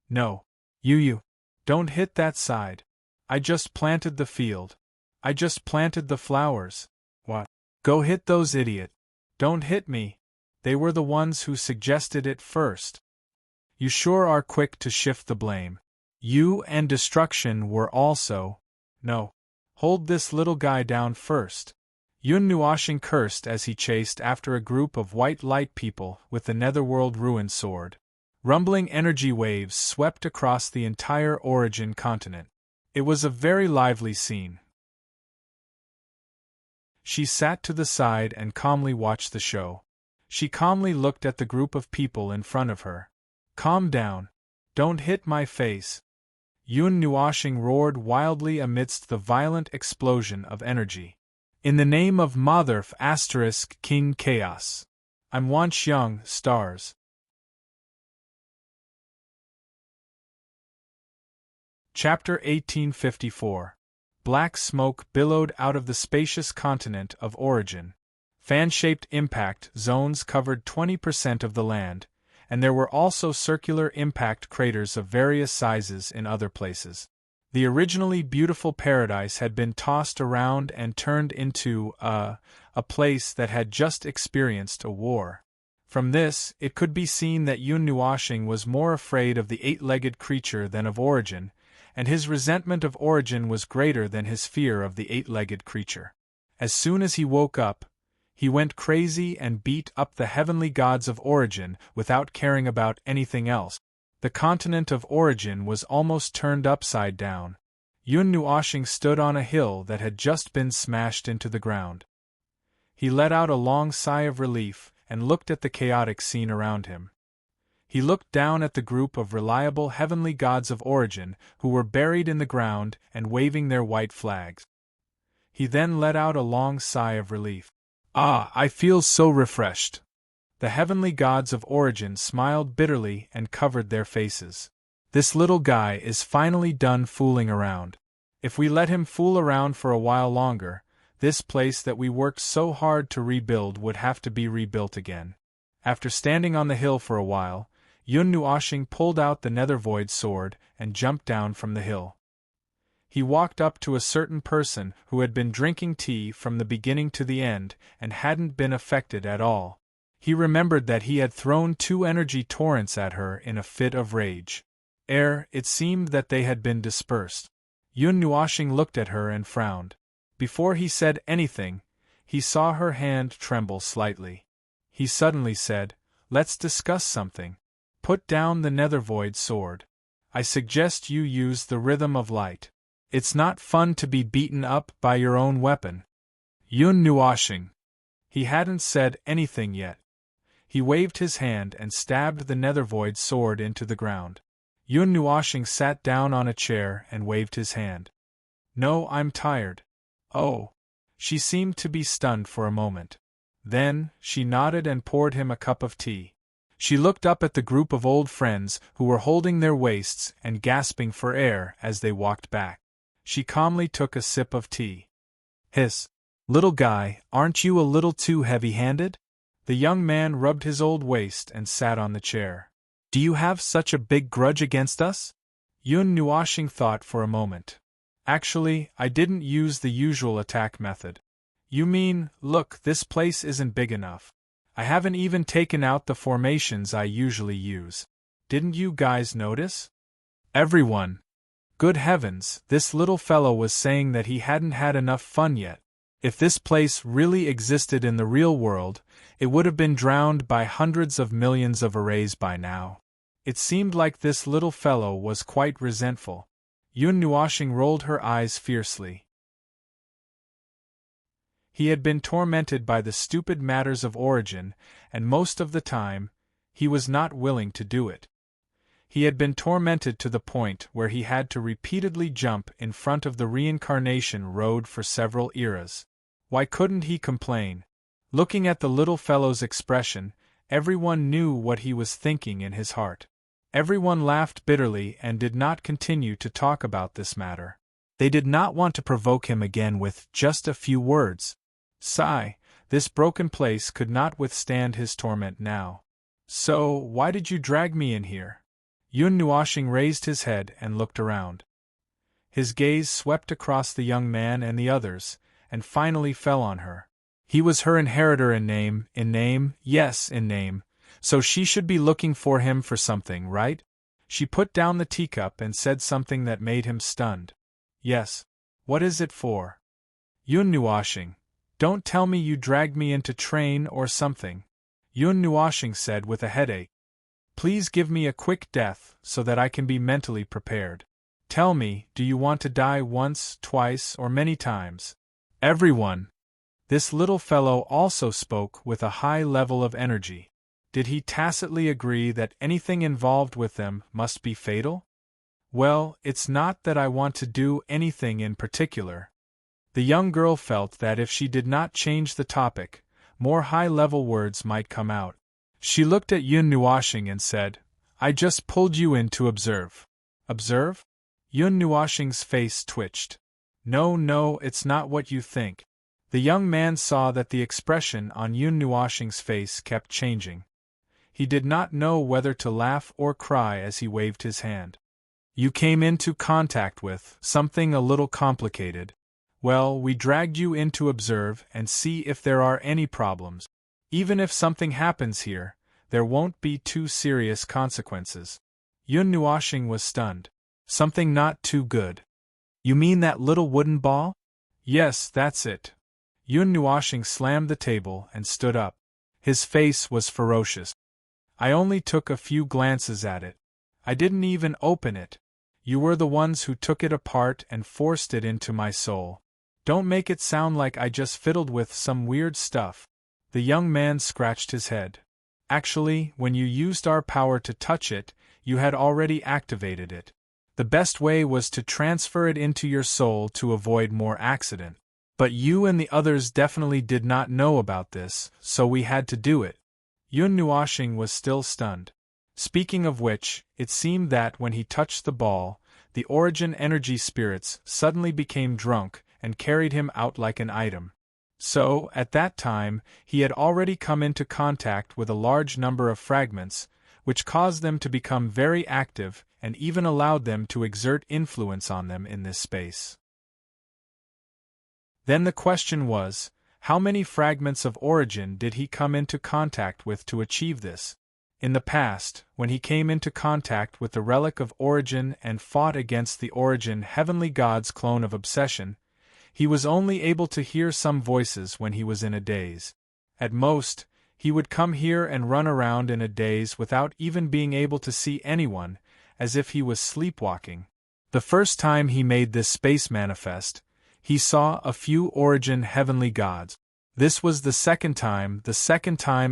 Speaker 1: No. You. Don't hit that side. I just planted the field. I just planted the flowers. What? Go hit those idiot. Don't hit me. They were the ones who suggested it first. You sure are quick to shift the blame. You and destruction were also. No. Hold this little guy down first. Yun Nuashing cursed as he chased after a group of white light people with the netherworld ruin sword. Rumbling energy waves swept across the entire Origin continent. It was a very lively scene. She sat to the side and calmly watched the show. She calmly looked at the group of people in front of her. Calm down. Don't hit my face. Yun Nuashing roared wildly amidst the violent explosion of energy. In the name of Motherf * King Chaos. I'm Wanxiang, stars. Chapter 1854. Black smoke billowed out of the spacious continent of Origin. Fan-shaped impact zones covered 20% of the land, and there were also circular impact craters of various sizes in other places. The originally beautiful paradise had been tossed around and turned into a place that had just experienced a war. From this, it could be seen that Yun Nuashing was more afraid of the eight-legged creature than of Origin, and his resentment of Origin was greater than his fear of the eight-legged creature. As soon as he woke up, he went crazy and beat up the heavenly gods of Origin without caring about anything else. The continent of Origin was almost turned upside down. Yun Nuashing stood on a hill that had just been smashed into the ground. He let out a long sigh of relief and looked at the chaotic scene around him. He looked down at the group of reliable heavenly gods of Origin who were buried in the ground and waving their white flags. He then let out a long sigh of relief. Ah, I feel so refreshed. The heavenly gods of Origin smiled bitterly and covered their faces. This little guy is finally done fooling around. If we let him fool around for a while longer, this place that we worked so hard to rebuild would have to be rebuilt again. After standing on the hill for a while, Yun Nuashing pulled out the Nethervoid sword and jumped down from the hill. He walked up to a certain person who had been drinking tea from the beginning to the end and hadn't been affected at all. He remembered that he had thrown 2 energy torrents at her in a fit of rage. It seemed that they had been dispersed. Yun Nuashing looked at her and frowned. Before he said anything, he saw her hand tremble slightly. He suddenly said, "Let's discuss something. Put down the Nethervoid sword. I suggest you use the rhythm of light. It's not fun to be beaten up by your own weapon." Yun Nuashing. He hadn't said anything yet. He waved his hand and stabbed the Nethervoid sword into the ground. Yun Nuashing sat down on a chair and waved his hand. "No, I'm tired." "Oh." She seemed to be stunned for a moment. Then, she nodded and poured him a cup of tea. She looked up at the group of old friends who were holding their waists and gasping for air as they walked back. She calmly took a sip of tea. "Hiss. Little guy, aren't you a little too heavy-handed?" The young man rubbed his old waist and sat on the chair. "Do you have such a big grudge against us?" Yun Nuashing thought for a moment. "Actually, I didn't use the usual attack method." "You mean, look, this place isn't big enough. I haven't even taken out the formations I usually use. Didn't you guys notice?" Everyone. Good heavens, this little fellow was saying that he hadn't had enough fun yet. If this place really existed in the real world, it would have been drowned by hundreds of millions of arrays by now. It seemed like this little fellow was quite resentful. Yun Nuashing rolled her eyes fiercely. He had been tormented by the stupid matters of Origin, and most of the time, he was not willing to do it. He had been tormented to the point where he had to repeatedly jump in front of the reincarnation road for several eras. Why couldn't he complain? Looking at the little fellow's expression, everyone knew what he was thinking in his heart. Everyone laughed bitterly and did not continue to talk about this matter. They did not want to provoke him again with just a few words. Sigh, This broken place could not withstand his torment now. So, why did you drag me in here? Yun Nuoshing raised his head and looked around. His gaze swept across the young man and the others, and finally fell on her. He was her inheritor in name, yes, in name, so she should be looking for him for something, right? She put down the teacup and said something that made him stunned. Yes. What is it for? Yun Nuoshing, don't tell me you dragged me into train or something. Yun Nuoshing said with a headache. Please give me a quick death so that I can be mentally prepared. Tell me, do you want to die once, twice, or many times? Everyone. This little fellow also spoke with a high level of energy. Did he tacitly agree that anything involved with them must be fatal? Well, it's not that I want to do anything in particular. The young girl felt that if she did not change the topic, more high-level words might come out. She looked at Yun Nuoshing and said, I just pulled you in to observe. Observe? Yun Nuoshing's face twitched. No, it's not what you think. The young man saw that the expression on Yun Nuoshing's face kept changing. He did not know whether to laugh or cry as he waved his hand. You came into contact with something a little complicated. Well, we dragged you in to observe and see if there are any problems. Even if something happens here, there won't be too serious consequences. Yun Nuoshing was stunned. Something not too good. You mean that little wooden ball? Yes, that's it. Yun Nuoshing slammed the table and stood up. His face was ferocious. I only took a few glances at it. I didn't even open it. You were the ones who took it apart and forced it into my soul. Don't make it sound like I just fiddled with some weird stuff. The young man scratched his head. Actually, when you used our power to touch it, you had already activated it. The best way was to transfer it into your soul to avoid more accident. But you and the others definitely did not know about this, so we had to do it. Yun Nuoshing was still stunned. Speaking of which, it seemed that when he touched the ball, the origin energy spirits suddenly became drunk and carried him out like an item. So, at that time, he had already come into contact with a large number of fragments, which caused them to become very active and even allowed them to exert influence on them in this space. Then the question was, how many fragments of origin did he come into contact with to achieve this? In the past, when he came into contact with the relic of origin and fought against the origin heavenly god's clone of obsession, he was only able to hear some voices when he was in a daze. At most, he would come here and run around in a daze without even being able to see anyone, as if he was sleepwalking. The first time he made this space manifest, he saw a few origin heavenly gods. This was the second time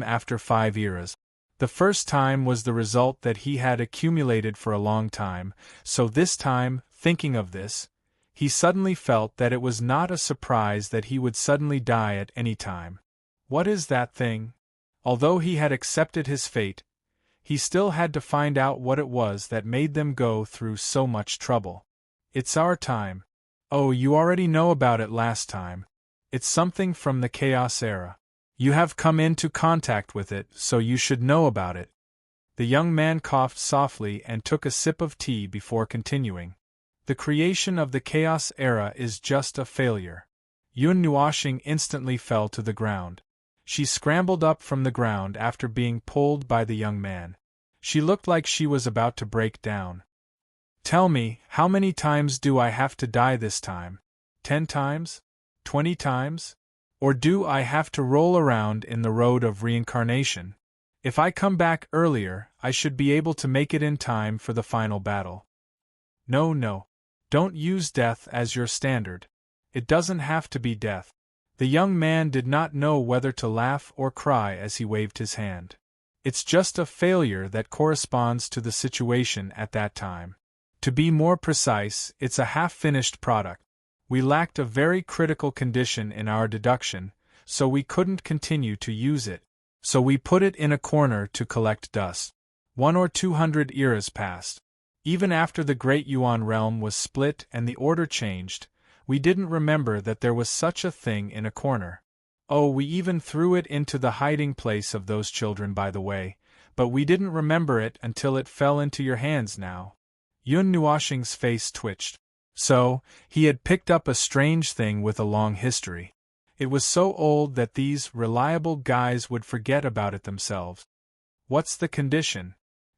Speaker 1: after 5 eras. The first time was the result that he had accumulated for a long time, so this time, thinking of this, he suddenly felt that it was not a surprise that he would suddenly die at any time. What is that thing? Although he had accepted his fate, he still had to find out what it was that made them go through so much trouble. It's our time. Oh, you already know about it last time. It's something from the Chaos Era. You have come into contact with it, so you should know about it. The young man coughed softly and took a sip of tea before continuing. The creation of the Chaos Era is just a failure. Yun Nuoshing instantly fell to the ground. She scrambled up from the ground after being pulled by the young man. She looked like she was about to break down. Tell me, how many times do I have to die this time? 10 times? 20 times? Or do I have to roll around in the road of reincarnation? If I come back earlier, I should be able to make it in time for the final battle. No. Don't use death as your standard. It doesn't have to be death. The young man did not know whether to laugh or cry as he waved his hand. It's just a failure that corresponds to the situation at that time. To be more precise, it's a half-finished product. We lacked a very critical condition in our deduction, so we couldn't continue to use it. So we put it in a corner to collect dust. 100 or 200 eras passed. Even after the Great Yuan realm was split and the order changed, we didn't remember that there was such a thing in a corner. Oh, we even threw it into the hiding place of those children, by the way, but we didn't remember it until it fell into your hands now. Yun Nuoshing's face twitched. So, he had picked up a strange thing with a long history. It was so old that these reliable guys would forget about it themselves. What's the condition?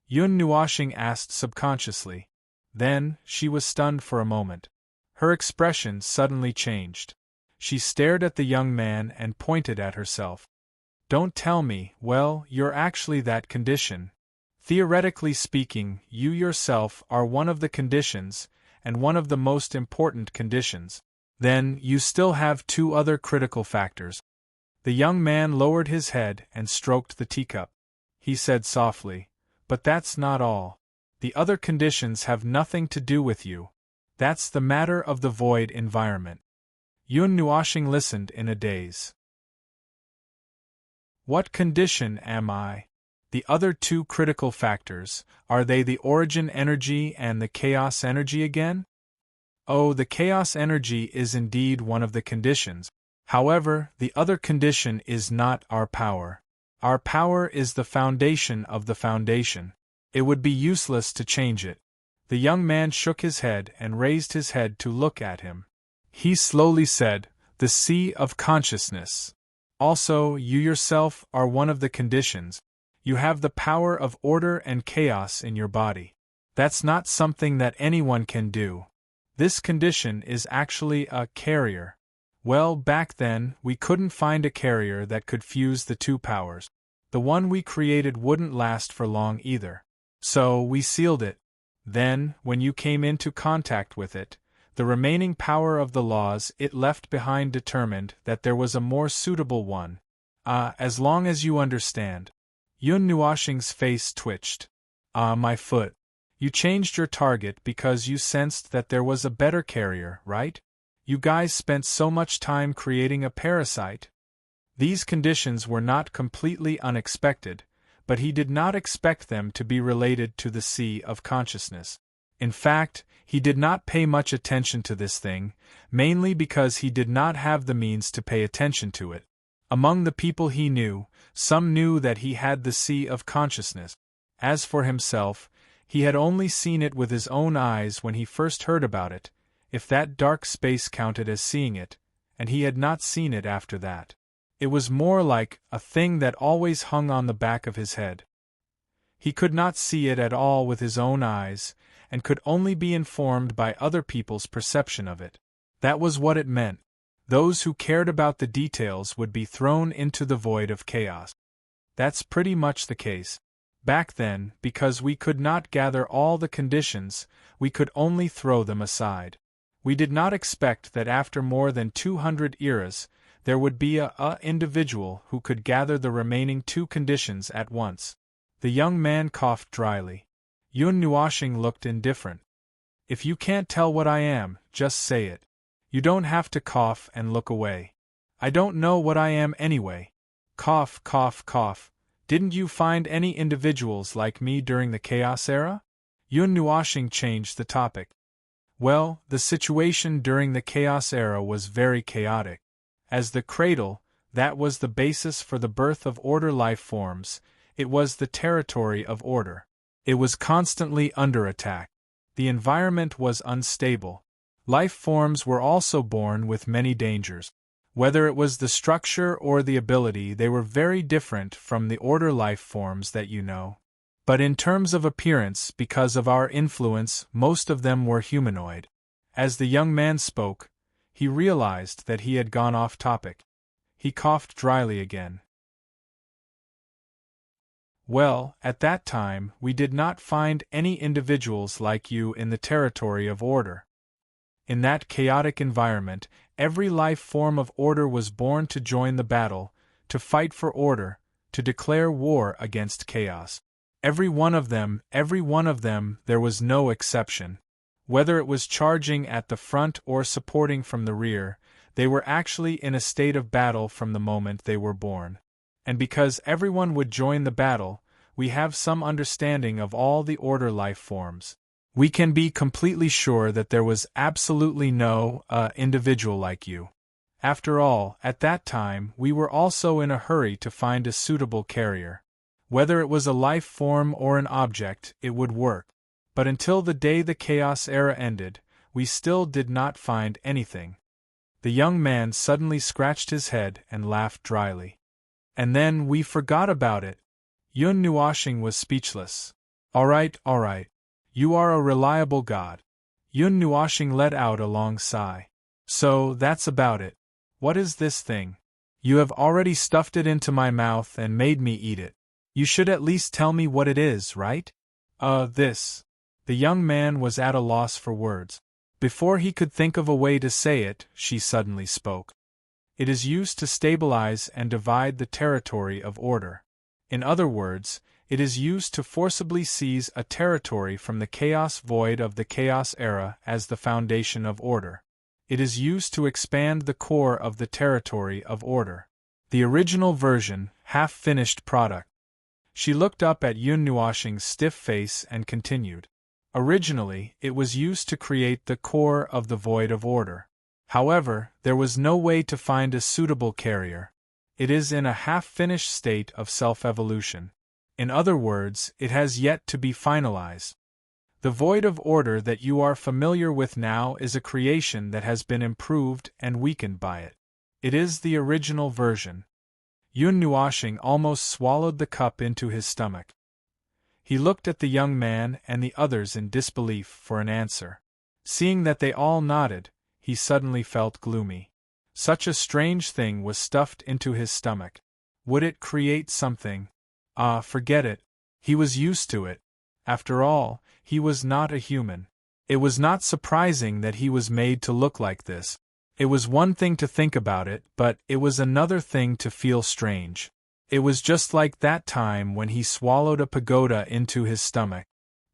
Speaker 1: Yun Nuoshing asked subconsciously. Then, she was stunned for a moment. Her expression suddenly changed. She stared at the young man and pointed at herself. Don't tell me, well, you're actually that condition. Theoretically speaking, you yourself are one of the conditions, and one of the most important conditions. Then, you still have two other critical factors. The young man lowered his head and stroked the teacup. He said softly, but that's not all. The other conditions have nothing to do with you. That's the matter of the void environment. Yun Nuoshing listened in a daze. What condition am I? The other two critical factors, are they the origin energy and the chaos energy again? Oh, the chaos energy is indeed one of the conditions. However, the other condition is not our power. Our power is the foundation of the foundation. It would be useless to change it. The young man shook his head and raised his head to look at him. He slowly said, the sea of consciousness. Also, you yourself are one of the conditions. You have the power of order and chaos in your body. That's not something that anyone can do. This condition is actually a carrier. Well, back then, we couldn't find a carrier that could fuse the two powers. The one we created wouldn't last for long either. So, we sealed it. Then, when you came into contact with it, the remaining power of the laws it left behind determined that there was a more suitable one. As long as you understand. Yun Nuoshing's face twitched. My foot. You changed your target because you sensed that there was a better carrier, right? You guys spent so much time creating a parasite. These conditions were not completely unexpected, but he did not expect them to be related to the sea of consciousness. In fact, he did not pay much attention to this thing, mainly because he did not have the means to pay attention to it. Among the people he knew, some knew that he had the sea of consciousness. As for himself, he had only seen it with his own eyes when he first heard about it, if that dark space counted as seeing it, and he had not seen it after that. It was more like a thing that always hung on the back of his head. He could not see it at all with his own eyes, and could only be informed by other people's perception of it. That was what it meant. Those who cared about the details would be thrown into the void of chaos. That's pretty much the case. Back then, because we could not gather all the conditions, we could only throw them aside. We did not expect that after more than 200 eras, there would be a individual who could gather the remaining two conditions at once. The young man coughed dryly. Yun Nuoshing looked indifferent. If you can't tell what I am, just say it. You don't have to cough and look away. I don't know what I am anyway. Cough, cough, cough. Didn't you find any individuals like me during the Chaos Era? Yun Nuoshing changed the topic. Well, the situation during the Chaos Era was very chaotic. As the cradle, that was the basis for the birth of order life forms, it was the territory of order. It was constantly under attack. The environment was unstable. Life forms were also born with many dangers. Whether it was the structure or the ability, they were very different from the order life forms that you know. But in terms of appearance, because of our influence, most of them were humanoid. As the young man spoke, he realized that he had gone off topic. He coughed dryly again. Well, at that time, we did not find any individuals like you in the territory of order. In that chaotic environment, every life form of order was born to join the battle, to fight for order, to declare war against chaos. Every one of them, there was no exception. Whether it was charging at the front or supporting from the rear, they were actually in a state of battle from the moment they were born. And because everyone would join the battle, we have some understanding of all the order life forms. We can be completely sure that there was absolutely no individual like you. After all, at that time we were also in a hurry to find a suitable carrier. Whether it was a life form or an object, it would work. But until the day the Chaos Era ended, we still did not find anything. The young man suddenly scratched his head and laughed dryly. And then we forgot about it. Yun Nuashing was speechless. All right. You are a reliable god. Yun Nuashing let out a long sigh. So, that's about it. What is this thing? You have already stuffed it into my mouth and made me eat it. You should at least tell me what it is, right? This. The young man was at a loss for words. Before he could think of a way to say it, she suddenly spoke. It is used to stabilize and divide the territory of order. In other words, it is used to forcibly seize a territory from the chaos void of the Chaos Era as the foundation of order. It is used to expand the core of the territory of order. The original version, half-finished product. She looked up at Yun Nuashing's stiff face and continued. Originally, it was used to create the core of the void of order. However, there was no way to find a suitable carrier. It is in a half-finished state of self-evolution. In other words, it has yet to be finalized. The void of order that you are familiar with now is a creation that has been improved and weakened by it. It is the original version. Yun Nuashing almost swallowed the cup into his stomach. He looked at the young man and the others in disbelief for an answer. Seeing that they all nodded, he suddenly felt gloomy. Such a strange thing was stuffed into his stomach. Would it create something? Forget it. He was used to it. After all, he was not a human. It was not surprising that he was made to look like this. It was one thing to think about it, but it was another thing to feel strange. It was just like that time when he swallowed a pagoda into his stomach.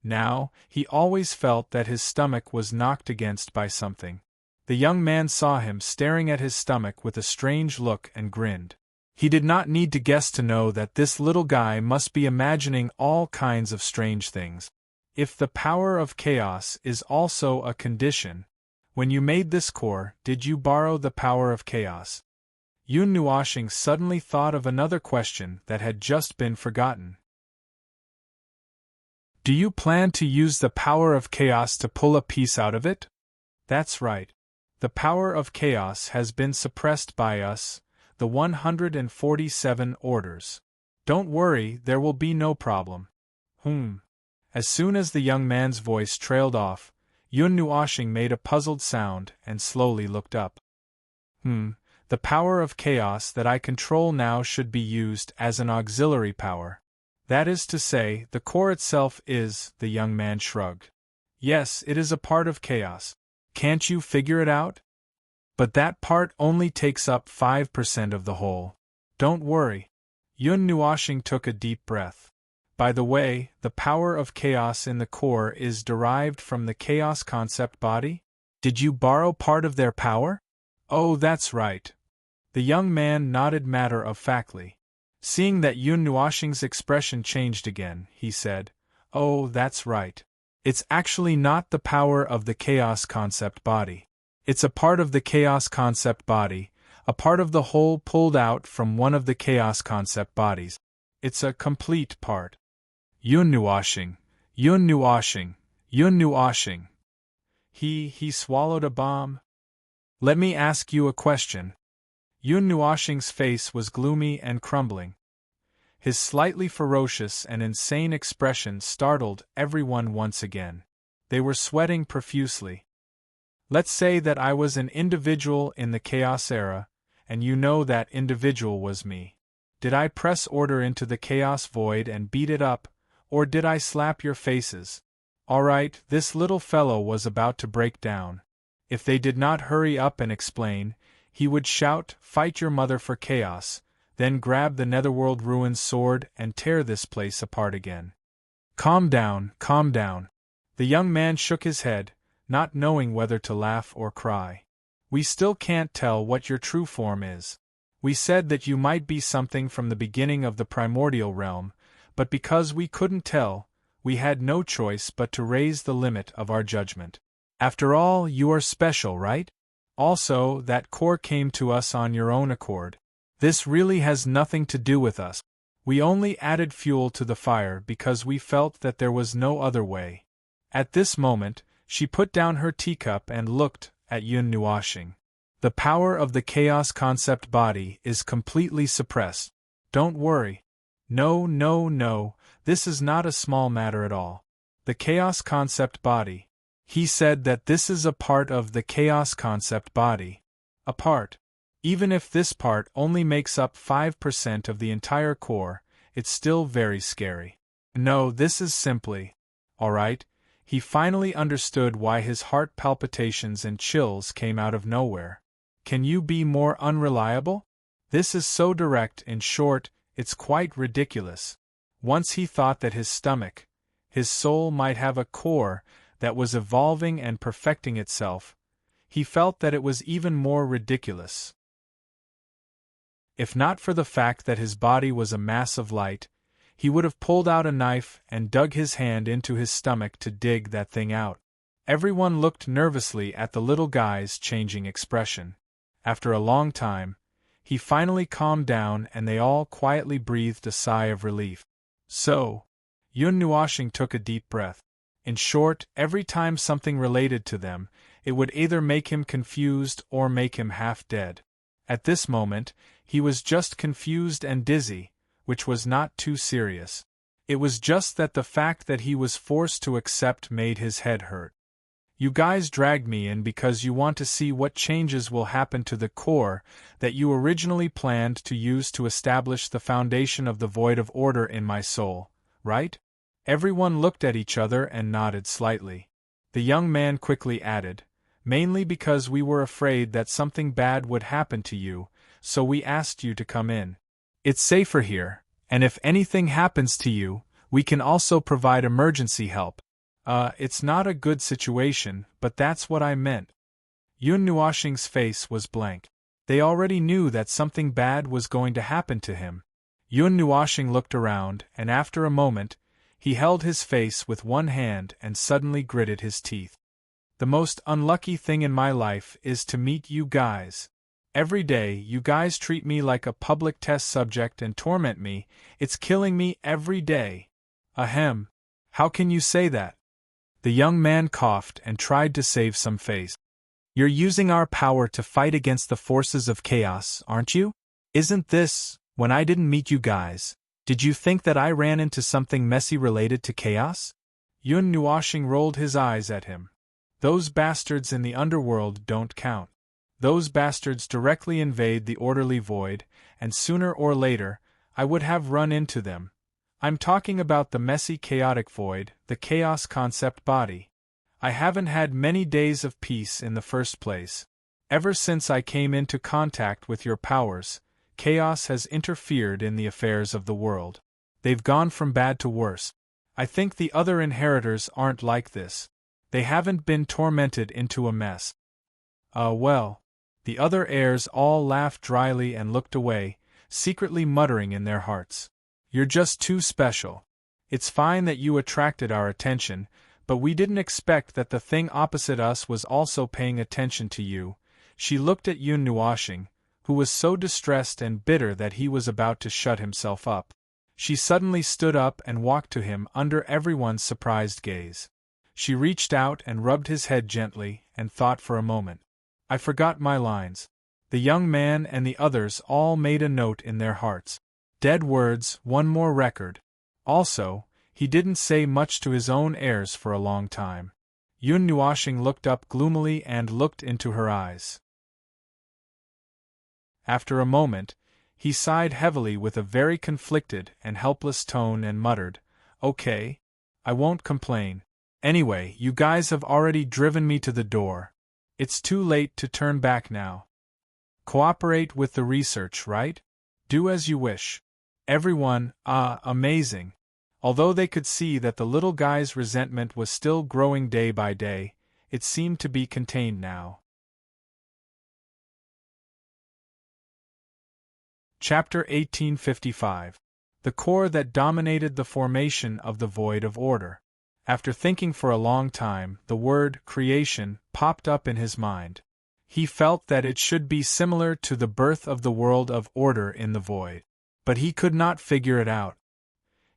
Speaker 1: Now, he always felt that his stomach was knocked against by something. The young man saw him staring at his stomach with a strange look and grinned. He did not need to guess to know that this little guy must be imagining all kinds of strange things. If the power of chaos is also a condition, when you made this core, did you borrow the power of chaos? Yun Nuashing suddenly thought of another question that had just been forgotten. Do you plan to use the power of chaos to pull a piece out of it? That's right. The power of chaos has been suppressed by us, the 147 orders. Don't worry, there will be no problem. As soon as the young man's voice trailed off, Yun Nuashing made a puzzled sound and slowly looked up. The power of chaos that I control now should be used as an auxiliary power. That is to say, the core itself is, the young man shrugged. Yes, it is a part of chaos. Can't you figure it out? But that part only takes up 5% of the whole. Don't worry. Yun Nuashing took a deep breath. By the way, the power of chaos in the core is derived from the chaos concept body? Did you borrow part of their power? Oh, that's right. The young man nodded matter-of-factly. Seeing that Yun Nuashing's expression changed again, he said, Oh, that's right. It's actually not the power of the chaos concept body. It's a part of the chaos concept body, a part of the whole pulled out from one of the chaos concept bodies. It's a complete part. Yun Nuashing, Yun Nuashing, Yun Nuashing. He swallowed a bomb? Let me ask you a question. Yun Nuashing's face was gloomy and crumbling. His slightly ferocious and insane expression startled everyone once again. They were sweating profusely. Let's say that I was an individual in the Chaos Era, and you know that individual was me. Did I press order into the Chaos Void and beat it up, or did I slap your faces? All right, this little fellow was about to break down. If they did not hurry up and explain, he would shout, Fight your mother for chaos, then grab the Netherworld Ruins sword and tear this place apart again. Calm down, calm down. The young man shook his head, not knowing whether to laugh or cry. We still can't tell what your true form is. We said that you might be something from the beginning of the primordial realm, but because we couldn't tell, we had no choice but to raise the limit of our judgment. After all, you are special, right? Also, that core came to us on your own accord. This really has nothing to do with us. We only added fuel to the fire because we felt that there was no other way. At this moment, she put down her teacup and looked at Yun Nuashing. The power of the chaos concept body is completely suppressed. Don't worry. No, this is not a small matter at all. The chaos concept body. He said that this is a part of the chaos concept body. A part. Even if this part only makes up 5% of the entire core, it's still very scary. No, this is simply. Alright, he finally understood why his heart palpitations and chills came out of nowhere. Can you be more unreliable? This is so direct. In short, it's quite ridiculous. Once he thought that his stomach, his soul might have a core that was evolving and perfecting itself. He felt that it was even more ridiculous. If not for the fact that his body was a mass of light, he would have pulled out a knife and dug his hand into his stomach to dig that thing out. Everyone looked nervously at the little guy's changing expression. After a long time, he finally calmed down and they all quietly breathed a sigh of relief. So, Yun Nuashing took a deep breath. In short, every time something related to them, it would either make him confused or make him half dead. At this moment, he was just confused and dizzy, which was not too serious. It was just that the fact that he was forced to accept made his head hurt. You guys dragged me in because you want to see what changes will happen to the core that you originally planned to use to establish the foundation of the void of order in my soul, right? Everyone looked at each other and nodded slightly. The young man quickly added, mainly because we were afraid that something bad would happen to you, so we asked you to come in. It's safer here, and if anything happens to you, we can also provide emergency help. It's not a good situation, but that's what I meant. Yun Nuashing's face was blank. They already knew that something bad was going to happen to him. Yun Nuashing looked around, and after a moment, he held his face with one hand and suddenly gritted his teeth. The most unlucky thing in my life is to meet you guys. Every day, you guys treat me like a public test subject and torment me. It's killing me every day. Ahem. How can you say that? The young man coughed and tried to save some face. You're using our power to fight against the forces of chaos, aren't you? Isn't this, when I didn't meet you guys, did you think that I ran into something messy related to chaos? Yun Nuashing rolled his eyes at him. Those bastards in the underworld don't count. Those bastards directly invade the orderly void, and sooner or later, I would have run into them. I'm talking about the messy chaotic void, the chaos concept body. I haven't had many days of peace in the first place. Ever since I came into contact with your powers, chaos has interfered in the affairs of the world. They've gone from bad to worse. I think the other inheritors aren't like this. They haven't been tormented into a mess. Well. The other heirs all laughed dryly and looked away, secretly muttering in their hearts. You're just too special. It's fine that you attracted our attention, but we didn't expect that the thing opposite us was also paying attention to you. She looked at Yun Nuashing, who was so distressed and bitter that he was about to shut himself up. She suddenly stood up and walked to him under everyone's surprised gaze. She reached out and rubbed his head gently and thought for a moment. I forgot my lines. The young man and the others all made a note in their hearts. Dead words, one more record. Also, he didn't say much to his own heirs for a long time. Yun Nuashing looked up gloomily and looked into her eyes. After a moment, he sighed heavily with a very conflicted and helpless tone and muttered, Okay, I won't complain. Anyway, you guys have already driven me to the door. It's too late to turn back now. Cooperate with the research, right? Do as you wish. Everyone, amazing. Although they could see that the little guy's resentment was still growing day by day, it seemed to be contained now. Chapter 1855. The core that dominated the formation of the void of order. After thinking for a long time, the word creation popped up in his mind. He felt that it should be similar to the birth of the world of order in the void. But he could not figure it out.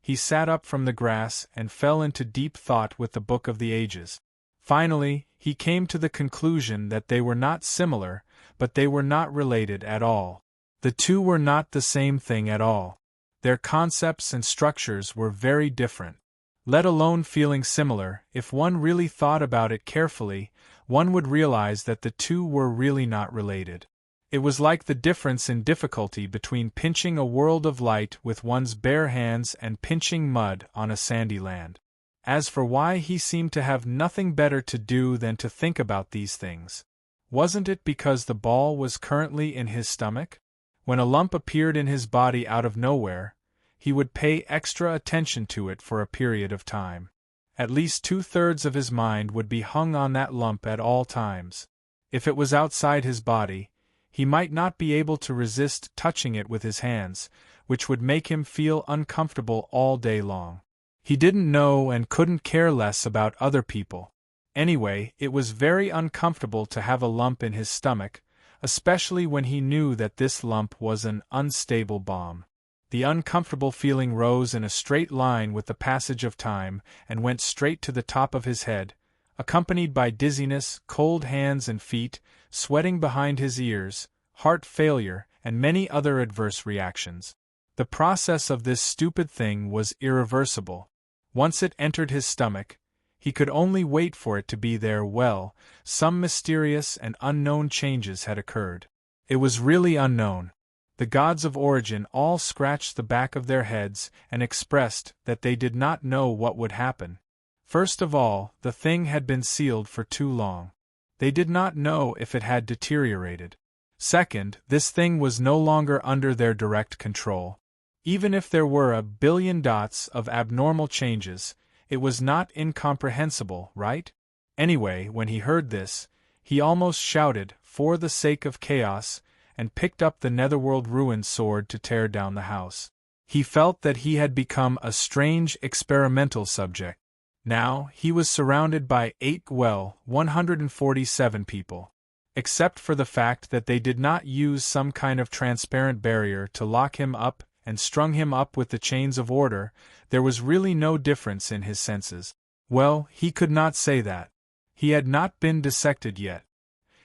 Speaker 1: He sat up from the grass and fell into deep thought with the Book of the Ages. Finally, he came to the conclusion that they were not similar, but they were not related at all. The two were not the same thing at all. Their concepts and structures were very different. Let alone feeling similar, if one really thought about it carefully, one would realize that the two were really not related. It was like the difference in difficulty between pinching a world of light with one's bare hands and pinching mud on a sandy land. As for why he seemed to have nothing better to do than to think about these things. Wasn't it because the ball was currently in his stomach? When a lump appeared in his body out of nowhere, he would pay extra attention to it for a period of time. At least 2/3 of his mind would be hung on that lump at all times. If it was outside his body, he might not be able to resist touching it with his hands, which would make him feel uncomfortable all day long. He didn't know and couldn't care less about other people. Anyway, it was very uncomfortable to have a lump in his stomach, especially when he knew that this lump was an unstable bomb. The uncomfortable feeling rose in a straight line with the passage of time and went straight to the top of his head, accompanied by dizziness, cold hands and feet, sweating behind his ears, heart failure, and many other adverse reactions. The process of this stupid thing was irreversible. Once it entered his stomach, he could only wait for it to be there. Well, some mysterious and unknown changes had occurred. It was really unknown. The gods of origin all scratched the back of their heads and expressed that they did not know what would happen. First of all, the thing had been sealed for too long. They did not know if it had deteriorated. Second, this thing was no longer under their direct control. Even if there were 1 billion dots of abnormal changes, it was not incomprehensible, right? Anyway, when he heard this, he almost shouted, for the sake of chaos, and picked up the netherworld ruined sword to tear down the house. He felt that he had become a strange experimental subject. Now, he was surrounded by 147 people. Except for the fact that they did not use some kind of transparent barrier to lock him up and strung him up with the chains of order, there was really no difference in his senses. Well, he could not say that. He had not been dissected yet.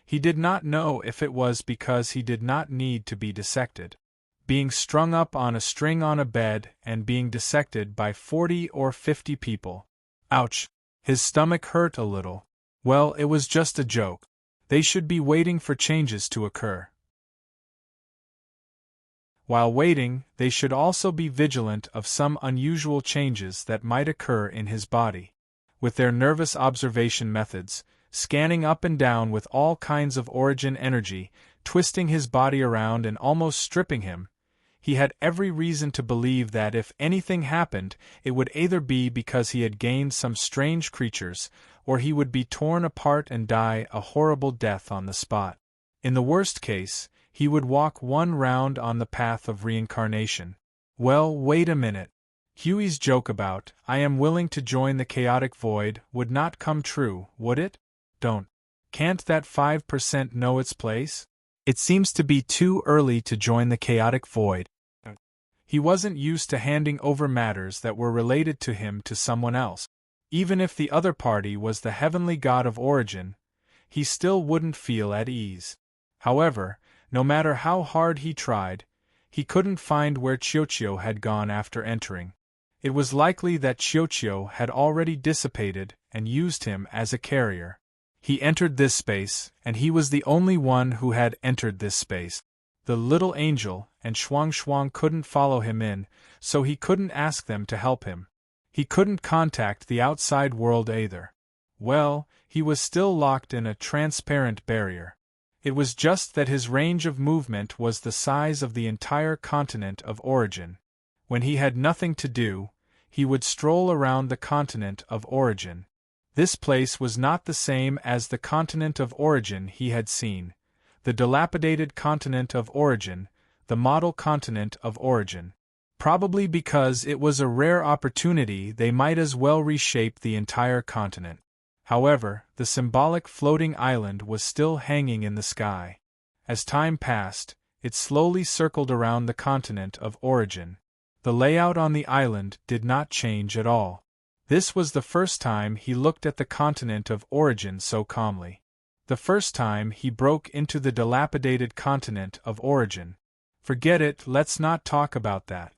Speaker 1: He did not know if it was because he did not need to be dissected. Being strung up on a string on a bed and being dissected by 40 or 50 people. Ouch! His stomach hurt a little. Well, it was just a joke. They should be waiting for changes to occur. While waiting, they should also be vigilant of some unusual changes that might occur in his body. With their nervous observation methods, scanning up and down with all kinds of origin energy, twisting his body around and almost stripping him, he had every reason to believe that if anything happened, it would either be because he had gained some strange creatures, or he would be torn apart and die a horrible death on the spot. In the worst case, he would walk one round on the path of reincarnation. Well, wait a minute. Huey's joke about, I am willing to join the chaotic void, would not come true, would it? Can't that 5% know its place? It seems to be too early to join the chaotic void. He wasn't used to handing over matters that were related to him to someone else. Even if the other party was the heavenly god of origin, he still wouldn't feel at ease. However, no matter how hard he tried, he couldn't find where Chiocchio had gone after entering. It was likely that Chiocchio had already dissipated and used him as a carrier. He entered this space, and he was the only one who had entered this space. The little angel and Shuang couldn't follow him in, so he couldn't ask them to help him. He couldn't contact the outside world either. Well, he was still locked in a transparent barrier. It was just that his range of movement was the size of the entire continent of origin. When he had nothing to do, he would stroll around the continent of origin. This place was not the same as the continent of origin he had seen, the dilapidated continent of origin, the model continent of origin. Probably because it was a rare opportunity, they might as well reshape the entire continent. However, the symbolic floating island was still hanging in the sky. As time passed, it slowly circled around the continent of origin. The layout on the island did not change at all. This was the first time he looked at the continent of origin so calmly. The first time he broke into the dilapidated continent of origin. Forget it, let's not talk about that.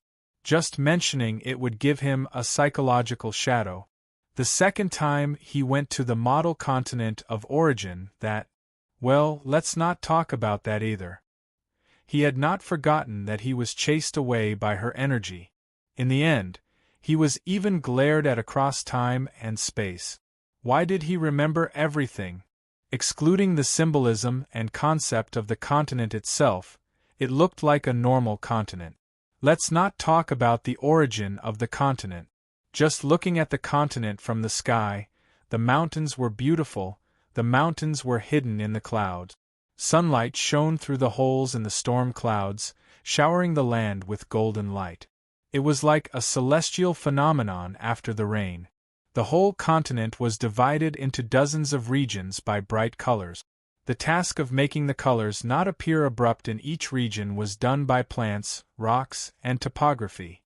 Speaker 1: Just mentioning it would give him a psychological shadow. The second time he went to the model continent of origin, well, let's not talk about that either. He had not forgotten that he was chased away by her energy. In the end, he was even glared at across time and space. Why did he remember everything? Excluding the symbolism and concept of the continent itself, it looked like a normal continent. Let's not talk about the origin of the continent. Just looking at the continent from the sky, the mountains were beautiful, the mountains were hidden in the clouds. Sunlight shone through the holes in the storm clouds, showering the land with golden light. It was like a celestial phenomenon after the rain. The whole continent was divided into dozens of regions by bright colors. The task of making the colors not appear abrupt in each region was done by plants, rocks, and topography.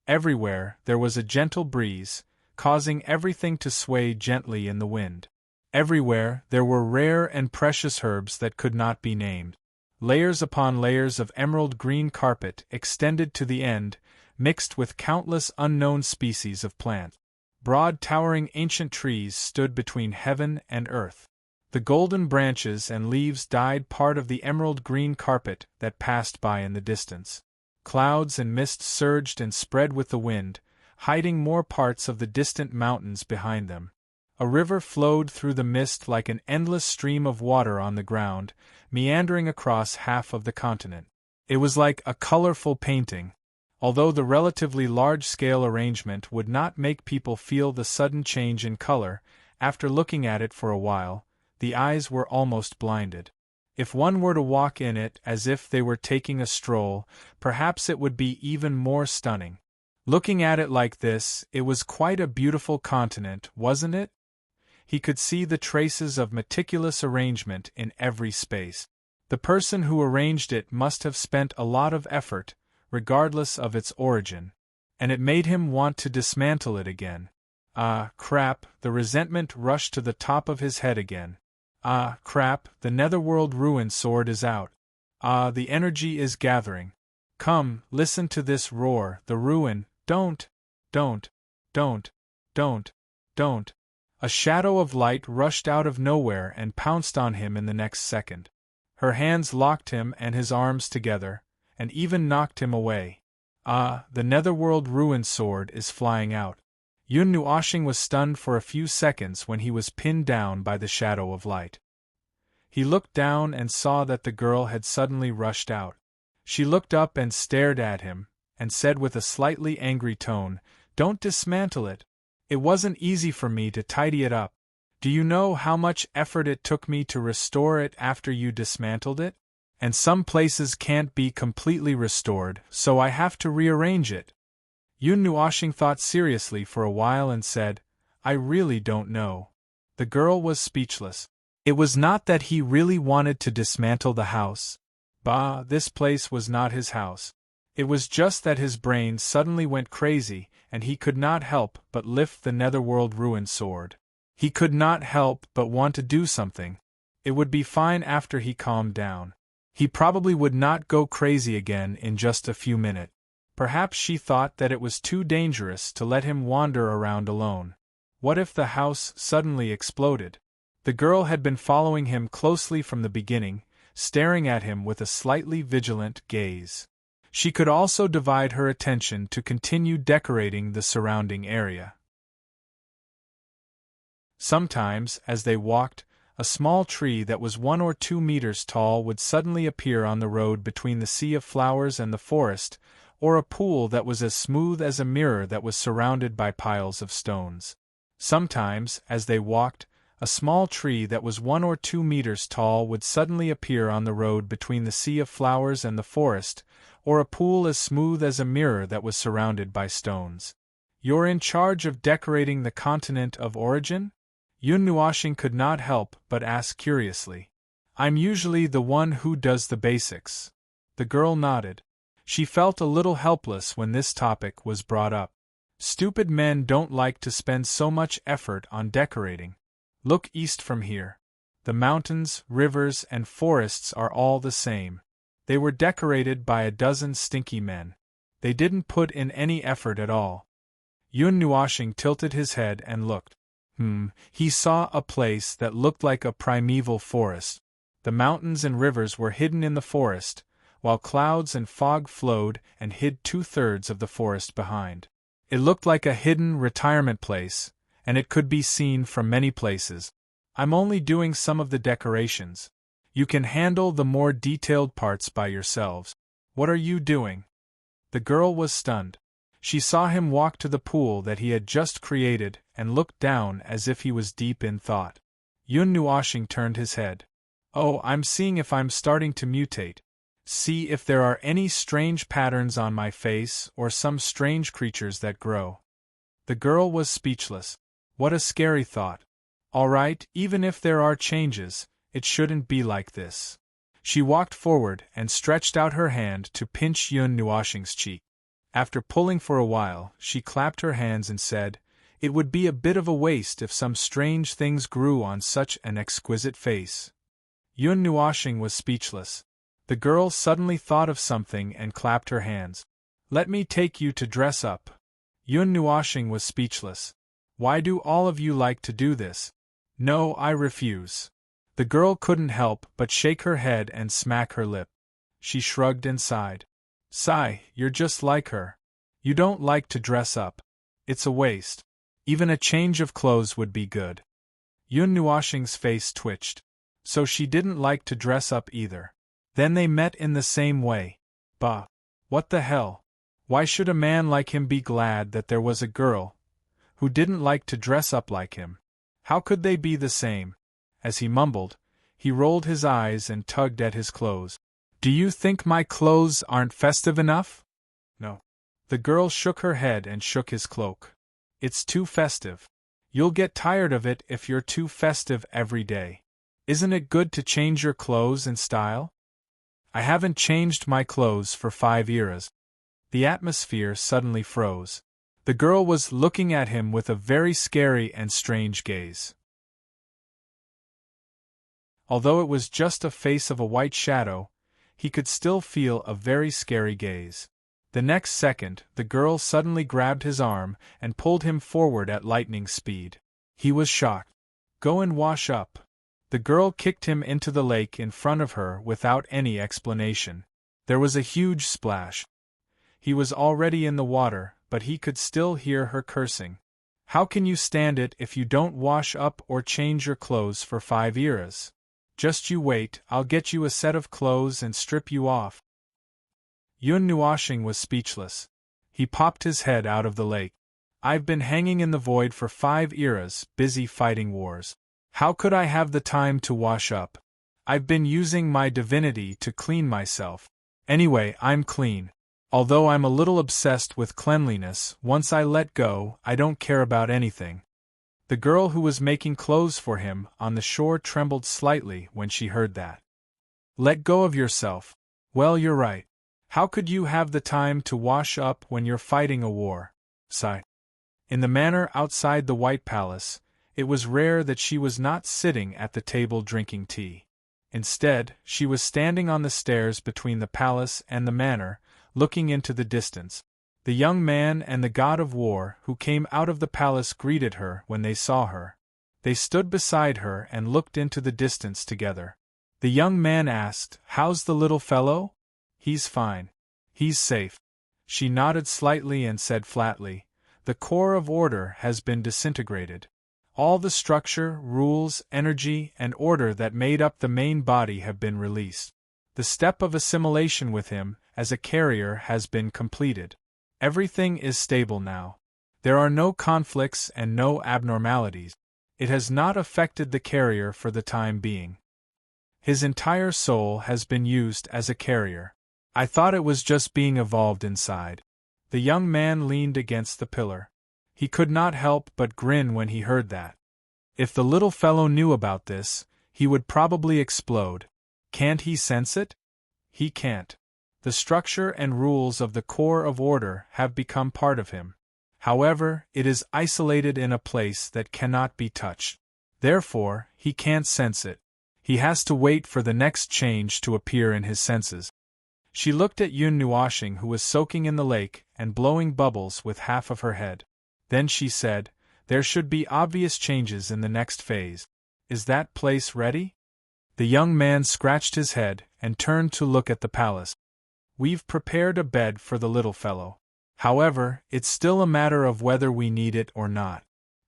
Speaker 1: Everywhere there was a gentle breeze, causing everything to sway gently in the wind. Everywhere there were rare and precious herbs that could not be named. Layers upon layers of emerald green carpet extended to the end, mixed with countless unknown species of plants. Broad towering ancient trees stood between heaven and earth. The golden branches and leaves dyed part of the emerald green carpet that passed by in the distance. Clouds and mist surged and spread with the wind, hiding more parts of the distant mountains behind them. A river flowed through the mist like an endless stream of water on the ground, meandering across half of the continent. It was like a colorful painting. Although the relatively large-scale arrangement would not make people feel the sudden change in color, after looking at it for a while, the eyes were almost blinded. If one were to walk in it as if they were taking a stroll, perhaps it would be even more stunning. Looking at it like this, it was quite a beautiful continent, wasn't it? He could see the traces of meticulous arrangement in every space. The person who arranged it must have spent a lot of effort, regardless of its origin. And it made him want to dismantle it again. Ah, crap, the resentment rushed to the top of his head again. Ah, crap, the netherworld ruin sword is out. Ah, the energy is gathering. Come, listen to this roar, the ruin, don't. A shadow of light rushed out of nowhere and pounced on him in the next second. Her hands locked him and his arms together, and even knocked him away. Ah, the netherworld ruin sword is flying out. Yun Nuoshing was stunned for a few seconds when he was pinned down by the shadow of light. He looked down and saw that the girl had suddenly rushed out. She looked up and stared at him, and said with a slightly angry tone, "Don't dismantle it. It wasn't easy for me to tidy it up. Do you know how much effort it took me to restore it after you dismantled it? And some places can't be completely restored, so I have to rearrange it." Yun Nuoshing thought seriously for a while and said, "I really don't know." The girl was speechless. It was not that he really wanted to dismantle the house. Bah, this place was not his house. It was just that his brain suddenly went crazy, and he could not help but lift the netherworld ruin sword. He could not help but want to do something. It would be fine after he calmed down. He probably would not go crazy again in just a few minutes. Perhaps she thought that it was too dangerous to let him wander around alone. What if the house suddenly exploded? The girl had been following him closely from the beginning, staring at him with a slightly vigilant gaze. She could also divide her attention to continue decorating the surrounding area. Sometimes, as they walked, a small tree that was 1 or 2 meters tall would suddenly appear on the road between the sea of flowers and the forest, or a pool that was as smooth as a mirror that was surrounded by piles of stones. Sometimes, as they walked, a small tree that was 1 or 2 meters tall would suddenly appear on the road between the sea of flowers and the forest, or a pool as smooth as a mirror that was surrounded by stones. You're in charge of decorating the continent of origin? Yun Nuashing could not help but ask curiously. I'm usually the one who does the basics. The girl nodded. She felt a little helpless when this topic was brought up. Stupid men don't like to spend so much effort on decorating. Look east from here. The mountains, rivers, and forests are all the same. They were decorated by a dozen stinky men. They didn't put in any effort at all. Yun Nuashing tilted his head and looked. He saw a place that looked like a primeval forest. The mountains and rivers were hidden in the forest, while clouds and fog flowed and hid 2/3 of the forest behind. It looked like a hidden retirement place, and it could be seen from many places. I'm only doing some of the decorations. You can handle the more detailed parts by yourselves. What are you doing? The girl was stunned. She saw him walk to the pool that he had just created and looked down as if he was deep in thought. Yun Nuashing turned his head. Oh, I'm seeing if I'm starting to mutate. See if there are any strange patterns on my face or some strange creatures that grow. The girl was speechless. What a scary thought. All right, even if there are changes, it shouldn't be like this. She walked forward and stretched out her hand to pinch Yun Nuashing's cheek. After pulling for a while, she clapped her hands and said, "It would be a bit of a waste if some strange things grew on such an exquisite face." Yun Nuashing was speechless. The girl suddenly thought of something and clapped her hands. "Let me take you to dress up." Yun Nuashing was speechless. "Why do all of you like to do this?" "No, I refuse." The girl couldn't help but shake her head and smack her lip. She shrugged and sighed. "Sigh, you're just like her. You don't like to dress up. It's a waste. Even a change of clothes would be good." Yun Nuashing's face twitched. So she didn't like to dress up either. Then they met in the same way. Bah! What the hell? Why should a man like him be glad that there was a girl who didn't like to dress up like him? How could they be the same? As he mumbled, he rolled his eyes and tugged at his clothes. "Do you think my clothes aren't festive enough?" "No." The girl shook her head and shook his cloak. "It's too festive. You'll get tired of it if you're too festive every day. Isn't it good to change your clothes and style?" "I haven't changed my clothes for 5 years." The atmosphere suddenly froze. The girl was looking at him with a very scary and strange gaze. Although it was just a face of a white shadow, he could still feel a very scary gaze. The next second, the girl suddenly grabbed his arm and pulled him forward at lightning speed. He was shocked. "Go and wash up." The girl kicked him into the lake in front of her without any explanation. There was a huge splash. He was already in the water, but he could still hear her cursing. "How can you stand it if you don't wash up or change your clothes for 5 years? Just you wait, I'll get you a set of clothes and strip you off." Yun Nuashing was speechless. He popped his head out of the lake. "I've been hanging in the void for 5 eras, busy fighting wars. How could I have the time to wash up? I've been using my divinity to clean myself. Anyway, I'm clean. Although I'm a little obsessed with cleanliness, once I let go, I don't care about anything." The girl who was making clothes for him on the shore trembled slightly when she heard that. "Let go of yourself. Well, you're right. How could you have the time to wash up when you're fighting a war?" Sigh. In the manor outside the White Palace, it was rare that she was not sitting at the table drinking tea. Instead, she was standing on the stairs between the palace and the manor, looking into the distance. The young man and the god of war who came out of the palace greeted her when they saw her. They stood beside her and looked into the distance together. The young man asked, "How's the little fellow?" "He's fine. He's safe." She nodded slightly and said flatly, "The core of order has been disintegrated. All the structure, rules, energy, and order that made up the main body have been released. The step of assimilation with him, as a carrier, has been completed. Everything is stable now. There are no conflicts and no abnormalities. It has not affected the carrier for the time being. His entire soul has been used as a carrier. I thought it was just being evolved inside." The young man leaned against the pillar. He could not help but grin when he heard that. If the little fellow knew about this, he would probably explode. Can't he sense it? He can't. The structure and rules of the core of order have become part of him. However, it is isolated in a place that cannot be touched. Therefore, he can't sense it. He has to wait for the next change to appear in his senses. She looked at Yun Nuoshing, who was soaking in the lake and blowing bubbles with half of her head. Then she said, "There should be obvious changes in the next phase. Is that place ready?" The young man scratched his head and turned to look at the palace. "We've prepared a bed for the little fellow. However, it's still a matter of whether we need it or not.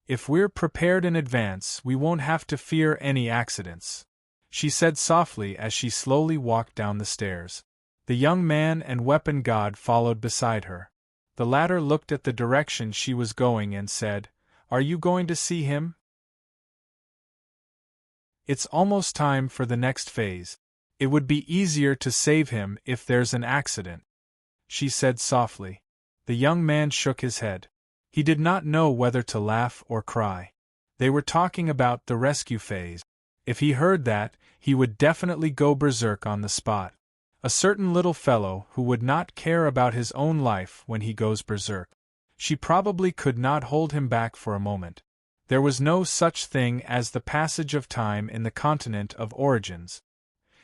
Speaker 1: If we're prepared in advance, we won't have to fear any accidents," she said softly as she slowly walked down the stairs. The young man and weapon god followed beside her. The latter looked at the direction she was going and said, "Are you going to see him? It's almost time for the next phase. It would be easier to save him if there's an accident," she said softly. The young man shook his head. He did not know whether to laugh or cry. They were talking about the rescue phase. If he heard that, he would definitely go berserk on the spot. A certain little fellow who would not care about his own life when he goes berserk. She probably could not hold him back for a moment. There was no such thing as the passage of time in the continent of origins.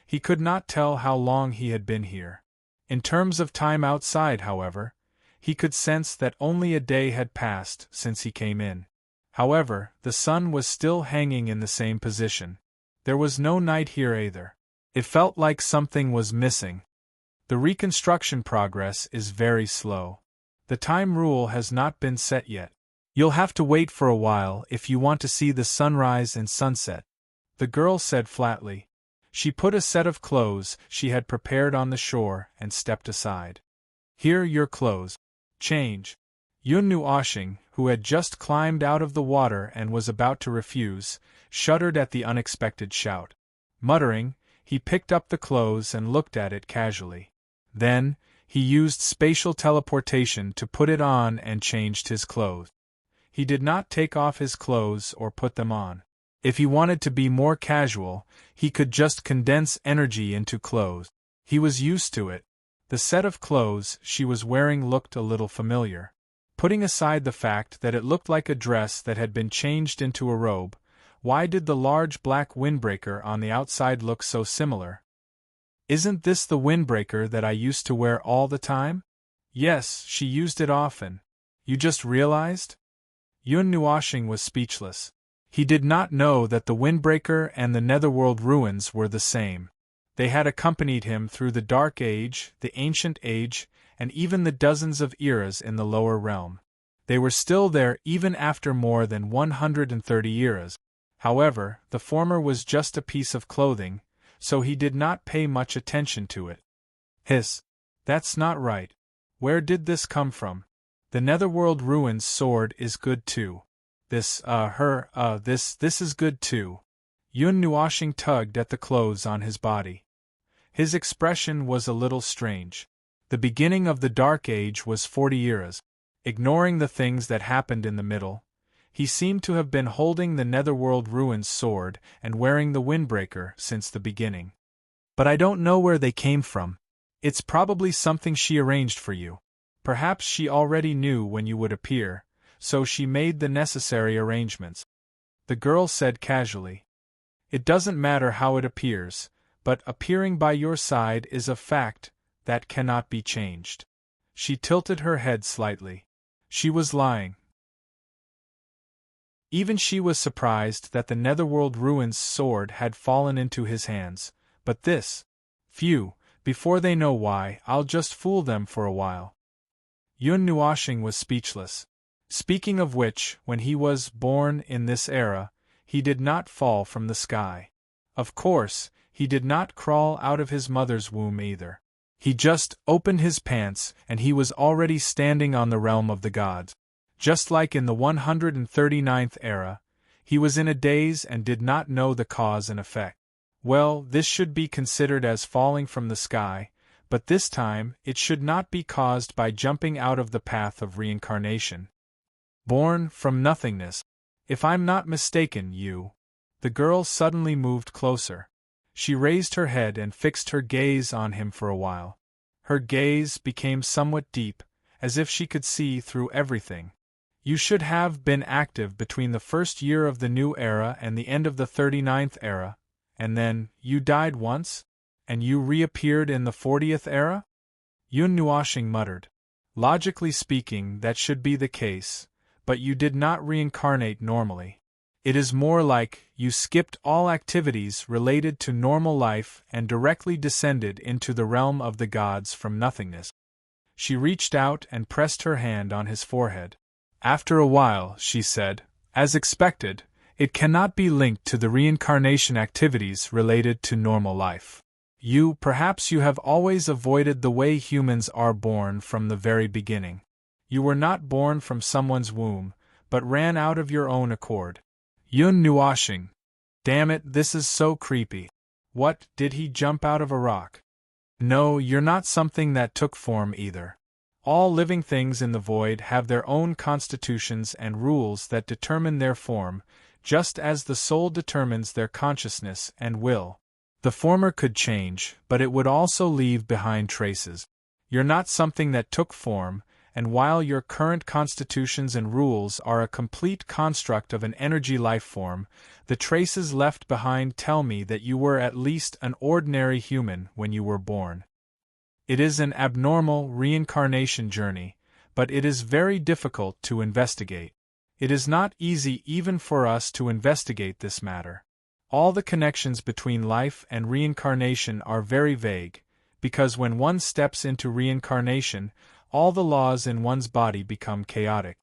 Speaker 1: He could not tell how long he had been here. In terms of time outside, however, he could sense that only a day had passed since he came in. However, the sun was still hanging in the same position. There was no night here either. It felt like something was missing. The reconstruction progress is very slow. The time rule has not been set yet. You'll have to wait for a while if you want to see the sunrise and sunset, the girl said flatly. She put a set of clothes she had prepared on the shore and stepped aside. "Here are your clothes. Change." Yun Nuoshing, who had just climbed out of the water and was about to refuse, shuddered at the unexpected shout. Muttering, he picked up the clothes and looked at it casually. Then, he used spatial teleportation to put it on and changed his clothes. He did not take off his clothes or put them on. If he wanted to be more casual, he could just condense energy into clothes. He was used to it. The set of clothes she was wearing looked a little familiar. Putting aside the fact that it looked like a dress that had been changed into a robe, why did the large black windbreaker on the outside look so similar? "Isn't this the windbreaker that I used to wear all the time?" "Yes, she used it often." "You just realized?" Yun Nuoshing was speechless. He did not know that the windbreaker and the netherworld ruins were the same. They had accompanied him through the Dark Age, the Ancient Age, and even the dozens of eras in the lower realm. They were still there even after more than 130 eras. However, the former was just a piece of clothing, so he did not pay much attention to it. Hiss. That's not right. Where did this come from? The netherworld ruins sword is good too. This is good too. Yun Nuoshing tugged at the clothes on his body. His expression was a little strange. The beginning of the Dark Age was 40 eras. Ignoring the things that happened in the middle, he seemed to have been holding the netherworld ruins sword and wearing the windbreaker since the beginning. But I don't know where they came from. It's probably something she arranged for you. Perhaps she already knew when you would appear, so she made the necessary arrangements. The girl said casually. It doesn't matter how it appears, but appearing by your side is a fact that cannot be changed. She tilted her head slightly. She was lying. Even she was surprised that the netherworld ruins sword had fallen into his hands, but this. Phew, before they know why, I'll just fool them for a while. Yun Nuoshing was speechless. Speaking of which, when he was born in this era, he did not fall from the sky. Of course, he did not crawl out of his mother's womb either. He just opened his pants and he was already standing on the realm of the gods. Just like in the 139th era, he was in a daze and did not know the cause and effect. Well, this should be considered as falling from the sky, but this time it should not be caused by jumping out of the path of reincarnation. Born from nothingness. If I'm not mistaken, you. The girl suddenly moved closer. She raised her head and fixed her gaze on him for a while. Her gaze became somewhat deep, as if she could see through everything. You should have been active between the first year of the new era and the end of the 39th era, and then, you died once? And you reappeared in the 40th era? Yun Nuashing muttered. Logically speaking, that should be the case, but you did not reincarnate normally. It is more like you skipped all activities related to normal life and directly descended into the realm of the gods from nothingness. She reached out and pressed her hand on his forehead. After a while, she said, as expected, it cannot be linked to the reincarnation activities related to normal life. Perhaps you have always avoided the way humans are born from the very beginning. You were not born from someone's womb, but ran out of your own accord. Yun Nuashing. Damn it, this is so creepy. What, did he jump out of a rock? No, you're not something that took form either. All living things in the void have their own constitutions and rules that determine their form, just as the soul determines their consciousness and will. The former could change, but it would also leave behind traces. You're not something that took form, and while your current constitutions and rules are a complete construct of an energy life form, the traces left behind tell me that you were at least an ordinary human when you were born. It is an abnormal reincarnation journey, but it is very difficult to investigate. It is not easy even for us to investigate this matter. All the connections between life and reincarnation are very vague, because when one steps into reincarnation, all the laws in one's body become chaotic.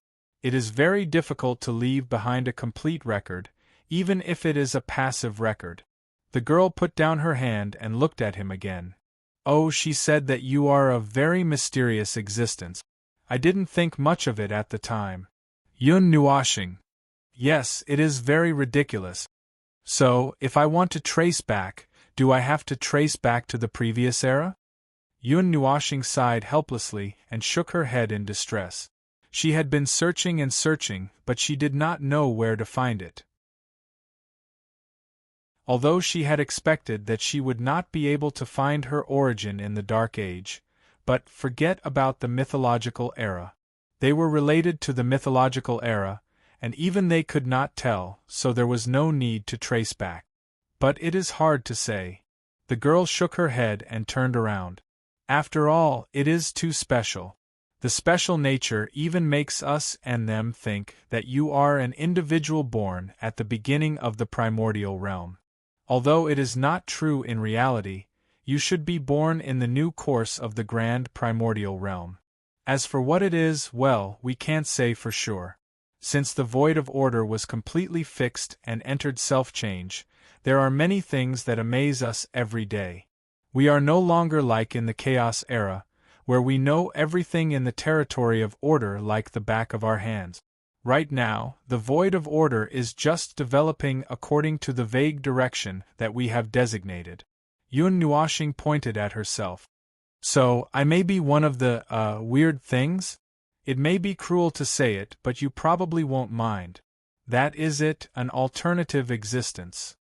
Speaker 1: It is very difficult to leave behind a complete record, even if it is a passive record. The girl put down her hand and looked at him again. Oh, she said that you are a very mysterious existence. I didn't think much of it at the time. Yun Nuashing. Yes, it is very ridiculous. So, if I want to trace back, do I have to trace back to the previous era? Yun Nuashing sighed helplessly and shook her head in distress. She had been searching and searching, but she did not know where to find it. Although she had expected that she would not be able to find her origin in the Dark Age, but forget about the mythological era. They were related to the mythological era, and even they could not tell, so there was no need to trace back. But it is hard to say. The girl shook her head and turned around. After all, it is too special. The special nature even makes us and them think that you are an individual born at the beginning of the primordial realm. Although it is not true in reality, you should be born in the new course of the grand primordial realm. As for what it is, well, we can't say for sure. Since the void of order was completely fixed and entered self-change, there are many things that amaze us every day. We are no longer like in the chaos era, where we know everything in the territory of order like the back of our hands. Right now, the void of order is just developing according to the vague direction that we have designated. Yun Nuashing pointed at herself. So, I may be one of the, weird things? It may be cruel to say it, but you probably won't mind. That is it, an alternative existence.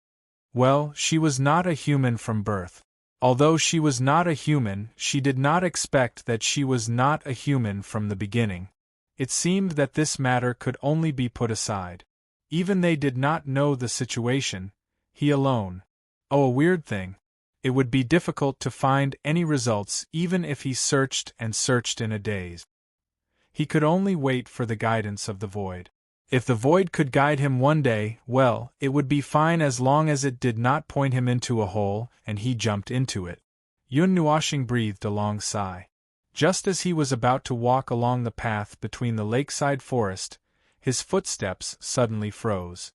Speaker 1: Well, she was not a human from birth. Although she was not a human, she did not expect that she was not a human from the beginning. It seemed that this matter could only be put aside. Even they did not know the situation, he alone. Oh, a weird thing. It would be difficult to find any results even if he searched and searched in a daze. He could only wait for the guidance of the void. If the void could guide him one day, well, it would be fine as long as it did not point him into a hole and he jumped into it. Yun Nuashing breathed a long sigh. Just as he was about to walk along the path between the lakeside forest, his footsteps suddenly froze.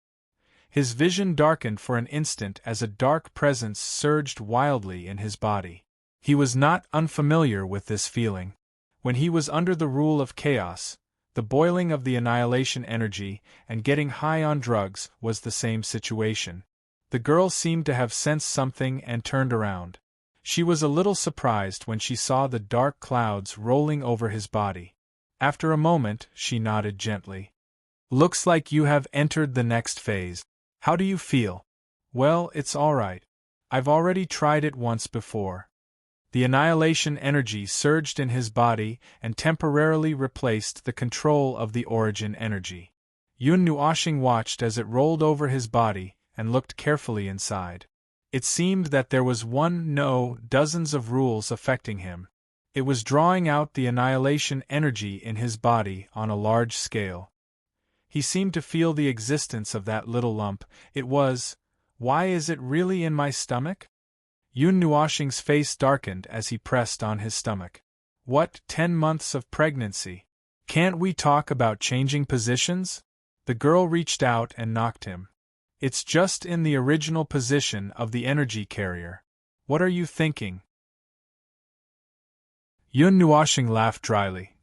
Speaker 1: His vision darkened for an instant as a dark presence surged wildly in his body. He was not unfamiliar with this feeling. When he was under the rule of chaos, the boiling of the annihilation energy and getting high on drugs was the same situation. The girl seemed to have sensed something and turned around. She was a little surprised when she saw the dark clouds rolling over his body. After a moment, she nodded gently. Looks like you have entered the next phase. How do you feel? Well, it's alright. I've already tried it once before. The annihilation energy surged in his body and temporarily replaced the control of the origin energy. Yun Nuoshing watched as it rolled over his body and looked carefully inside. It seemed that there was dozens of rules affecting him. It was drawing out the annihilation energy in his body on a large scale. He seemed to feel the existence of that little lump. It was, why is it really in my stomach? Yun Nuoshing's face darkened as he pressed on his stomach. What, 10 months of pregnancy? Can't we talk about changing positions? The girl reached out and knocked him. It's just in the original position of the energy carrier. What are you thinking? Yun Nuoshing laughed dryly.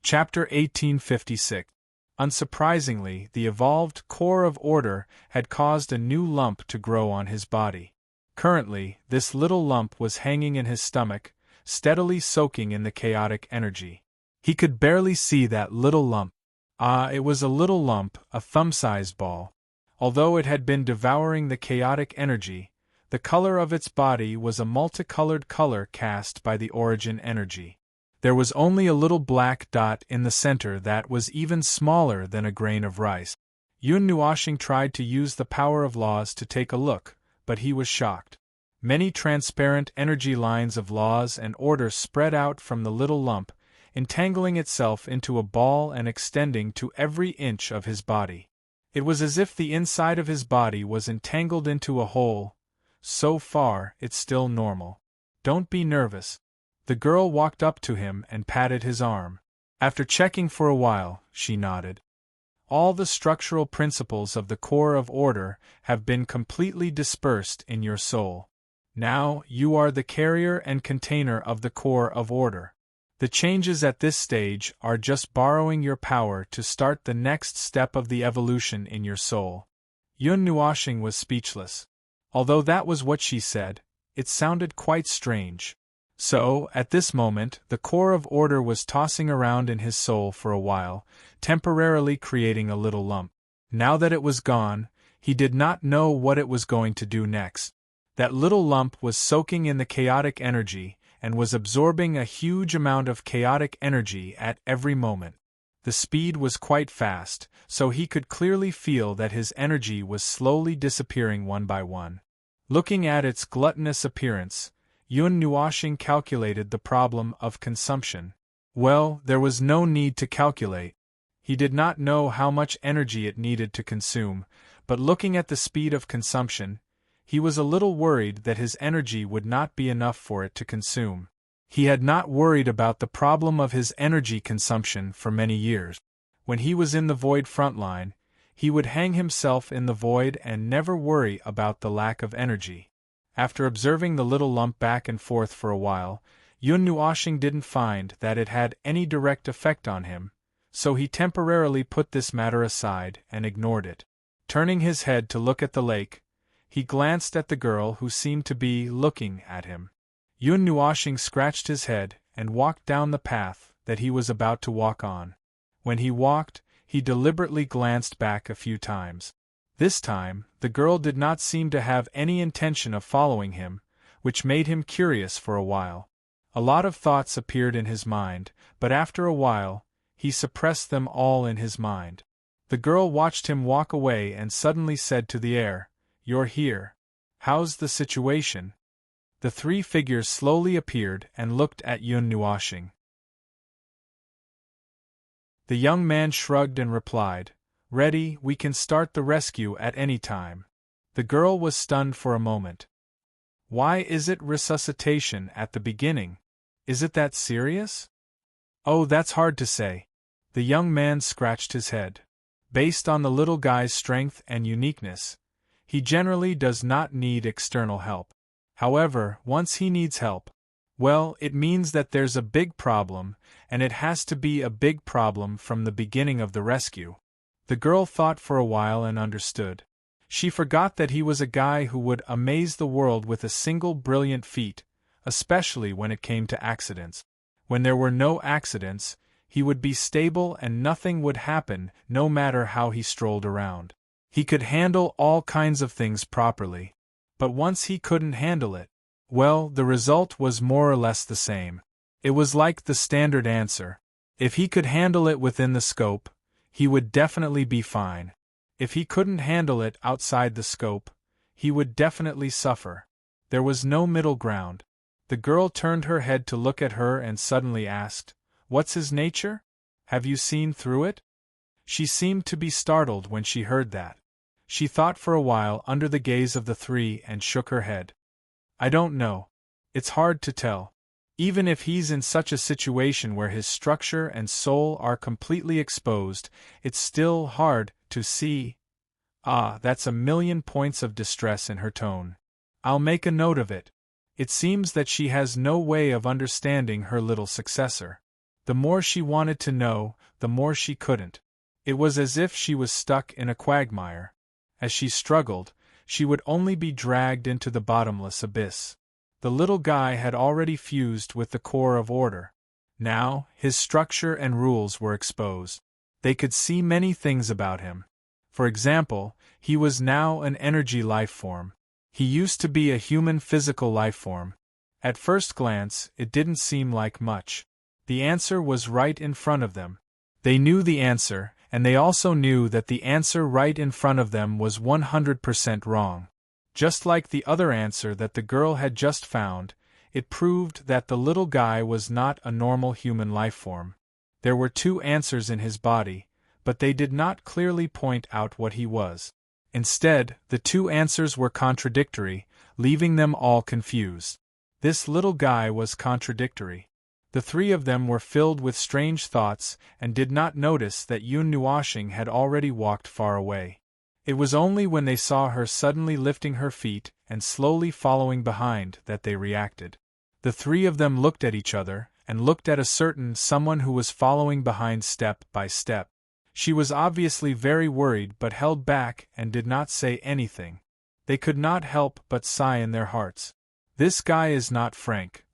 Speaker 1: Chapter 1856. Unsurprisingly, the evolved core of order had caused a new lump to grow on his body. Currently, this little lump was hanging in his stomach, steadily soaking in the chaotic energy. He could barely see that little lump. It was a little lump, a thumb-sized ball. Although it had been devouring the chaotic energy, the color of its body was a multicolored color cast by the origin energy. There was only a little black dot in the center that was even smaller than a grain of rice. Yun Nuoshing tried to use the power of laws to take a look, but he was shocked. Many transparent energy lines of laws and order spread out from the little lump, entangling itself into a ball and extending to every inch of his body. It was as if the inside of his body was entangled into a hole. So far, it's still normal. Don't be nervous. The girl walked up to him and patted his arm. After checking for a while, she nodded. All the structural principles of the core of order have been completely dispersed in your soul. Now, you are the carrier and container of the core of order. The changes at this stage are just borrowing your power to start the next step of the evolution in your soul. Yun Nuoshing was speechless. Although that was what she said, it sounded quite strange. So, at this moment, the core of order was tossing around in his soul for a while, temporarily creating a little lump. Now that it was gone, he did not know what it was going to do next. That little lump was soaking in the chaotic energy and was absorbing a huge amount of chaotic energy at every moment. The speed was quite fast, so he could clearly feel that his energy was slowly disappearing one by one. Looking at its gluttonous appearance, Yun Nuoshing calculated the problem of consumption. Well, there was no need to calculate. He did not know how much energy it needed to consume, but looking at the speed of consumption, he was a little worried that his energy would not be enough for it to consume. He had not worried about the problem of his energy consumption for many years. When he was in the void frontline, he would hang himself in the void and never worry about the lack of energy. After observing the little lump back and forth for a while, Yun Nuoshing didn't find that it had any direct effect on him, so he temporarily put this matter aside and ignored it. Turning his head to look at the lake, he glanced at the girl who seemed to be looking at him. Yun Nuoshing scratched his head and walked down the path that he was about to walk on. When he walked, he deliberately glanced back a few times. This time, the girl did not seem to have any intention of following him, which made him curious for a while. A lot of thoughts appeared in his mind, but after a while, he suppressed them all in his mind. The girl watched him walk away and suddenly said to the air, "You're here. How's the situation?" The three figures slowly appeared and looked at Yun Nuoshing. The young man shrugged and replied, "Ready, we can start the rescue at any time." The girl was stunned for a moment. "Why is it resuscitation at the beginning? Is it that serious?" "Oh, that's hard to say." The young man scratched his head. Based on the little guy's strength and uniqueness, he generally does not need external help. However, once he needs help, well, it means that there's a big problem, and it has to be a big problem from the beginning of the rescue. The girl thought for a while and understood. She forgot that he was a guy who would amaze the world with a single brilliant feat, especially when it came to accidents. When there were no accidents, he would be stable and nothing would happen, no matter how he strolled around. He could handle all kinds of things properly. But once he couldn't handle it, well, the result was more or less the same. It was like the standard answer. If he could handle it within the scope, he would definitely be fine. If he couldn't handle it outside the scope, he would definitely suffer. There was no middle ground. The girl turned her head to look at her and suddenly asked, "What's his nature? Have you seen through it?" She seemed to be startled when she heard that. She thought for a while under the gaze of the three and shook her head. "I don't know. It's hard to tell. Even if he's in such a situation where his structure and soul are completely exposed, it's still hard to see." Ah, that's a million points of distress in her tone. "I'll make a note of it." It seems that she has no way of understanding her little successor. The more she wanted to know, the more she couldn't. It was as if she was stuck in a quagmire. As she struggled, she would only be dragged into the bottomless abyss. The little guy had already fused with the core of order. Now, his structure and rules were exposed. They could see many things about him. For example, he was now an energy life form. He used to be a human physical life form. At first glance, it didn't seem like much. The answer was right in front of them. They knew the answer, and they also knew that the answer right in front of them was 100% wrong. Just like the other answer that the girl had just found, it proved that the little guy was not a normal human life form. There were two answers in his body, but they did not clearly point out what he was. Instead, the two answers were contradictory, leaving them all confused. This little guy was contradictory. The three of them were filled with strange thoughts and did not notice that Yun Nuashing had already walked far away. It was only when they saw her suddenly lifting her feet and slowly following behind that they reacted. The three of them looked at each other, and looked at a certain someone who was following behind step by step. She was obviously very worried but held back and did not say anything. They could not help but sigh in their hearts. This guy is not Frank.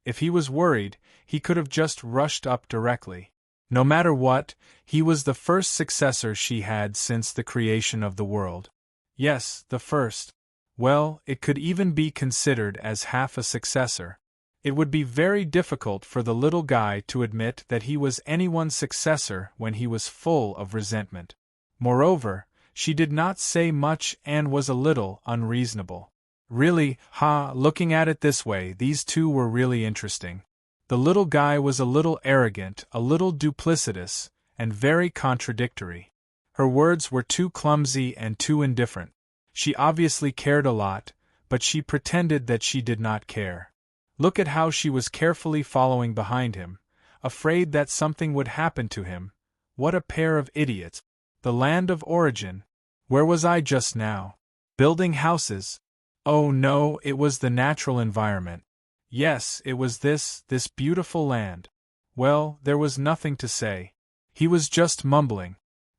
Speaker 1: If he was worried, he could have just rushed up directly. No matter what, he was the first successor she had since the creation of the world. Yes, the first. Well, it could even be considered as half a successor. It would be very difficult for the little guy to admit that he was anyone's successor when he was full of resentment. Moreover, she did not say much and was a little unreasonable. Really, looking at it this way, these two were really interesting. The little guy was a little arrogant, a little duplicitous, and very contradictory. Her words were too clumsy and too indifferent. She obviously cared a lot, but she pretended that she did not care. Look at how she was carefully following behind him, afraid that something would happen to him. What a pair of idiots. The land of origin. Where was I just now? Building houses. Oh no, it was the natural environment. Yes, it was this beautiful land. Well, there was nothing to say. He was just mumbling.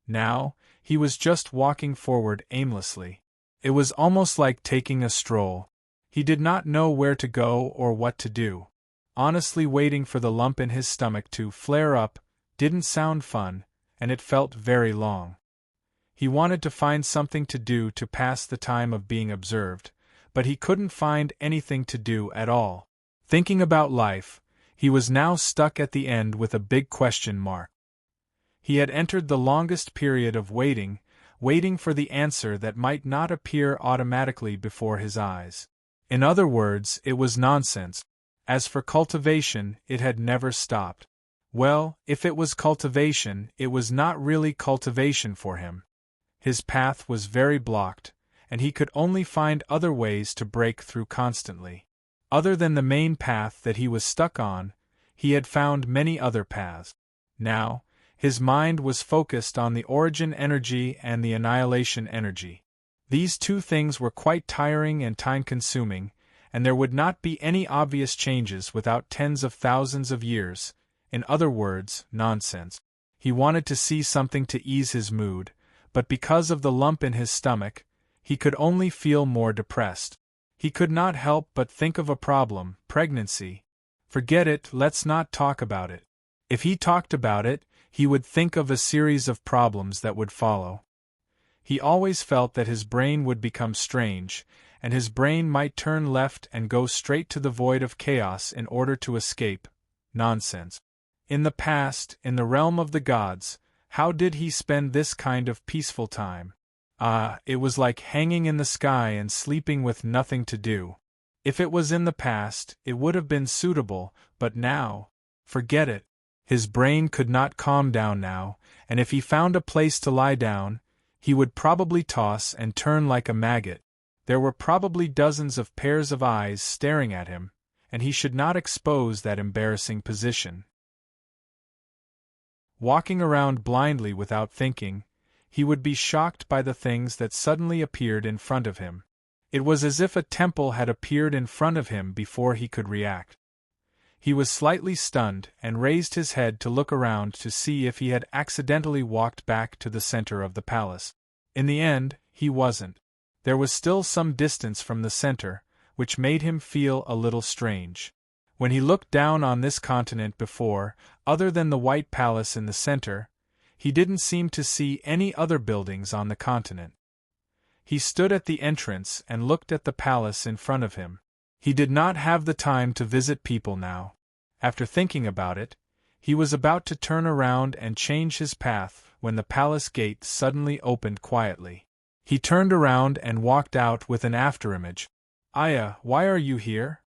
Speaker 1: Now, he was just walking forward aimlessly. It was almost like taking a stroll. He did not know where to go or what to do. Honestly, waiting for the lump in his stomach to flare up didn't sound fun, and it felt very long. He wanted to find something to do to pass the time of being observed, but he couldn't find anything to do at all. Thinking about life, he was now stuck at the end with a big question mark. He had entered the longest period of waiting for the answer that might not appear automatically before his eyes. In other words, it was nonsense. As for cultivation, it had never stopped. Well, if it was cultivation, it was not really cultivation for him. His path was very blocked, and he could only find other ways to break through constantly. Other than the main path that he was stuck on, he had found many other paths. Now, his mind was focused on the origin energy and the annihilation energy. These two things were quite tiring and time-consuming, and there would not be any obvious changes without tens of thousands of years. In other words, nonsense. He wanted to see something to ease his mood, but because of the lump in his stomach, he could only feel more depressed. He could not help but think of a problem: pregnancy. Forget it, let's not talk about it. If he talked about it, he would think of a series of problems that would follow. He always felt that his brain would become strange, and his brain might turn left and go straight to the void of chaos in order to escape. Nonsense. In the past, in the realm of the gods, how did he spend this kind of peaceful time? It was like hanging in the sky and sleeping with nothing to do. If it was in the past, it would have been suitable, but now, forget it. His brain could not calm down now, and if he found a place to lie down, he would probably toss and turn like a maggot. There were probably dozens of pairs of eyes staring at him, and he should not expose that embarrassing position. Walking around blindly without thinking, he would be shocked by the things that suddenly appeared in front of him. It was as if a temple had appeared in front of him before he could react. He was slightly stunned and raised his head to look around to see if he had accidentally walked back to the center of the palace. In the end, he wasn't. There was still some distance from the center, which made him feel a little strange. When he looked down on this continent before, other than the White Palace in the center, he didn't seem to see any other buildings on the continent. He stood at the entrance and looked at the palace in front of him. He did not have the time to visit people now. After thinking about it, he was about to turn around and change his path when the palace gate suddenly opened quietly. He turned around and walked out with an afterimage. Aya, why are you here?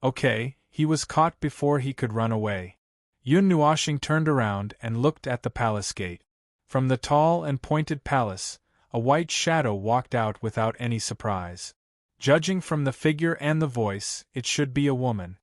Speaker 1: Okay, he was caught before he could run away. Yun Nuashing turned around and looked at the palace gate. From the tall and pointed palace, a white shadow walked out without any surprise. Judging from the figure and the voice, it should be a woman.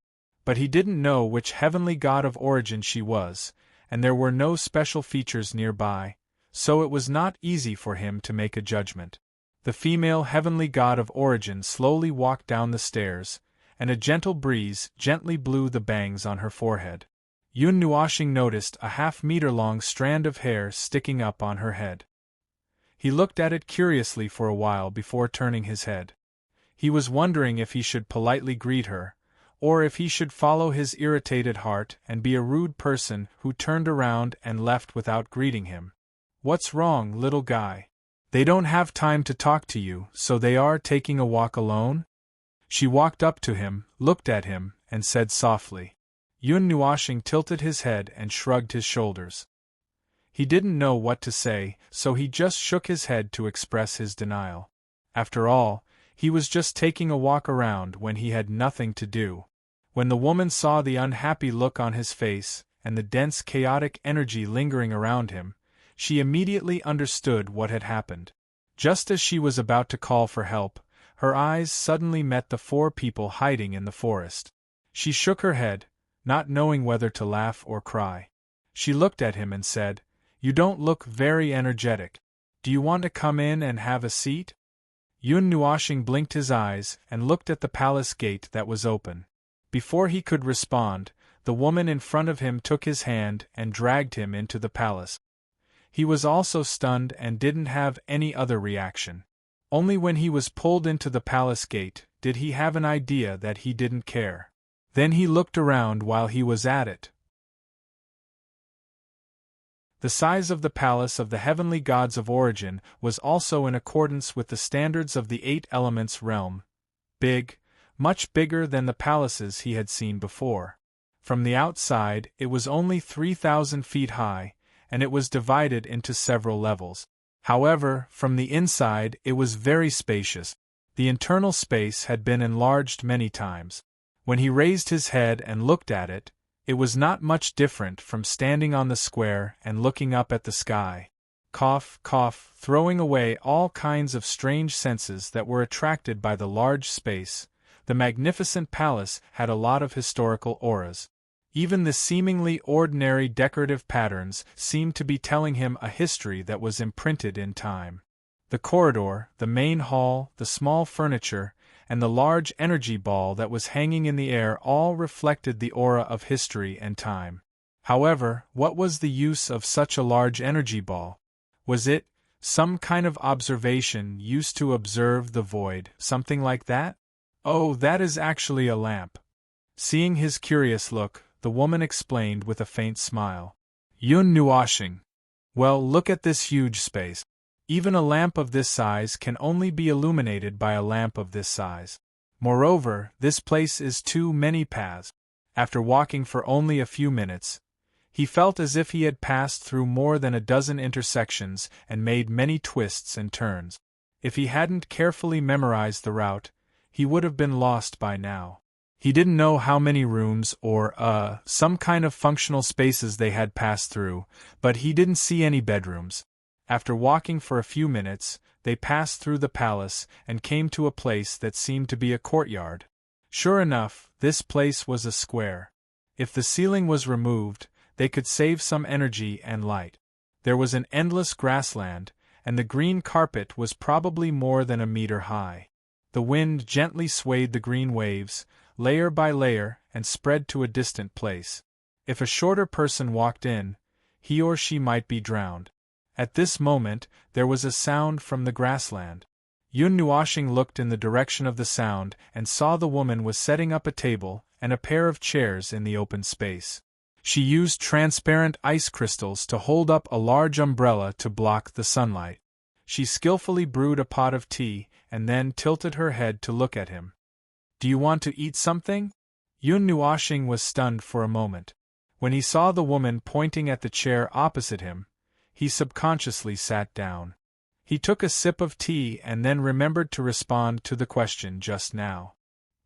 Speaker 1: But he didn't know which heavenly god of origin she was, and there were no special features nearby, so it was not easy for him to make a judgment. The female heavenly god of origin slowly walked down the stairs, and a gentle breeze gently blew the bangs on her forehead. Yun Nuashing noticed a half-meter-long strand of hair sticking up on her head. He looked at it curiously for a while before turning his head. He was wondering if he should politely greet her, or if he should follow his irritated heart and be a rude person who turned around and left without greeting him. What's wrong, little guy? They don't have time to talk to you, so they are taking a walk alone? She walked up to him, looked at him, and said softly. Yun Nuashing tilted his head and shrugged his shoulders. He didn't know what to say, so he just shook his head to express his denial. After all, he was just taking a walk around when he had nothing to do. When the woman saw the unhappy look on his face and the dense chaotic energy lingering around him, she immediately understood what had happened. Just as she was about to call for help, her eyes suddenly met the 4 people hiding in the forest. She shook her head, not knowing whether to laugh or cry. She looked at him and said, "You don't look very energetic. Do you want to come in and have a seat?" Yun Nuashing blinked his eyes and looked at the palace gate that was open. Before he could respond, the woman in front of him took his hand and dragged him into the palace. He was also stunned and didn't have any other reaction. Only when he was pulled into the palace gate did he have an idea that he didn't care. Then he looked around while he was at it. The size of the palace of the heavenly gods of origin was also in accordance with the standards of the 8 elements realm. Big, much bigger than the palaces he had seen before. From the outside, it was only 3,000 feet high, and it was divided into several levels. However, from the inside it was very spacious. The internal space had been enlarged many times. When he raised his head and looked at it, it was not much different from standing on the square and looking up at the sky. Cough, cough, throwing away all kinds of strange senses that were attracted by the large space, the magnificent palace had a lot of historical auras. Even the seemingly ordinary decorative patterns seemed to be telling him a history that was imprinted in time. The corridor, the main hall, the small furniture, and the large energy ball that was hanging in the air all reflected the aura of history and time. However, what was the use of such a large energy ball? Was it some kind of observation used to observe the void, something like that? Oh, that is actually a lamp. Seeing his curious look, the woman explained with a faint smile. Yun Nuashing. Well, look at this huge space. Even a lamp of this size can only be illuminated by a lamp of this size. Moreover, this place is too many paths. After walking for only a few minutes, he felt as if he had passed through more than a dozen intersections and made many twists and turns. If he hadn't carefully memorized the route, he would have been lost by now. He didn't know how many rooms or, some kind of functional spaces they had passed through, but he didn't see any bedrooms. After walking for a few minutes, they passed through the palace and came to a place that seemed to be a courtyard. Sure enough, this place was a square. If the ceiling was removed, they could save some energy and light. There was an endless grassland, and the green carpet was probably more than a meter high. The wind gently swayed the green waves, layer by layer, and spread to a distant place. If a shorter person walked in, he or she might be drowned. At this moment, there was a sound from the grassland. Yun Nuashing looked in the direction of the sound and saw the woman was setting up a table and a pair of chairs in the open space. She used transparent ice crystals to hold up a large umbrella to block the sunlight. She skillfully brewed a pot of tea and then tilted her head to look at him. Do you want to eat something? Yun Nuashing was stunned for a moment. When he saw the woman pointing at the chair opposite him, he subconsciously sat down. He took a sip of tea and then remembered to respond to the question just now.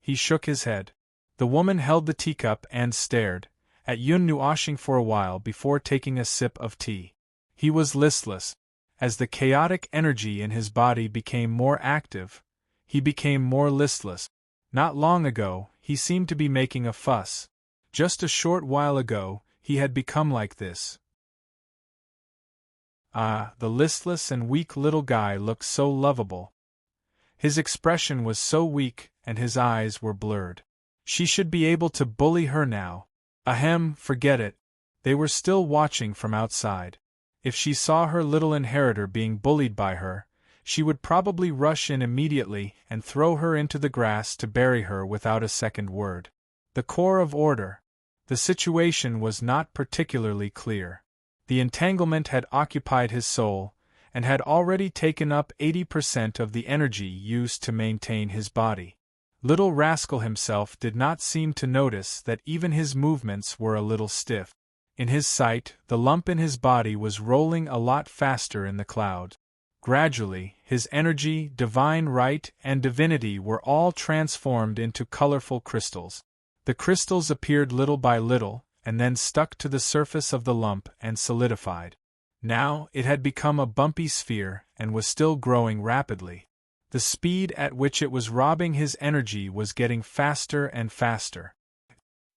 Speaker 1: He shook his head. The woman held the teacup and stared at Yun Nuashing for a while before taking a sip of tea. He was listless. As the chaotic energy in his body became more active, he became more listless. Not long ago, he seemed to be making a fuss. Just a short while ago, he had become like this. Ah, the listless and weak little guy looked so lovable. His expression was so weak, and his eyes were blurred. She should be able to bully her now. Ahem, forget it. They were still watching from outside. If she saw her little inheritor being bullied by her, she would probably rush in immediately and throw her into the grass to bury her without a second word. The core of order. The situation was not particularly clear. The entanglement had occupied his soul, and had already taken up 80% of the energy used to maintain his body. Little rascal himself did not seem to notice that even his movements were a little stiff. In his sight, the lump in his body was rolling a lot faster in the clouds. Gradually, his energy, divine right, and divinity were all transformed into colorful crystals. The crystals appeared little by little, and then stuck to the surface of the lump and solidified. Now, it had become a bumpy sphere, and was still growing rapidly. The speed at which it was robbing his energy was getting faster and faster.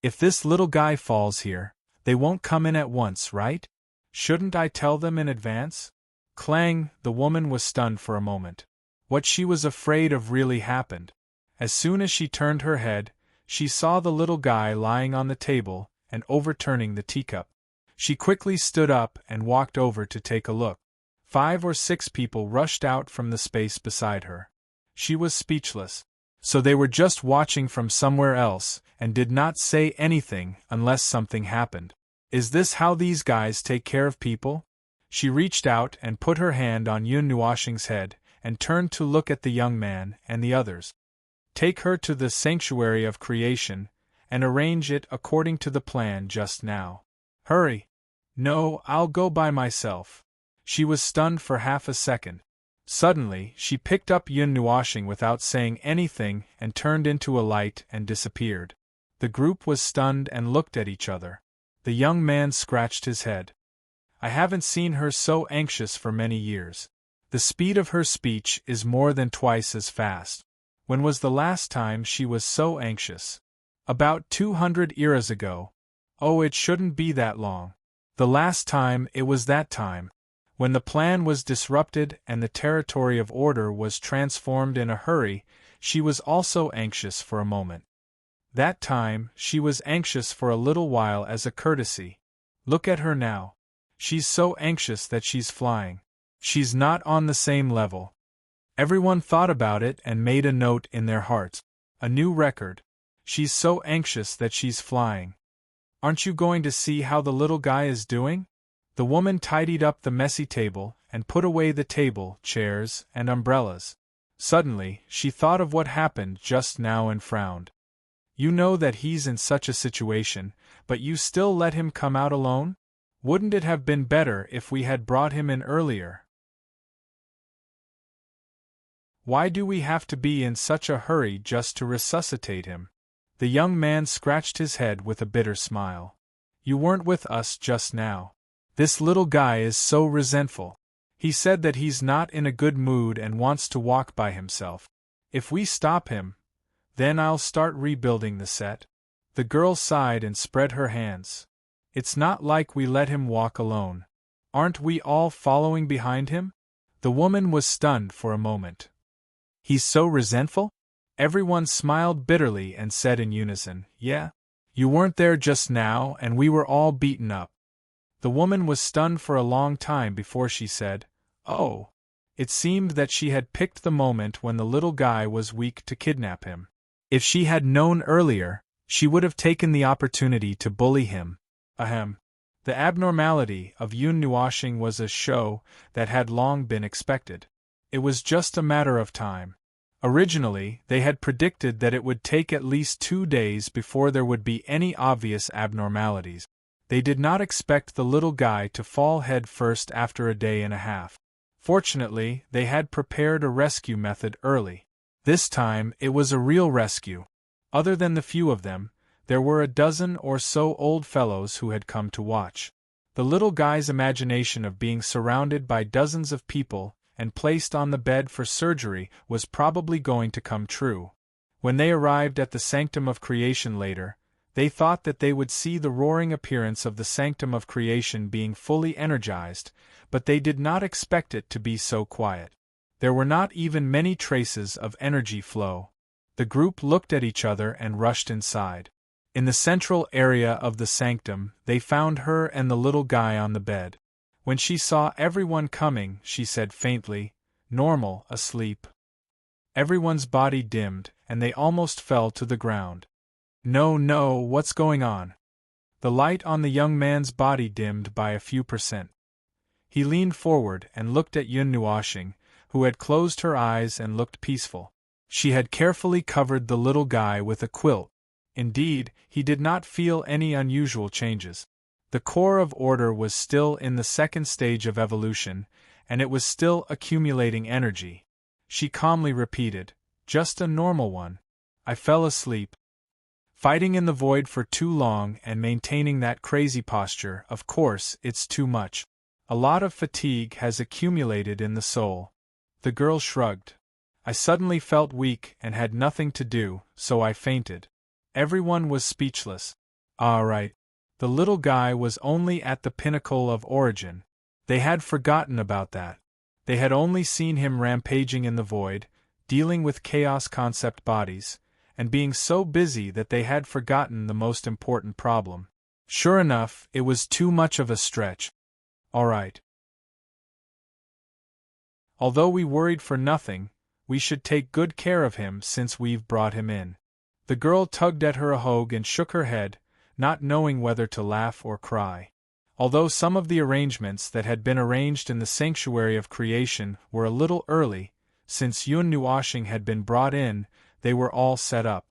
Speaker 1: If this little guy falls here, they won't come in at once, right? Shouldn't I tell them in advance? Clang, the woman was stunned for a moment. What she was afraid of really happened. As soon as she turned her head, she saw the little guy lying on the table and overturning the teacup. She quickly stood up and walked over to take a look. 5 or 6 people rushed out from the space beside her. She was speechless. So they were just watching from somewhere else and did not say anything unless something happened. Is this how these guys take care of people? She reached out and put her hand on Yun Nuashing's head and turned to look at the young man and the others. Take her to the sanctuary of creation and arrange it according to the plan just now. Hurry! No, I'll go by myself. She was stunned for half a second. Suddenly, she picked up Yun Nuashing without saying anything and turned into a light and disappeared. The group was stunned and looked at each other. The young man scratched his head. I haven't seen her so anxious for many years. The speed of her speech is more than twice as fast. When was the last time she was so anxious? About 200 eras ago. Oh, it shouldn't be that long. The last time it was that time, when the plan was disrupted and the territory of order was transformed in a hurry, she was also anxious for a moment. That time, she was anxious for a little while as a courtesy. Look at her now. She's so anxious that she's flying. She's not on the same level. Everyone thought about it and made a note in their hearts. A new record. She's so anxious that she's flying. Aren't you going to see how the little guy is doing? The woman tidied up the messy table and put away the table, chairs, and umbrellas. Suddenly, she thought of what happened just now and frowned. You know that he's in such a situation, but you still let him come out alone? Wouldn't it have been better if we had brought him in earlier? Why do we have to be in such a hurry just to resuscitate him? The young man scratched his head with a bitter smile. You weren't with us just now. This little guy is so resentful. He said that he's not in a good mood and wants to walk by himself. If we stop him, then I'll start rebuilding the set. The girl sighed and spread her hands. It's not like we let him walk alone. Aren't we all following behind him? The woman was stunned for a moment. He's so resentful? Everyone smiled bitterly and said in unison, Yeah. You weren't there just now and we were all beaten up. The woman was stunned for a long time before she said, Oh. It seemed that she had picked the moment when the little guy was weak to kidnap him. If she had known earlier, she would have taken the opportunity to bully him. Ahem. The abnormality of unwashing was a show that had long been expected. It was just a matter of time. Originally, they had predicted that it would take at least 2 days before there would be any obvious abnormalities. They did not expect the little guy to fall head first after a day and a half. Fortunately, they had prepared a rescue method early. This time, it was a real rescue. Other than the few of them, there were a dozen or so old fellows who had come to watch. The little guy's imagination of being surrounded by dozens of people and placed on the bed for surgery was probably going to come true. When they arrived at the Sanctum of Creation later, they thought that they would see the roaring appearance of the Sanctum of Creation being fully energized, but they did not expect it to be so quiet. There were not even many traces of energy flow. The group looked at each other and rushed inside. In the central area of the sanctum, they found her and the little guy on the bed. When she saw everyone coming, she said faintly, Normal, asleep. Everyone's body dimmed, and they almost fell to the ground. No, what's going on? The light on the young man's body dimmed by a few %. He leaned forward and looked at Yun Nuoshing, who had closed her eyes and looked peaceful. She had carefully covered the little guy with a quilt. Indeed, he did not feel any unusual changes. The core of order was still in the second stage of evolution, and it was still accumulating energy. She calmly repeated, Just a normal one. I fell asleep. Fighting in the void for too long and maintaining that crazy posture, of course, it's too much. A lot of fatigue has accumulated in the soul. The girl shrugged. I suddenly felt weak and had nothing to do, so I fainted. Everyone was speechless. Ah, right. The little guy was only at the pinnacle of origin. They had forgotten about that. They had only seen him rampaging in the void, dealing with chaos concept bodies, and being so busy that they had forgotten the most important problem. Sure enough, it was too much of a stretch. All right. Although we worried for nothing, we should take good care of him since we've brought him in. The girl tugged at her ahogue and shook her head, not knowing whether to laugh or cry. Although some of the arrangements that had been arranged in the sanctuary of creation were a little early, since Yun Nuoshing had been brought in, they were all set up.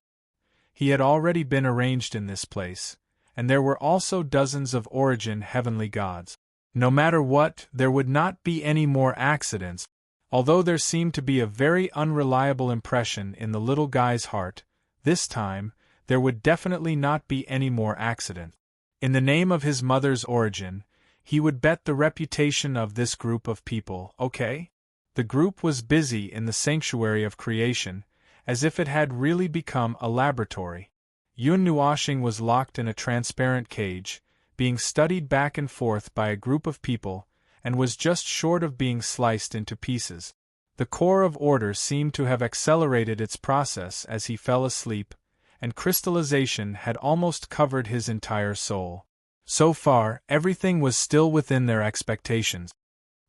Speaker 1: He had already been arranged in this place, and there were also dozens of origin heavenly gods. No matter what, there would not be any more accidents. Although there seemed to be a very unreliable impression in the little guy's heart, this time, there would definitely not be any more accident. In the name of his mother's origin, he would bet the reputation of this group of people, okay? The group was busy in the sanctuary of creation, as if it had really become a laboratory. Yun Nuoshing was locked in a transparent cage, being studied back and forth by a group of people, and was just short of being sliced into pieces. The core of order seemed to have accelerated its process as he fell asleep, and crystallization had almost covered his entire soul. So far, everything was still within their expectations.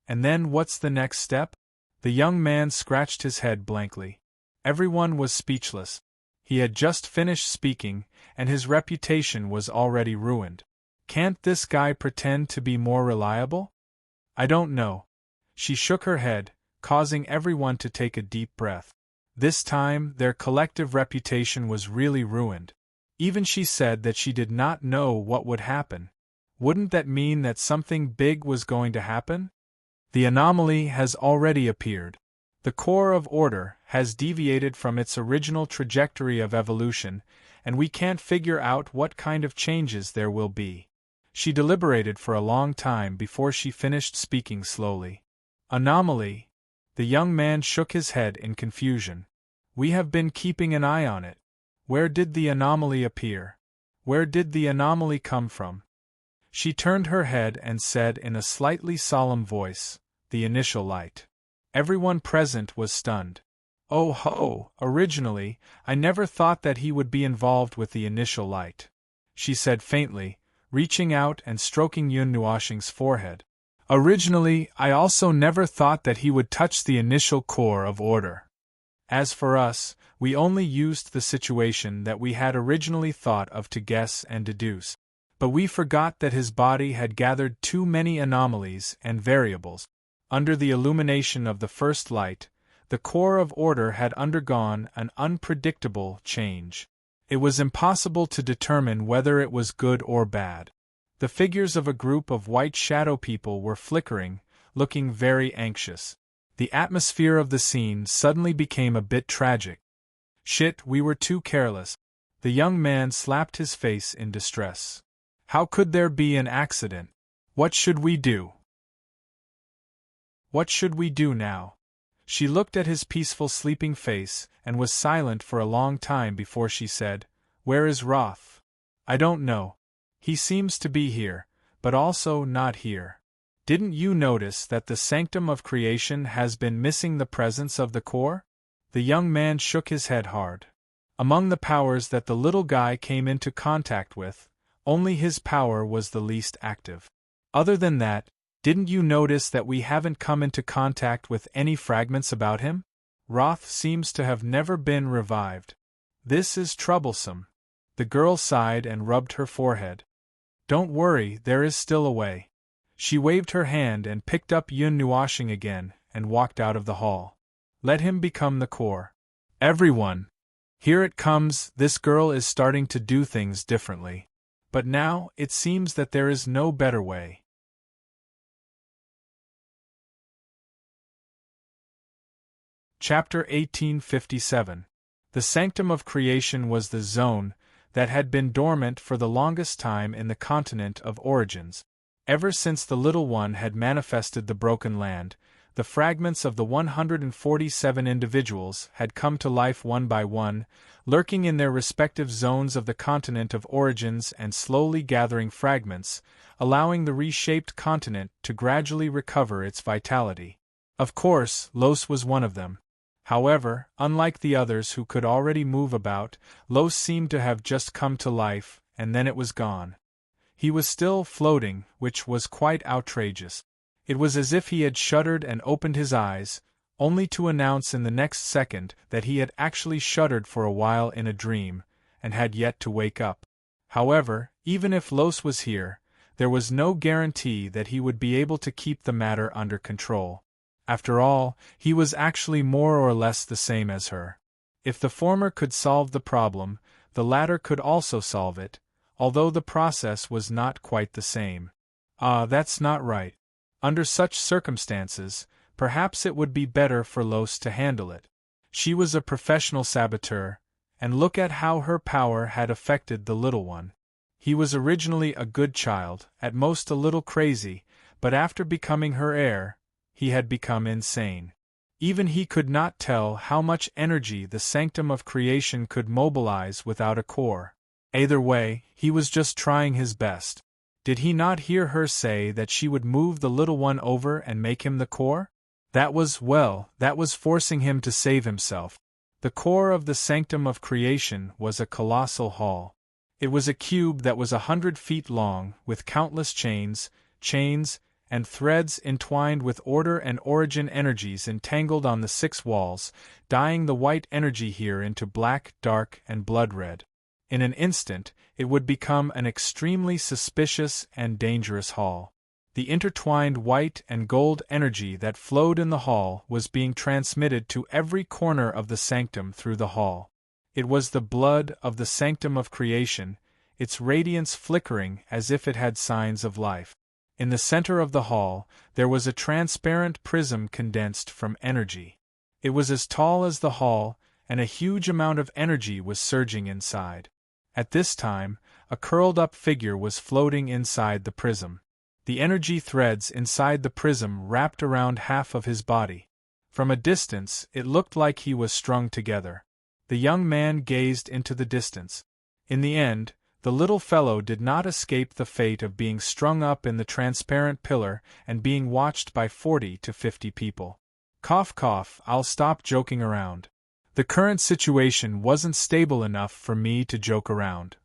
Speaker 1: And then what's the next step? The young man scratched his head blankly. Everyone was speechless. He had just finished speaking, and his reputation was already ruined. Can't this guy pretend to be more reliable? I don't know. She shook her head, causing everyone to take a deep breath. This time, their collective reputation was really ruined. Even she said that she did not know what would happen. Wouldn't that mean that something big was going to happen? The anomaly has already appeared. The core of order has deviated from its original trajectory of evolution, and we can't figure out what kind of changes there will be. She deliberated for a long time before she finished speaking slowly. Anomaly? The young man shook his head in confusion. We have been keeping an eye on it. Where did the anomaly appear? Where did the anomaly come from? She turned her head and said in a slightly solemn voice, "The initial light." Everyone present was stunned. Oh ho, originally, I never thought that he would be involved with the initial light, she said faintly, reaching out and stroking Yun Nuoxing's forehead. Originally, I also never thought that he would touch the initial core of order. As for us, we only used the situation that we had originally thought of to guess and deduce. But we forgot that his body had gathered too many anomalies and variables. Under the illumination of the first light, the core of order had undergone an unpredictable change. It was impossible to determine whether it was good or bad. The figures of a group of white shadow people were flickering, looking very anxious. The atmosphere of the scene suddenly became a bit tragic. Shit, we were too careless. The young man slapped his face in distress. How could there be an accident? What should we do? What should we do now? She looked at his peaceful sleeping face and was silent for a long time before she said, "Where is Roth?" "I don't know. He seems to be here, but also not here. Didn't you notice that the sanctum of creation has been missing the presence of the core?" The young man shook his head hard. Among the powers that the little guy came into contact with, only his power was the least active. Other than that, didn't you notice that we haven't come into contact with any fragments about him? Roth seems to have never been revived. This is troublesome. The girl sighed and rubbed her forehead. Don't worry, there is still a way. She waved her hand and picked up Yun Nuoxing again and walked out of the hall. Let him become the core. Everyone! Here it comes, this girl is starting to do things differently. But now, it seems that there is no better way. Chapter 1857. The sanctum of creation was the zone that had been dormant for the longest time in the continent of origins. Ever since the little one had manifested the broken land, the fragments of the 147 individuals had come to life one by one, lurking in their respective zones of the continent of origins and slowly gathering fragments, allowing the reshaped continent to gradually recover its vitality. Of course, Los was one of them. However, unlike the others who could already move about, Los seemed to have just come to life, and then it was gone. He was still floating, which was quite outrageous. It was as if he had shuddered and opened his eyes, only to announce in the next second that he had actually shuddered for a while in a dream, and had yet to wake up. However, even if Los was here, there was no guarantee that he would be able to keep the matter under control. After all, he was actually more or less the same as her. If the former could solve the problem, the latter could also solve it, although the process was not quite the same. That's not right. Under such circumstances, perhaps it would be better for Los to handle it. She was a professional saboteur, and look at how her power had affected the little one. He was originally a good child, at most a little crazy, but after becoming her heir, he had become insane. Even he could not tell how much energy the sanctum of creation could mobilize without a core. Either way, he was just trying his best. Did he not hear her say that she would move the little one over and make him the core? That was forcing him to save himself. The core of the sanctum of creation was a colossal hall. It was a cube that was 100 feet long, with countless chains, and threads entwined with order and origin energies entangled on the 6 walls, dyeing the white energy here into black, dark, and blood red. In an instant, it would become an extremely suspicious and dangerous hall. The intertwined white and gold energy that flowed in the hall was being transmitted to every corner of the sanctum through the hall. It was the blood of the sanctum of creation, its radiance flickering as if it had signs of life. In the center of the hall, there was a transparent prism condensed from energy. It was as tall as the hall, and a huge amount of energy was surging inside. At this time, a curled-up figure was floating inside the prism. The energy threads inside the prism wrapped around half of his body. From a distance, it looked like he was strung together. The young man gazed into the distance. In the end, the little fellow did not escape the fate of being strung up in the transparent pillar and being watched by 40 to 50 people. Cough cough, I'll stop joking around. The current situation wasn't stable enough for me to joke around.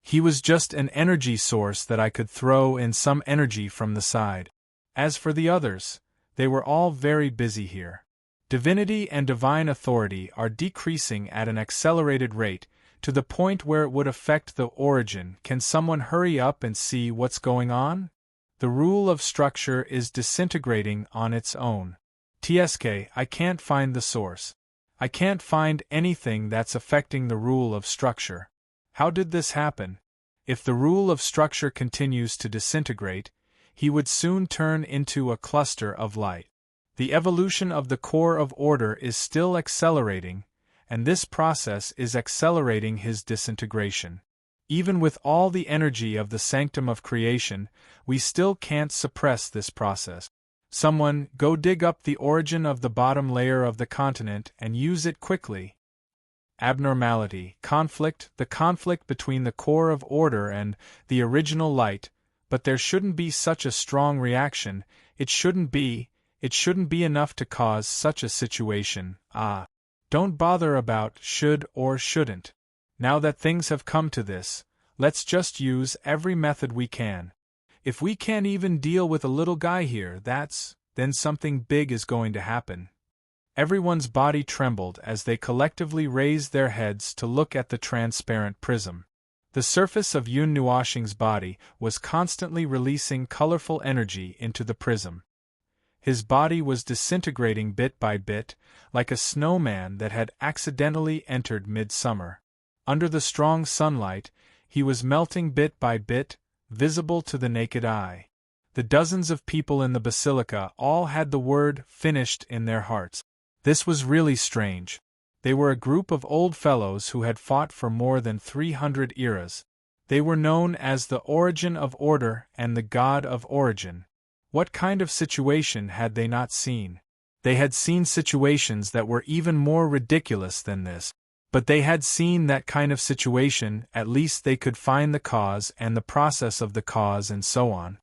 Speaker 1: He was just an energy source that I could throw in some energy from the side. As for the others, they were all very busy here. Divinity and divine authority are decreasing at an accelerated rate, to the point where it would affect the origin. Can someone hurry up and see what's going on? The rule of structure is disintegrating on its own. TSK, I can't find the source. I can't find anything that's affecting the rule of structure. How did this happen? If the rule of structure continues to disintegrate, he would soon turn into a cluster of light. The evolution of the core of order is still accelerating, and this process is accelerating his disintegration. Even with all the energy of the sanctum of creation, we still can't suppress this process. Someone, go dig up the origin of the bottom layer of the continent and use it quickly. Abnormality, conflict, the conflict between the core of order and the original light, but there shouldn't be such a strong reaction, it shouldn't be enough to cause such a situation. Don't bother about should or shouldn't. Now that things have come to this, let's just use every method we can. If we can't even deal with a little guy here, then something big is going to happen. Everyone's body trembled as they collectively raised their heads to look at the transparent prism. The surface of Yun Nuoshing's body was constantly releasing colorful energy into the prism. His body was disintegrating bit by bit, like a snowman that had accidentally entered midsummer. Under the strong sunlight, he was melting bit by bit, visible to the naked eye. The dozens of people in the basilica all had the word finished in their hearts. This was really strange. They were a group of old fellows who had fought for more than 300 eras. They were known as the Origin of Order and the God of Origin. What kind of situation had they not seen? They had seen situations that were even more ridiculous than this. But they had seen that kind of situation, at least they could find the cause and the process of the cause and so on.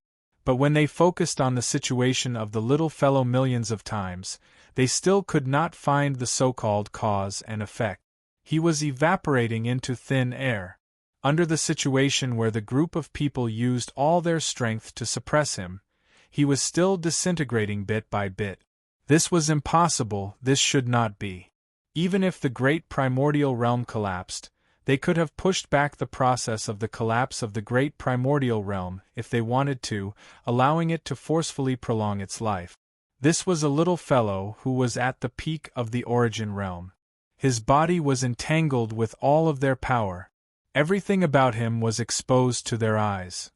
Speaker 1: But when they focused on the situation of the little fellow millions of times, they still could not find the so-called cause and effect. He was evaporating into thin air. Under the situation where the group of people used all their strength to suppress him, he was still disintegrating bit by bit. This was impossible, this should not be. Even if the great primordial realm collapsed, they could have pushed back the process of the collapse of the great primordial realm if they wanted to, allowing it to forcefully prolong its life. This was a little fellow who was at the peak of the origin realm. His body was entangled with all of their power. Everything about him was exposed to their eyes.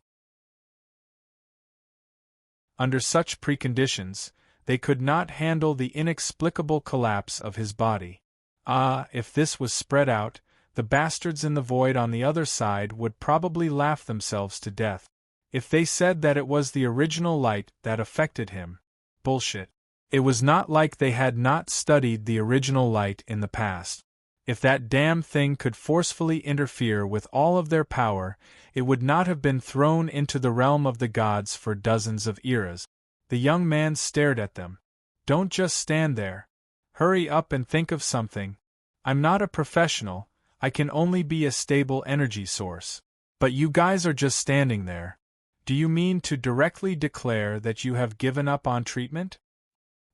Speaker 1: Under such preconditions, they could not handle the inexplicable collapse of his body. If this was spread out, the bastards in the void on the other side would probably laugh themselves to death. If they said that it was the original light that affected him. Bullshit. It was not like they had not studied the original light in the past. If that damn thing could forcefully interfere with all of their power, it would not have been thrown into the realm of the gods for dozens of eras. The young man stared at them. Don't just stand there. Hurry up and think of something. I'm not a professional, I can only be a stable energy source. But you guys are just standing there. Do you mean to directly declare that you have given up on treatment?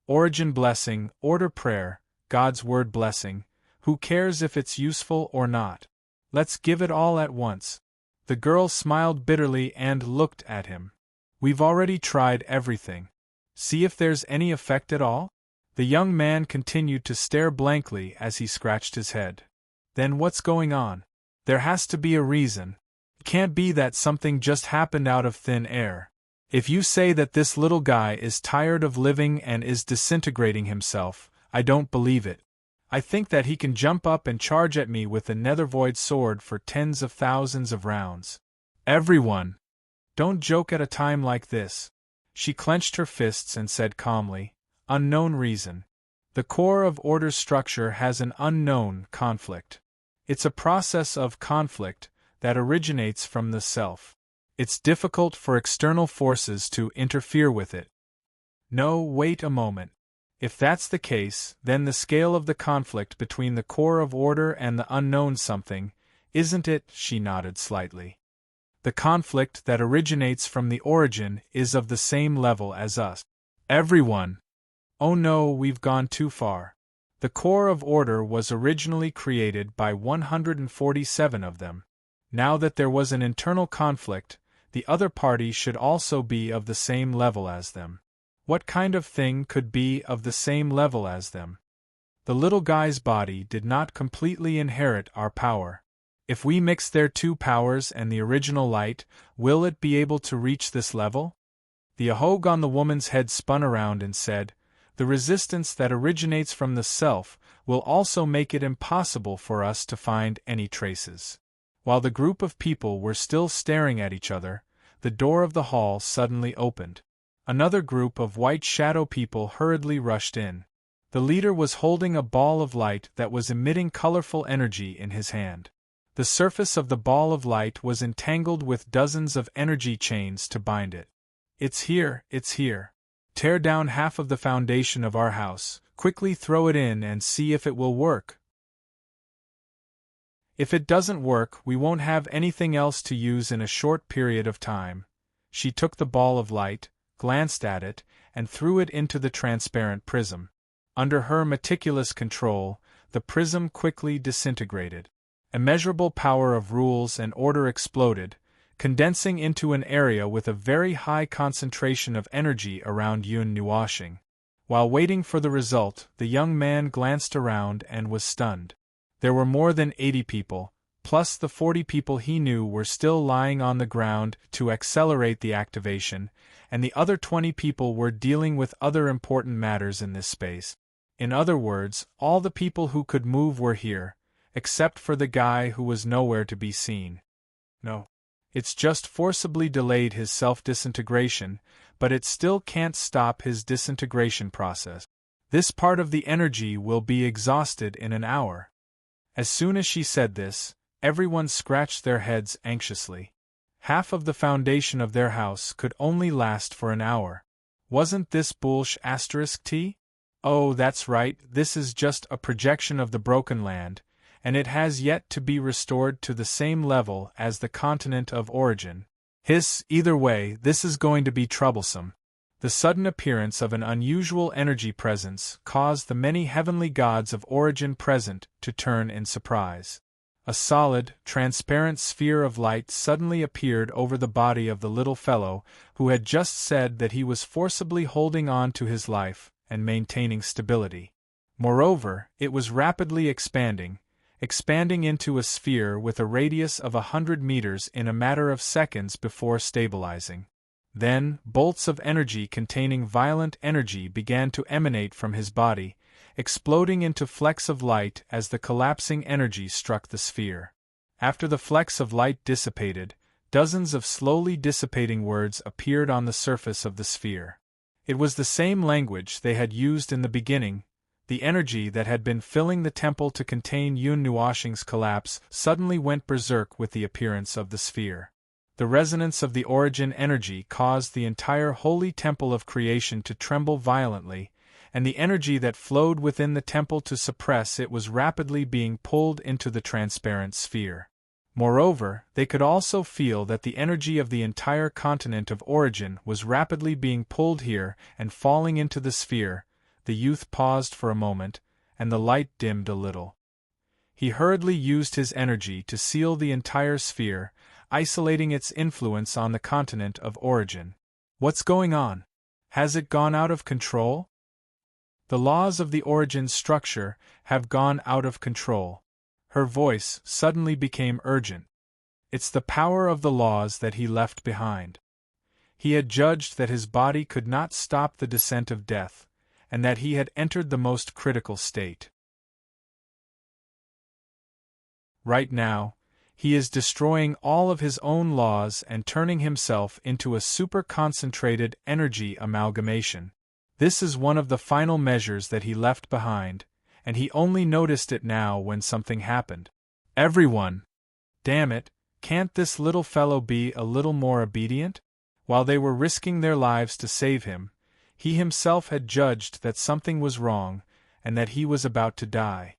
Speaker 1: Origin blessing, order prayer, God's word blessing, who cares if it's useful or not? Let's give it all at once. The girl smiled bitterly and looked at him. We've already tried everything. See if there's any effect at all? The young man continued to stare blankly as he scratched his head. Then what's going on? There has to be a reason. It can't be that something just happened out of thin air. If you say that this little guy is tired of living and is disintegrating himself, I don't believe it. I think that he can jump up and charge at me with a nethervoid sword for tens of thousands of rounds. Everyone! Don't joke at a time like this. She clenched her fists and said calmly, unknown reason. The core of order's structure has an unknown conflict. It's a process of conflict that originates from the self. It's difficult for external forces to interfere with it. No, wait a moment. If that's the case, then the scale of the conflict between the core of order and the unknown something, isn't it? She nodded slightly. The conflict that originates from the origin is of the same level as us. Everyone! Oh no, we've gone too far. The core of order was originally created by 147 of them. Now that there was an internal conflict, the other party should also be of the same level as them. What kind of thing could be of the same level as them? The little guy's body did not completely inherit our power. If we mix their two powers and the original light, will it be able to reach this level? The ahog on the woman's head spun around and said, the resistance that originates from the self will also make it impossible for us to find any traces. While the group of people were still staring at each other, the door of the hall suddenly opened. Another group of white shadow people hurriedly rushed in. The leader was holding a ball of light that was emitting colorful energy in his hand. The surface of the ball of light was entangled with dozens of energy chains to bind it. It's here, it's here. Tear down half of the foundation of our house, quickly throw it in and see if it will work. If it doesn't work, we won't have anything else to use in a short period of time. She took the ball of light, glanced at it, and threw it into the transparent prism. Under her meticulous control, the prism quickly disintegrated. Immeasurable power of rules and order exploded, condensing into an area with a very high concentration of energy around Yun Nuashing. While waiting for the result, the young man glanced around and was stunned. There were more than 80 people, plus the 40 people he knew were still lying on the ground to accelerate the activation, and the other 20 people were dealing with other important matters in this space. In other words, all the people who could move were here, except for the guy who was nowhere to be seen. No. It's just forcibly delayed his self-disintegration, but it still can't stop his disintegration process. This part of the energy will be exhausted in an hour. As soon as she said this, everyone scratched their heads anxiously. Half of the foundation of their house could only last for an hour. Wasn't this bullsh*t? Oh, that's right, this is just a projection of the broken land, and it has yet to be restored to the same level as the continent of origin. Either way, this is going to be troublesome. The sudden appearance of an unusual energy presence caused the many heavenly gods of origin present to turn in surprise. A solid, transparent sphere of light suddenly appeared over the body of the little fellow who had just said that he was forcibly holding on to his life and maintaining stability. Moreover, it was rapidly expanding into a sphere with a radius of 100 meters in a matter of seconds before stabilizing. Then, bolts of energy containing violent energy began to emanate from his body, exploding into flecks of light as the collapsing energy struck the sphere. After the flecks of light dissipated, dozens of slowly dissipating words appeared on the surface of the sphere. It was the same language they had used in the beginning. The energy that had been filling the temple to contain Yun Nuashing's collapse suddenly went berserk with the appearance of the sphere. The resonance of the origin energy caused the entire holy temple of creation to tremble violently, and the energy that flowed within the temple to suppress it was rapidly being pulled into the transparent sphere. Moreover, they could also feel that the energy of the entire continent of origin was rapidly being pulled here and falling into the sphere. The youth paused for a moment, and the light dimmed a little. He hurriedly used his energy to seal the entire sphere, isolating its influence on the continent of origin. What's going on? Has it gone out of control? The laws of the origin structure have gone out of control. Her voice suddenly became urgent. It's the power of the laws that he left behind. He had judged that his body could not stop the descent of death, and that he had entered the most critical state. Right now, he is destroying all of his own laws and turning himself into a super-concentrated energy amalgamation. This is one of the final measures that he left behind, and he only noticed it now when something happened. Everyone! Damn it, can't this little fellow be a little more obedient? While they were risking their lives to save him, he himself had judged that something was wrong, and that he was about to die.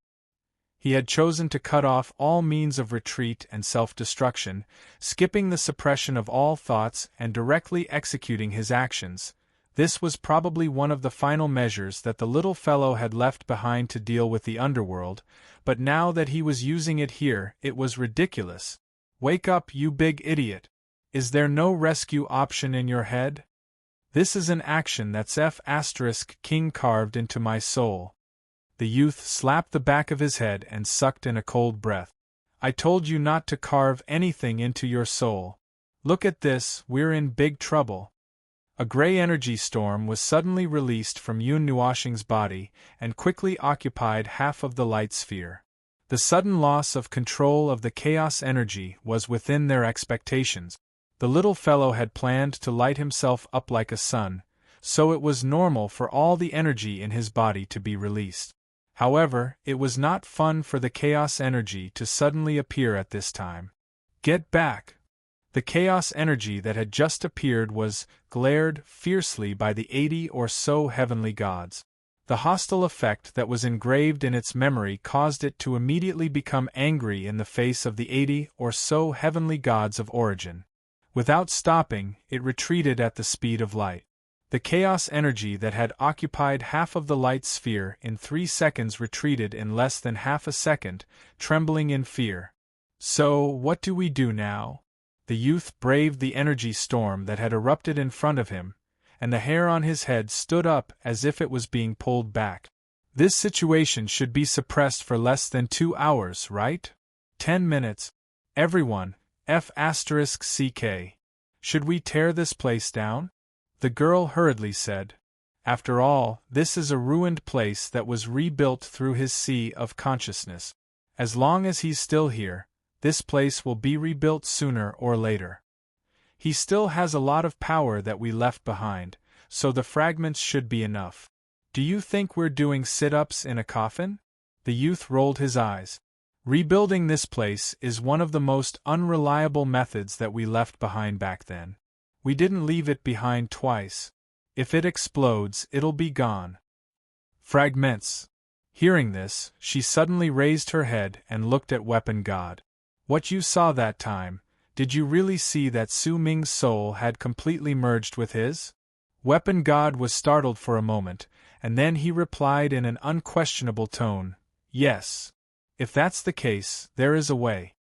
Speaker 1: He had chosen to cut off all means of retreat and self-destruction, skipping the suppression of all thoughts and directly executing his actions. This was probably one of the final measures that the little fellow had left behind to deal with the underworld, but now that he was using it here, it was ridiculous. Wake up, you big idiot! Is there no rescue option in your head? This is an action that's King carved into my soul. The youth slapped the back of his head and sucked in a cold breath. I told you not to carve anything into your soul. Look at this, we're in big trouble. A gray energy storm was suddenly released from Yun Nuoshing's body and quickly occupied half of the light sphere. The sudden loss of control of the chaos energy was within their expectations. The little fellow had planned to light himself up like a sun, so it was normal for all the energy in his body to be released. However, it was not fun for the chaos energy to suddenly appear at this time. Get back! The chaos energy that had just appeared was glared fiercely by the 80 or so heavenly gods. The hostile effect that was engraved in its memory caused it to immediately become angry in the face of the 80 or so heavenly gods of origin. Without stopping, it retreated at the speed of light. The chaos energy that had occupied half of the light sphere in 3 seconds retreated in less than half a second, trembling in fear. So, what do we do now? The youth braved the energy storm that had erupted in front of him, and the hair on his head stood up as if it was being pulled back. This situation should be suppressed for less than 2 hours, right? 10 minutes. Everyone, F***CK. Should we tear this place down? The girl hurriedly said. After all, this is a ruined place that was rebuilt through his sea of consciousness. As long as he's still here, this place will be rebuilt sooner or later. He still has a lot of power that we left behind, so the fragments should be enough. Do you think we're doing sit-ups in a coffin? The youth rolled his eyes. Rebuilding this place is one of the most unreliable methods that we left behind back then. We didn't leave it behind twice. If it explodes, it'll be gone. Fragments. Hearing this, she suddenly raised her head and looked at Weapon God. What you saw that time, did you really see that Su Ming's soul had completely merged with his? Weapon God was startled for a moment, and then he replied in an unquestionable tone, yes. If that's the case, there is a way.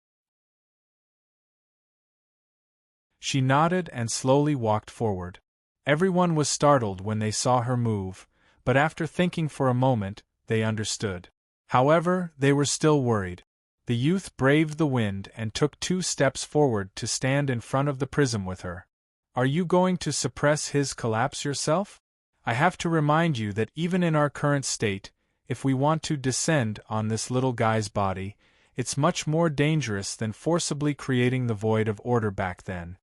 Speaker 1: She nodded and slowly walked forward. Everyone was startled when they saw her move, but after thinking for a moment, they understood. However, they were still worried. The youth braved the wind and took 2 steps forward to stand in front of the prism with her. Are you going to suppress his collapse yourself? I have to remind you that even in our current state, if we want to descend on this little guy's body, it's much more dangerous than forcibly creating the void of order back then.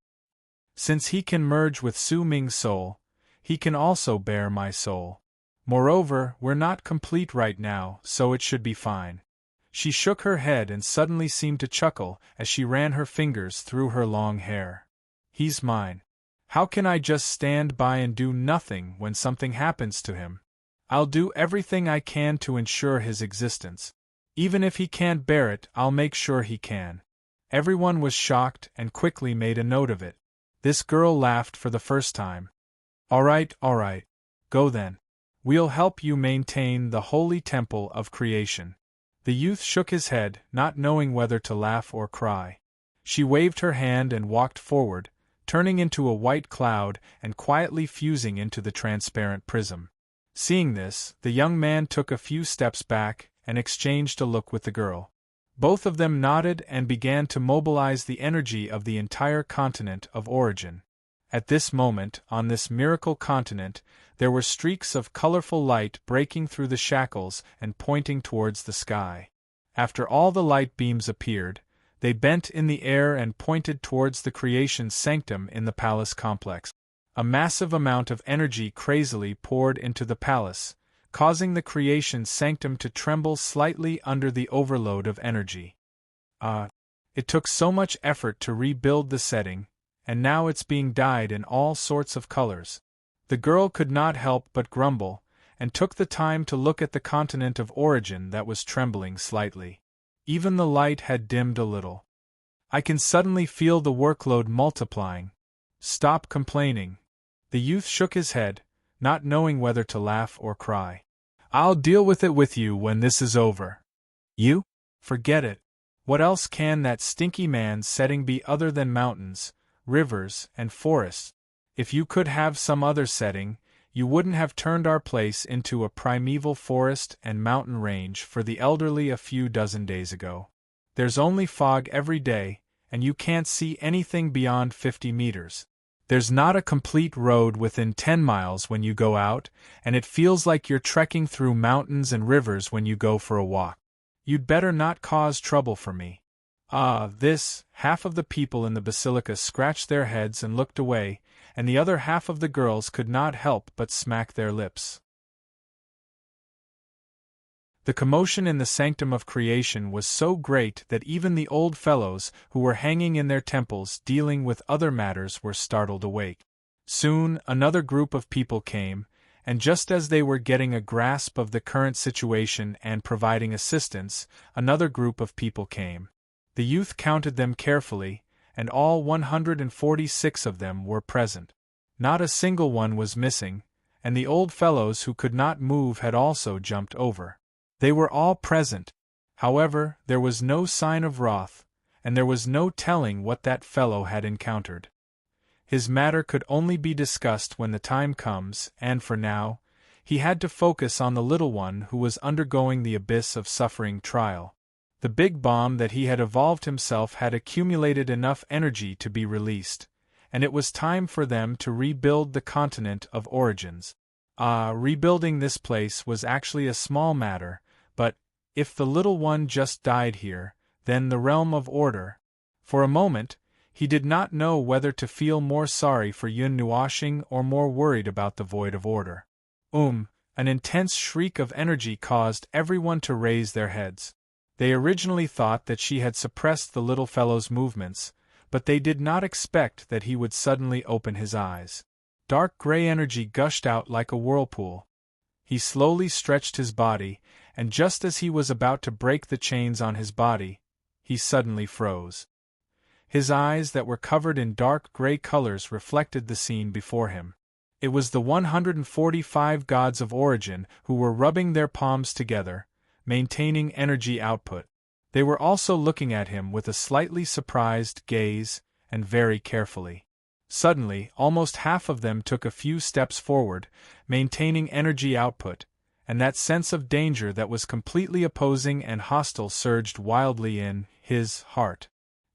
Speaker 1: Since he can merge with Su Ming's soul, he can also bear my soul. Moreover, we're not complete right now, so it should be fine. She shook her head and suddenly seemed to chuckle as she ran her fingers through her long hair. He's mine. How can I just stand by and do nothing when something happens to him? I'll do everything I can to ensure his existence. Even if he can't bear it, I'll make sure he can. Everyone was shocked and quickly made a note of it. This girl laughed for the first time. All right, go then. We'll help you maintain the holy temple of creation. The youth shook his head, not knowing whether to laugh or cry. She waved her hand and walked forward, turning into a white cloud and quietly fusing into the transparent prism. Seeing this, the young man took a few steps back and exchanged a look with the girl. Both of them nodded and began to mobilize the energy of the entire continent of origin. At this moment, on this miracle continent, there were streaks of colorful light breaking through the shackles and pointing towards the sky. After all the light beams appeared, they bent in the air and pointed towards the creation sanctum in the palace complex. A massive amount of energy crazily poured into the palace, causing the creation sanctum to tremble slightly under the overload of energy. It took so much effort to rebuild the setting, and now it's being dyed in all sorts of colors. The girl could not help but grumble, and took the time to look at the continent of origin that was trembling slightly. Even the light had dimmed a little. I can suddenly feel the workload multiplying. Stop complaining. The youth shook his head, not knowing whether to laugh or cry. I'll deal with it with you when this is over. You? Forget it. What else can that stinky man's setting be other than mountains, rivers, and forests? If you could have some other setting, you wouldn't have turned our place into a primeval forest and mountain range for the elderly a few dozen days ago. There's only fog every day, and you can't see anything beyond 50 meters. There's not a complete road within 10 miles when you go out, and it feels like you're trekking through mountains and rivers when you go for a walk. You'd better not cause trouble for me. Half of the people in the basilica scratched their heads and looked away, and the other half of the girls could not help but smack their lips. The commotion in the sanctum of creation was so great that even the old fellows who were hanging in their temples dealing with other matters were startled awake. Soon another group of people came, and just as they were getting a grasp of the current situation and providing assistance, another group of people came. The youth counted them carefully, and all 146 of them were present. Not a single one was missing, and the old fellows who could not move had also jumped over. They were all present. However, there was no sign of Roth, and there was no telling what that fellow had encountered. His matter could only be discussed when the time comes, and for now, he had to focus on the little one who was undergoing the abyss of suffering trial. The big bomb that he had evolved himself had accumulated enough energy to be released, and it was time for them to rebuild the continent of origins. Rebuilding this place was actually a small matter, but, if the little one just died here, then the realm of order. For a moment, he did not know whether to feel more sorry for Yun Nuoshing or more worried about the void of order. An intense shriek of energy caused everyone to raise their heads. They originally thought that she had suppressed the little fellow's movements, but they did not expect that he would suddenly open his eyes. Dark gray energy gushed out like a whirlpool. He slowly stretched his body, and just as he was about to break the chains on his body, he suddenly froze. His eyes that were covered in dark gray colors reflected the scene before him. It was the 145 gods of origin who were rubbing their palms together, maintaining energy output. They were also looking at him with a slightly surprised gaze, and very carefully. Suddenly, almost half of them took a few steps forward, maintaining energy output, and that sense of danger that was completely opposing and hostile surged wildly in his heart.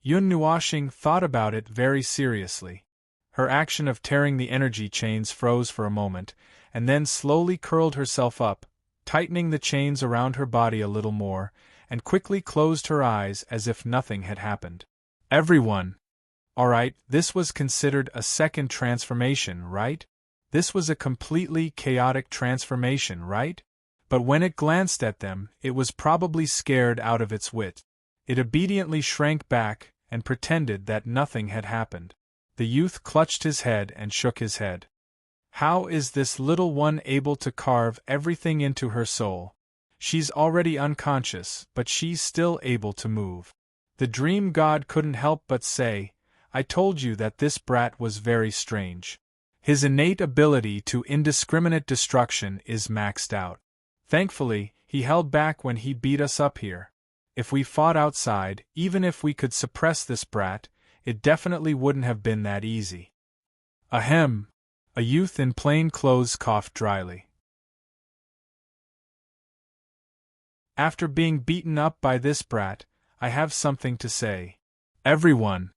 Speaker 1: Yun Nuoshing thought about it very seriously. Her action of tearing the energy chains froze for a moment, and then slowly curled herself up, tightening the chains around her body a little more, and quickly closed her eyes as if nothing had happened. Everyone! Alright, this was considered a second transformation, right? This was a completely chaotic transformation, right? But when it glanced at them, it was probably scared out of its wit. It obediently shrank back, and pretended that nothing had happened. The youth clutched his head and shook his head. How is this little one able to carve everything into her soul? She's already unconscious, but she's still able to move. The dream god couldn't help but say, "I told you that this brat was very strange. His innate ability to indiscriminate destruction is maxed out. Thankfully, he held back when he beat us up here. If we fought outside, even if we could suppress this brat, it definitely wouldn't have been that easy." Ahem! A youth in plain clothes coughed dryly. "After being beaten up by this brat, I have something to say. Everyone!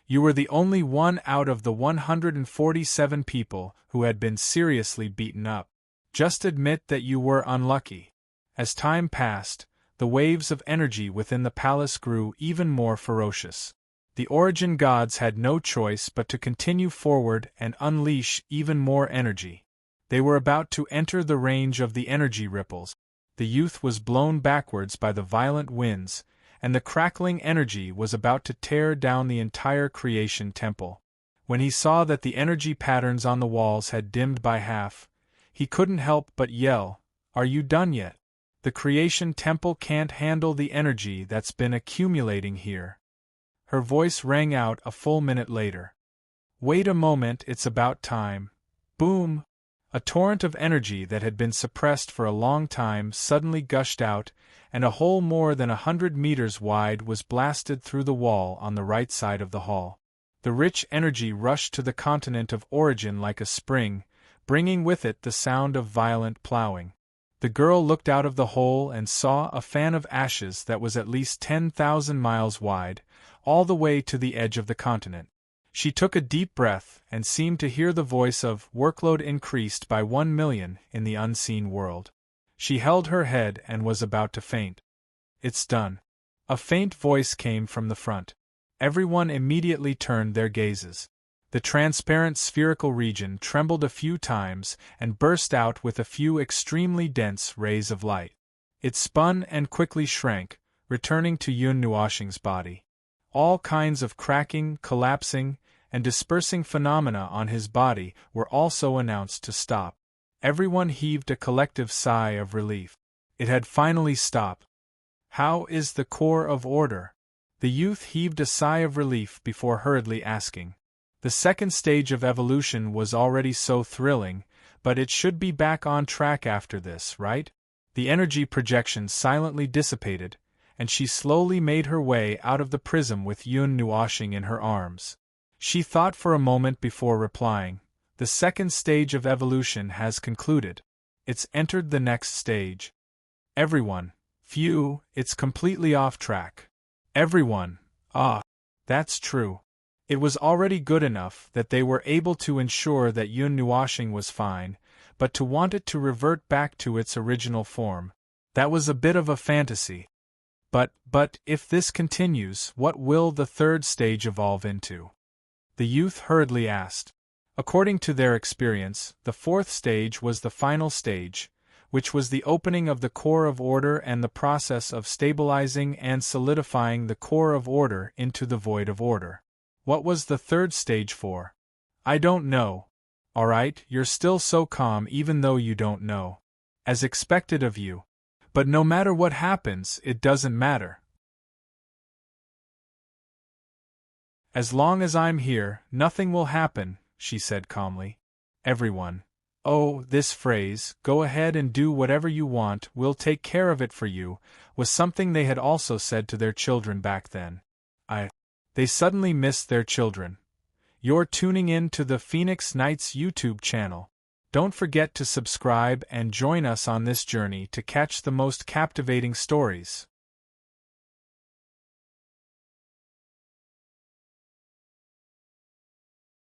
Speaker 1: You were the only one out of the 147 people who had been seriously beaten up. Just admit that you were unlucky." As time passed, the waves of energy within the palace grew even more ferocious. The Origin gods had no choice but to continue forward and unleash even more energy. They were about to enter the range of the energy ripples. The youth was blown backwards by the violent winds, and the crackling energy was about to tear down the entire creation temple. When he saw that the energy patterns on the walls had dimmed by half, he couldn't help but yell, "Are you done yet? The creation temple can't handle the energy that's been accumulating here." Her voice rang out a full minute later. "Wait a moment, it's about time." Boom! A torrent of energy that had been suppressed for a long time suddenly gushed out, and a hole more than 100 meters wide was blasted through the wall on the right side of the hall. The rich energy rushed to the continent of Origin like a spring, bringing with it the sound of violent plowing. The girl looked out of the hole and saw a fan of ashes that was at least 10,000 miles wide, all the way to the edge of the continent. She took a deep breath and seemed to hear the voice of "workload increased by 1 million" in the unseen world. She held her head and was about to faint. "It's done." A faint voice came from the front. Everyone immediately turned their gazes. The transparent spherical region trembled a few times and burst out with a few extremely dense rays of light. It spun and quickly shrank, returning to Yun Nuoshing's body. All kinds of cracking, collapsing, and dispersing phenomena on his body were also announced to stop. Everyone heaved a collective sigh of relief. It had finally stopped. "How is the core of order?" The youth heaved a sigh of relief before hurriedly asking. The second stage of evolution was already so thrilling, but it should be back on track after this, right? The energy projection silently dissipated, and she slowly made her way out of the prism with Yun Nuoshing in her arms. She thought for a moment before replying, "The second stage of evolution has concluded. It's entered the next stage." Everyone, "Phew, it's completely off track." Everyone, "Ah, that's true." It was already good enough that they were able to ensure that Yun Nuoshing was fine, but to want it to revert back to its original form, that was a bit of a fantasy. But if this continues, what will the third stage evolve into?" The youth hurriedly asked. According to their experience, the fourth stage was the final stage, which was the opening of the core of order and the process of stabilizing and solidifying the core of order into the void of order. What was the third stage for? "I don't know." "Alright, you're still so calm even though you don't know. As expected of you. But no matter what happens, it doesn't matter. As long as I'm here, nothing will happen," she said calmly. Everyone, "Oh, this phrase, 'go ahead and do whatever you want, we'll take care of it for you,' was something they had also said to their children back then. They suddenly missed their children. You're tuning in to the Phoenix Nights YouTube channel. Don't forget to subscribe and join us on this journey to catch the most captivating stories.